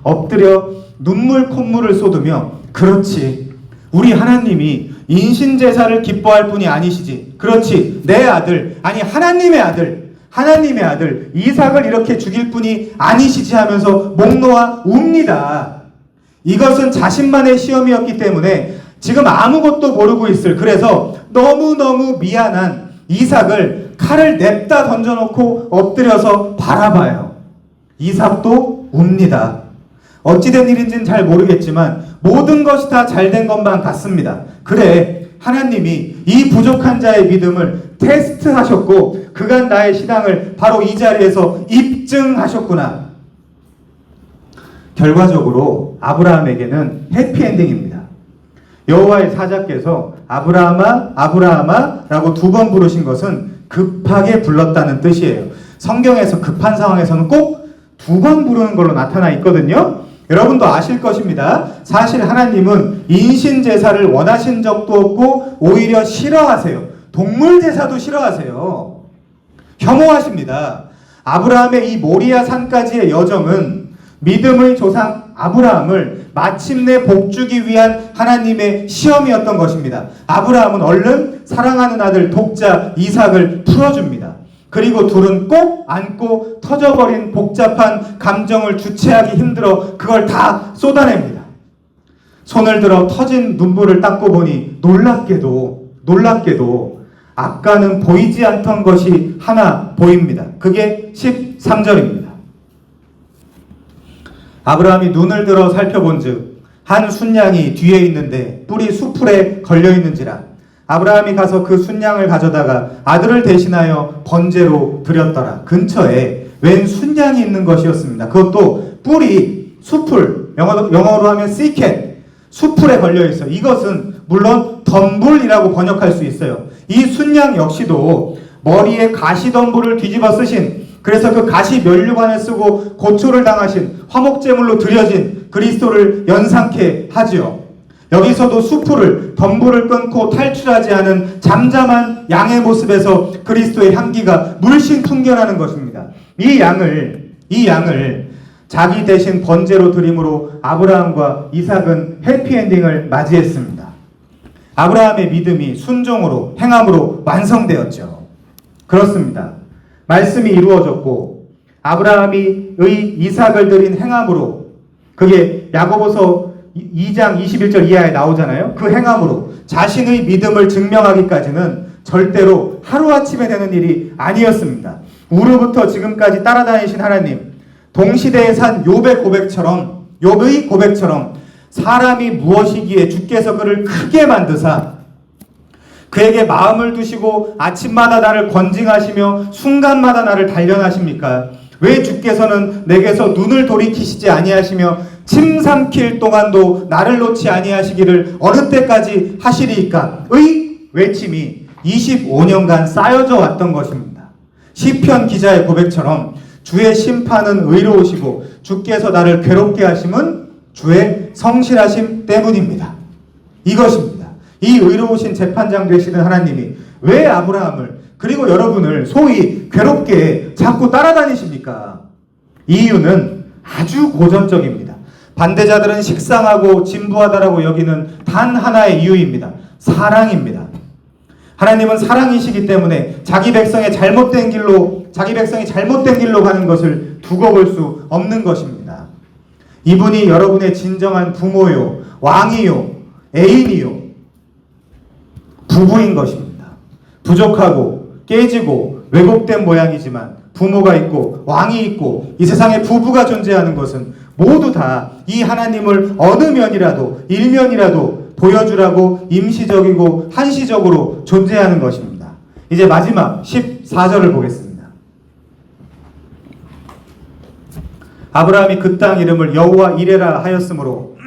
엎드려 눈물 콧물을 쏟으며 그렇지, 우리 하나님이 인신제사를 기뻐할 뿐이 아니시지. 그렇지, 내 아들, 아니 하나님의 아들 이삭을 이렇게 죽일 뿐이 아니시지 하면서 목 놓아 웁니다. 이것은 자신만의 시험이었기 때문에 지금 아무것도 모르고 있을, 그래서 너무너무 미안한 이삭을 칼을 냅다 던져놓고 엎드려서 바라봐요. 이삭도 웁니다. 어찌된 일인지는 잘 모르겠지만 모든 것이 다 잘된 것만 같습니다. 그래, 하나님이 이 부족한 자의 믿음을 테스트하셨고 그간 나의 신앙을 바로 이 자리에서 입증하셨구나. 결과적으로 아브라함에게는 해피엔딩입니다. 여호와의 사자께서 아브라함아 아브라함아 라고 2번 부르신 것은 급하게 불렀다는 뜻이에요. 성경에서 급한 상황에서는 꼭 2번 부르는 걸로 나타나 있거든요. 여러분도 아실 것입니다. 사실 하나님은 인신제사를 원하신 적도 없고 오히려 싫어하세요. 동물제사도 싫어하세요. 혐오하십니다. 아브라함의 이 모리아 산까지의 여정은 믿음의 조상 아브라함을 마침내 복주기 위한 하나님의 시험이었던 것입니다. 아브라함은 얼른 사랑하는 아들 독자 이삭을 풀어줍니다. 그리고 둘은 꼭 안고 터져버린 복잡한 감정을 주체하기 힘들어 그걸 다 쏟아냅니다. 손을 들어 터진 눈물을 닦고 보니 놀랍게도 아까는 보이지 않던 것이 하나 보입니다. 그게 13절입니다. 아브라함이 눈을 들어 살펴본즉 한 순양이 뒤에 있는데 뿔이 수풀에 걸려 있는지라. 아브라함이 가서 그 순양을 가져다가 아들을 대신하여 번제로 드렸더라. 근처에 웬 순양이 있는 것이었습니다. 그것도 뿔이 수풀, 영어로 하면 시켓, 수풀에 걸려 있어요. 이것은 물론 덤불이라고 번역할 수 있어요. 이 순양 역시도 머리에 가시덤불을 뒤집어 쓰신, 그래서 그 가시 면류관을 쓰고 고초를 당하신 화목제물로 드려진 그리스도를 연상케 하지요. 여기서도 수풀을, 덤불을 끊고 탈출하지 않은 잠잠한 양의 모습에서 그리스도의 향기가 물씬 풍겨나는 것입니다. 이 양을 자기 대신 번제로 드림으로 아브라함과 이삭은 해피엔딩을 맞이했습니다. 아브라함의 믿음이 순종으로, 행함으로 완성되었죠. 그렇습니다. 말씀이 이루어졌고 아브라함이 이삭을 드린 행함으로, 그게 야고보서 2장 21절 이하에 나오잖아요. 그 행함으로 자신의 믿음을 증명하기까지는 절대로 하루아침에 되는 일이 아니었습니다. 우르부터 지금까지 따라다니신 하나님, 동시대에 산 욥의 고백처럼 사람이 무엇이기에 주께서 그를 크게 만드사 그에게 마음을 두시고 아침마다 나를 건징하시며 순간마다 나를 단련하십니까? 왜 주께서는 내게서 눈을 돌이키시지 아니하시며 침 삼킬 동안도 나를 놓지 아니하시기를 어느 때까지 하시리이까? 의 외침이 25년간 쌓여져 왔던 것입니다. 시편 기자의 고백처럼 주의 심판은 의로우시고 주께서 나를 괴롭게 하심은 주의 성실하심 때문입니다. 이것입니다. 이 의로우신 재판장 되시는 하나님이 왜 아브라함을, 그리고 여러분을 소위 괴롭게 자꾸 따라다니십니까? 이유는 아주 고전적입니다. 반대자들은 식상하고 진부하다라고 여기는 단 하나의 이유입니다. 사랑입니다. 하나님은 사랑이시기 때문에 자기 백성이 잘못된 길로 가는 것을 두고 볼 수 없는 것입니다. 이분이 여러분의 진정한 부모요, 왕이요, 애인이요, 부부인 것입니다. 부족하고 깨지고 왜곡된 모양이지만 부모가 있고 왕이 있고 이 세상에 부부가 존재하는 것은 모두 다 이 하나님을 어느 면이라도 일면이라도 보여주라고 임시적이고 한시적으로 존재하는 것입니다. 이제 마지막 14절을 보겠습니다. 아브라함이 그 땅 이름을 여호와 이레라 하였으므로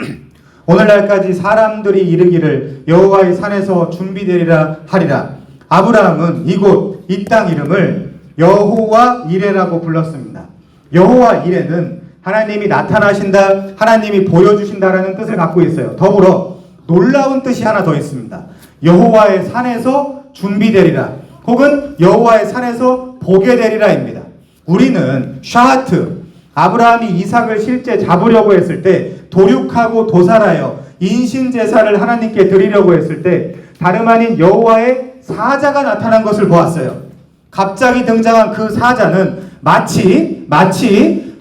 오늘날까지 사람들이 이르기를 여호와의 산에서 준비되리라 하리라. 아브라함은 이곳 이 땅 이름을 여호와 이레라고 불렀습니다. 여호와 이레는 하나님이 나타나신다, 하나님이 보여주신다라는 뜻을 갖고 있어요. 더불어 놀라운 뜻이 하나 더 있습니다. 여호와의 산에서 준비되리라, 혹은 여호와의 산에서 보게 되리라입니다. 우리는 샤하트, 아브라함이 이삭을 실제 잡으려고 했을 때, 도륙하고 도살하여 인신제사를 하나님께 드리려고 했을 때 다름 아닌 여호와의 사자가 나타난 것을 보았어요. 갑자기 등장한 그 사자는 마치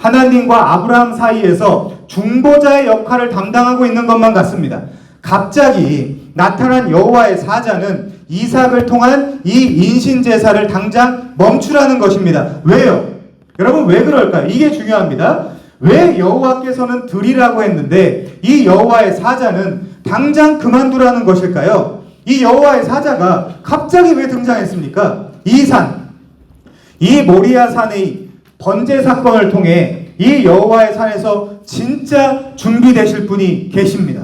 하나님과 아브라함 사이에서 중보자의 역할을 담당하고 있는 것만 같습니다. 갑자기 나타난 여호와의 사자는 이삭을 통한 이 인신제사를 당장 멈추라는 것입니다. 왜요? 여러분, 왜 그럴까요? 이게 중요합니다. 왜 여호와께서는 드리라고 했는데 이 여호와의 사자는 당장 그만두라는 것일까요? 이 여호와의 사자가 갑자기 왜 등장했습니까? 이 모리아 산의 번제 사건을 통해 이 여호와의 산에서 진짜 준비되실 분이 계십니다.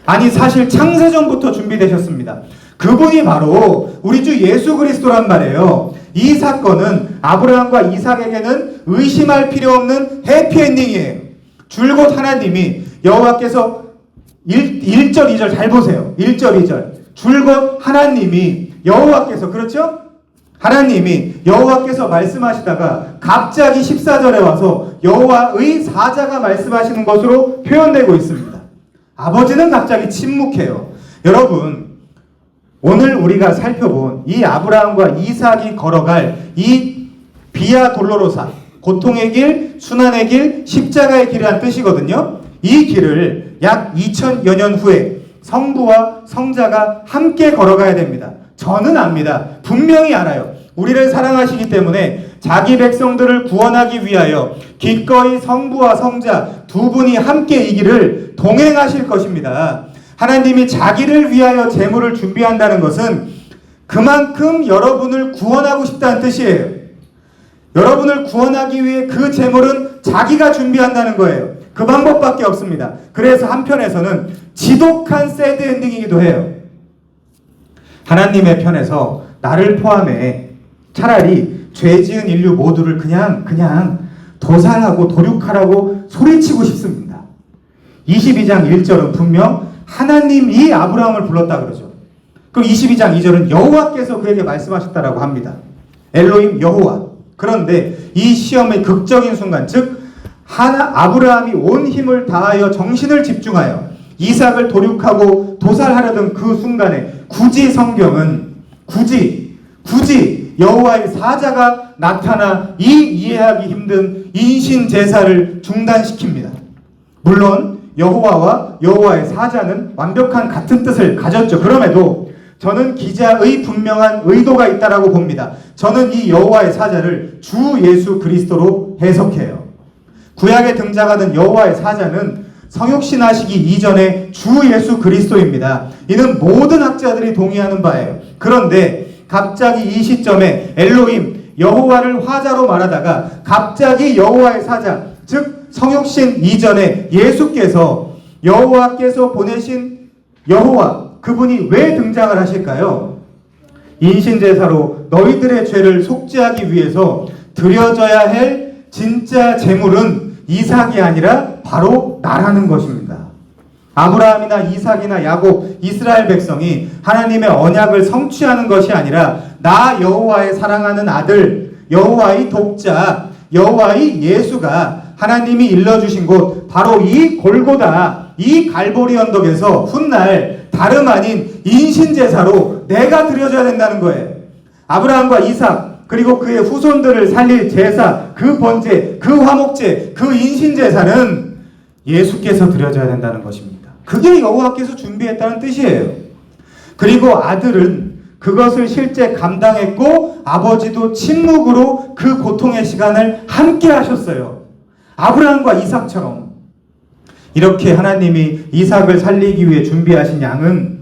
아니, 사실 창세전부터 준비되셨습니다. 그분이 바로 우리 주 예수 그리스도란 말이에요. 이 사건은 아브라함과 이삭에게는 의심할 필요 없는 해피엔딩이에요. 줄곧 하나님이 여호와께서 1절 2절 잘 보세요. 1절 2절 줄곧 하나님이 여호와께서, 그렇죠? 하나님이 여호와께서 말씀하시다가 갑자기 14절에 와서 여호와의 사자가 말씀하시는 것으로 표현되고 있습니다. 아버지는 갑자기 침묵해요. 여러분, 오늘 우리가 살펴본 이 아브라함과 이삭이 걸어갈 이 비아 돌로로사, 고통의 길, 순환의 길, 십자가의 길이란 뜻이거든요. 이 길을 약 2000여 년 후에 성부와 성자가 함께 걸어가야 됩니다. 저는 압니다. 분명히 알아요. 우리를 사랑하시기 때문에 자기 백성들을 구원하기 위하여 기꺼이 성부와 성자 두 분이 함께 이 길을 동행하실 것입니다. 하나님이 자기를 위하여 제물을 준비한다는 것은 그만큼 여러분을 구원하고 싶다는 뜻이에요. 여러분을 구원하기 위해 그 제물은 자기가 준비한다는 거예요. 그 방법밖에 없습니다. 그래서 한편에서는 지독한 새드 엔딩이기도 해요. 하나님의 편에서 나를 포함해 차라리 죄 지은 인류 모두를 그냥 도살하고 도륙하라고 소리치고 싶습니다. 22장 1절은 분명 하나님이 아브라함을 불렀다 그러죠. 그럼 22장 2절은 여호와께서 그에게 말씀하셨다라고 합니다. 엘로힘 여호와. 그런데 이 시험의 극적인 순간, 즉 아브라함이 온 힘을 다하여 정신을 집중하여 이삭을 도륙하고 도살하려던 그 순간에 굳이 성경은 굳이 여호와의 사자가 나타나 이 이해하기 힘든 인신 제사를 중단시킵니다. 물론 여호와와 여호와의 사자는 완벽한 같은 뜻을 가졌죠. 그럼에도 저는 기자의 분명한 의도가 있다라고 봅니다. 저는 이 여호와의 사자를 주 예수 그리스도로 해석해요. 구약에 등장하는 여호와의 사자는 성육신하시기 이전의 주 예수 그리스도입니다. 이는 모든 학자들이 동의하는 바예요. 그런데 갑자기 이 시점에 엘로힘 여호와를 화자로 말하다가 갑자기 여호와의 사자, 즉 성육신 이전에 예수께서 여호와께서 보내신 여호와, 그분이 왜 등장을 하실까요? 인신제사로 너희들의 죄를 속죄하기 위해서 드려져야 할 진짜 제물은 이삭이 아니라 바로 나라는 것입니다. 아브라함이나 이삭이나 야곱, 이스라엘 백성이 하나님의 언약을 성취하는 것이 아니라 나 여호와의 사랑하는 아들, 여호와의 독자, 여호와의 예수가 하나님이 일러주신 곳 바로 이 골고다, 이 갈보리 언덕에서 훗날 다름 아닌 인신제사로 내가 드려져야 된다는 거예요. 아브라함과 이삭 그리고 그의 후손들을 살릴 제사, 그 번제, 그 화목제, 그 인신제사는 예수께서 드려져야 된다는 것입니다. 그게 여호와께서 준비했다는 뜻이에요. 그리고 아들은 그것을 실제 감당했고 아버지도 침묵으로 그 고통의 시간을 함께 하셨어요. 아브라함과 이삭처럼. 이렇게 하나님이 이삭을 살리기 위해 준비하신 양은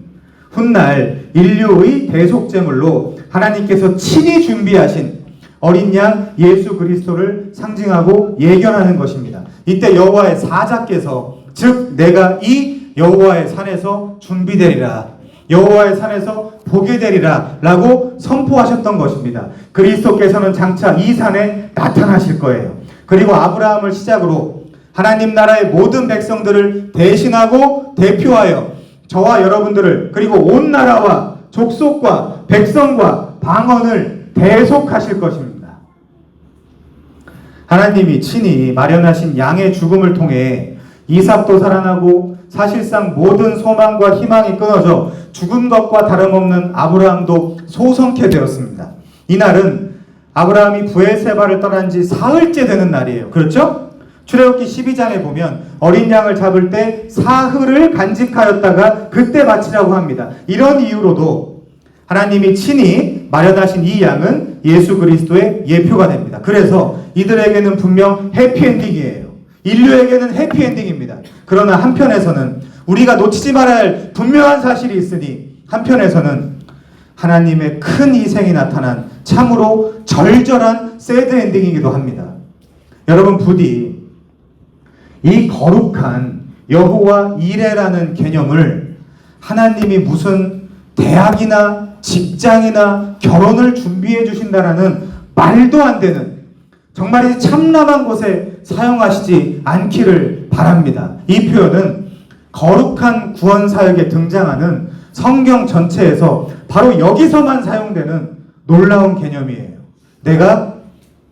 훗날 인류의 대속제물로 하나님께서 친히 준비하신 어린 양 예수 그리스도를 상징하고 예견하는 것입니다. 이때 여호와의 사자께서, 즉 내가 이 여호와의 산에서 준비되리라, 여호와의 산에서 보게 되리라 라고 선포하셨던 것입니다. 그리스도께서는 장차 이 산에 나타나실 거예요. 그리고 아브라함을 시작으로 하나님 나라의 모든 백성들을 대신하고 대표하여 저와 여러분들을, 그리고 온 나라와 족속과 백성과 방언을 대속하실 것입니다. 하나님이 친히 마련하신 양의 죽음을 통해 이삭도 살아나고 사실상 모든 소망과 희망이 끊어져 죽은 것과 다름없는 아브라함도 소성케 되었습니다. 이날은 아브라함이 브엘세바를 떠난 지 사흘째 되는 날이에요. 그렇죠? 출애굽기 12장에 보면 어린 양을 잡을 때 사흘을 간직하였다가 그때 바치라고 합니다. 이런 이유로도 하나님이 친히 마련하신 이 양은 예수 그리스도의 예표가 됩니다. 그래서 이들에게는 분명 해피엔딩이에요. 인류에게는 해피엔딩입니다. 그러나 한편에서는 우리가 놓치지 말아야 할 분명한 사실이 있으니 한편에서는 하나님의 큰 희생이 나타난 참으로 절절한 새드 엔딩이기도 합니다. 여러분, 부디 이 거룩한 여호와 이레라는 개념을 하나님이 무슨 대학이나 직장이나 결혼을 준비해 주신다라는 말도 안 되는, 정말 참남한 곳에 사용하시지 않기를 바랍니다. 이 표현은 거룩한 구원 사역에 등장하는 성경 전체에서 바로 여기서만 사용되는 놀라운 개념이에요. 내가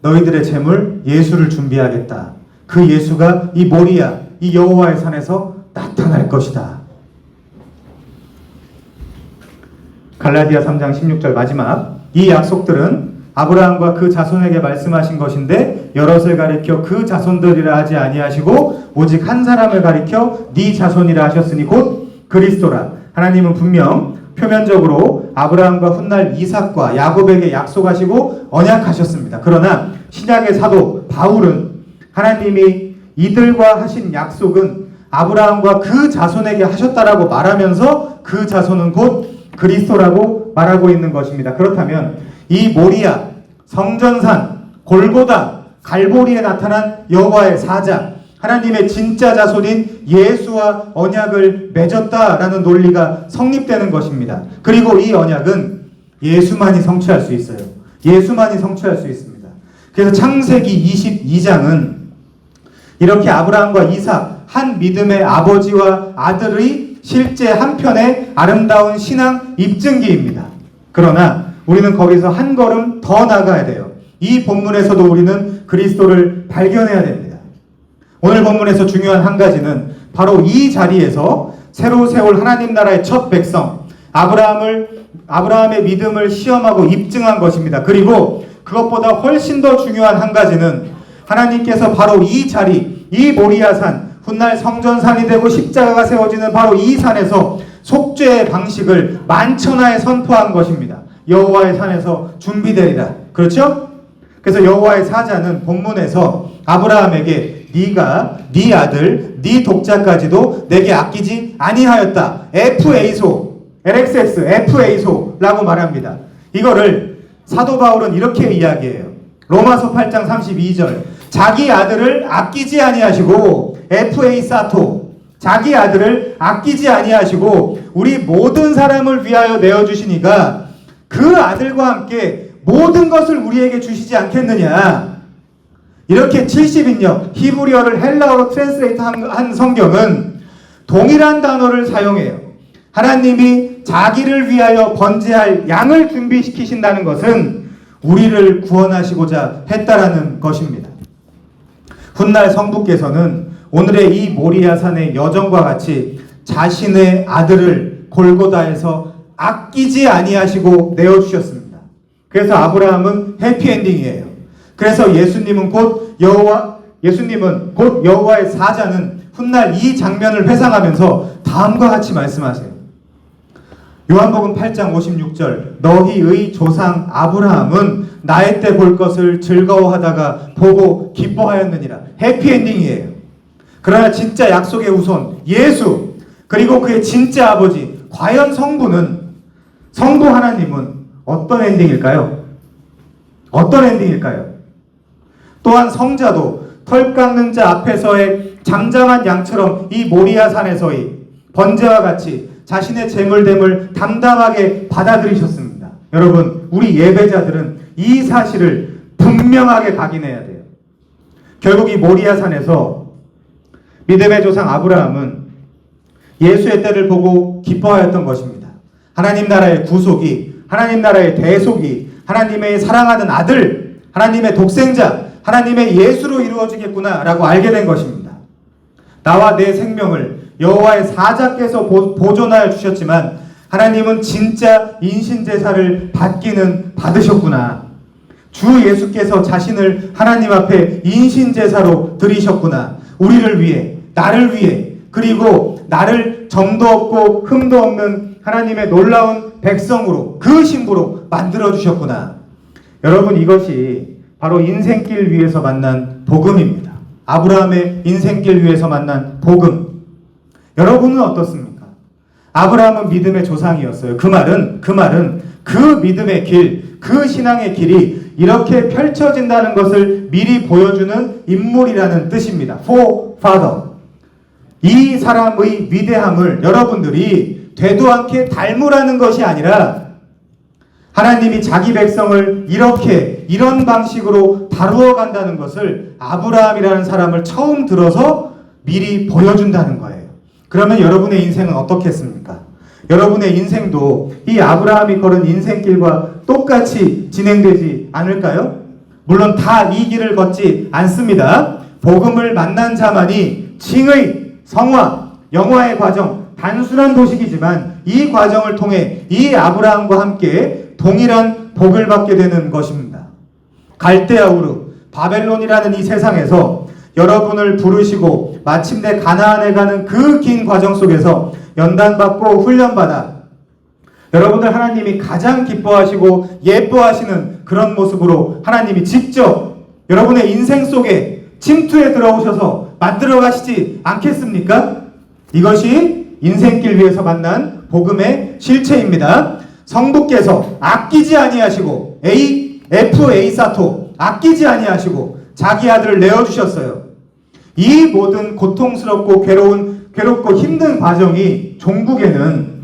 너희들의 제물 예수를 준비하겠다. 그 예수가 이 모리아, 이 여호와의 산에서 나타날 것이다. 갈라디아 3장 16절 마지막, 이 약속들은 아브라함과 그 자손에게 말씀하신 것인데 여럿을 가리켜 그 자손들이라 하지 아니하시고 오직 한 사람을 가리켜 네 자손이라 하셨으니 곧 그리스도라. 하나님은 분명 표면적으로 아브라함과 훗날 이삭과 야곱에게 약속하시고 언약하셨습니다. 그러나 신약의 사도 바울은 하나님이 이들과 하신 약속은 아브라함과 그 자손에게 하셨다라고 말하면서 그 자손은 곧 그리스도라고 말하고 있는 것입니다. 그렇다면 이 모리아, 성전산, 골고다, 갈보리에 나타난 여호와의 사자, 하나님의 진짜 자손인 예수와 언약을 맺었다라는 논리가 성립되는 것입니다. 그리고 이 언약은 예수만이 성취할 수 있어요. 예수만이 성취할 수 있습니다. 그래서 창세기 22장은 이렇게 아브라함과 이삭, 한 믿음의 아버지와 아들의 실제 한편의 아름다운 신앙 입증기입니다. 그러나 우리는 거기서 한 걸음 더 나가야 돼요. 이 본문에서도 우리는 그리스도를 발견해야 됩니다. 오늘 본문에서 중요한 한 가지는 바로 이 자리에서 새로 세울 하나님 나라의 첫 백성 아브라함의 믿음을 시험하고 입증한 것입니다. 그리고 그것보다 훨씬 더 중요한 한 가지는 하나님께서 바로 이 자리, 이 모리아산, 훗날 성전산이 되고 십자가가 세워지는 바로 이 산에서 속죄의 방식을 만천하에 선포한 것입니다. 여호와의 산에서 준비되리라. 그렇죠? 그래서 여호와의 사자는 본문에서 아브라함에게 네가 네 아들, 네 독자까지도 내게 아끼지 아니하였다. 에프에이소, LXX, 에프에이소라고 말합니다. 이거를 사도 바울은 이렇게 이야기해요. 로마서 8장 32절. 자기 아들을 아끼지 아니하시고 에프에이사토, 자기 아들을 아끼지 아니하시고 우리 모든 사람을 위하여 내어주시니까 그 아들과 함께 모든 것을 우리에게 주시지 않겠느냐. 이렇게 70인역 히브리어를 헬라어로 트랜스레이트 한 성경은 동일한 단어를 사용해요. 하나님이 자기를 위하여 번제할 양을 준비시키신다는 것은 우리를 구원하시고자 했다라는 것입니다. 훗날 성부께서는 오늘의 이 모리아산의 여정과 같이 자신의 아들을 골고다에서 아끼지 아니하시고 내어주셨습니다. 그래서 아브라함은 해피엔딩이에요. 그래서 예수님은 곧 여호와의 사자는 훗날 이 장면을 회상하면서 다음과 같이 말씀하세요. 요한복음 8장 56절. 너희의 조상 아브라함은 나의 때 볼 것을 즐거워하다가 보고 기뻐하였느니라. 해피엔딩이에요. 그러나 진짜 약속의 우선 예수, 그리고 그의 진짜 아버지, 과연 성부 하나님은 어떤 엔딩일까요? 어떤 엔딩일까요? 또한 성자도 털 깎는 자 앞에서의 장장한 양처럼 이 모리아산에서의 번제와 같이 자신의 재물됨을 담담하게 받아들이셨습니다. 여러분, 우리 예배자들은 이 사실을 분명하게 각인해야 돼요. 결국 이 모리아산에서 믿음의 조상 아브라함은 예수의 때를 보고 기뻐하였던 것입니다. 하나님 나라의 구속이, 하나님 나라의 대속이, 하나님의 사랑하는 아들, 하나님의 독생자, 하나님의 예수로 이루어지겠구나 라고 알게 된 것입니다. 나와 내 생명을 여호와의 사자께서 보존하여 주셨지만 하나님은 진짜 인신제사를 받기는 받으셨구나. 주 예수께서 자신을 하나님 앞에 인신제사로 드리셨구나. 우리를 위해, 나를 위해, 그리고 나를 점도 없고 흠도 없는 하나님의 놀라운 백성으로, 그 신부로 만들어주셨구나. 여러분, 이것이 바로 인생길 위에서 만난 복음입니다. 아브라함의 인생길 위에서 만난 복음. 여러분은 어떻습니까? 아브라함은 믿음의 조상이었어요. 그 말은 그 믿음의 길, 그 신앙의 길이 이렇게 펼쳐진다는 것을 미리 보여주는 인물이라는 뜻입니다. forefather. 이 사람의 위대함을 여러분들이 되도 않게 닮으라는 것이 아니라 하나님이 자기 백성을 이런 방식으로 다루어 간다는 것을 아브라함이라는 사람을 처음 들어서 미리 보여준다는 거예요. 그러면 여러분의 인생은 어떻겠습니까? 여러분의 인생도 이 아브라함이 걸은 인생길과 똑같이 진행되지 않을까요? 물론 다 이 길을 걷지 않습니다. 복음을 만난 자만이 칭의, 성화, 영화의 과정, 단순한 도식이지만 이 과정을 통해 이 아브라함과 함께 동일한 복을 받게 되는 것입니다. 갈대아우르, 바벨론이라는 이 세상에서 여러분을 부르시고 마침내 가나안에 가는 그 긴 과정 속에서 연단받고 훈련받아 여러분들 하나님이 가장 기뻐하시고 예뻐하시는 그런 모습으로 하나님이 직접 여러분의 인생 속에 침투에 들어오셔서 만들어 가시지 않겠습니까? 이것이 인생길 위에서 만난 복음의 실체입니다. 성부께서 아끼지 아니하시고 에이사토 아끼지 아니하시고 자기 아들을 내어주셨어요. 이 모든 고통스럽고 괴롭고 힘든 과정이 종국에는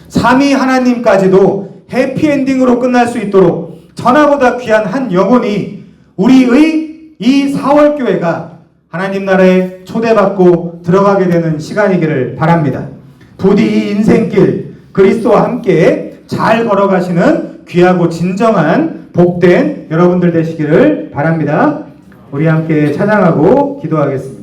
삼위 하나님까지도 해피엔딩으로 끝날 수 있도록 전하보다 귀한 한 영혼이 우리의 이 4월교회가 하나님 나라에 초대받고 들어가게 되는 시간이기를 바랍니다. 부디 이 인생길 그리스도와 함께 잘 걸어가시는 귀하고 진정한 복된 여러분들 되시기를 바랍니다. 우리 함께 찬양하고 기도하겠습니다.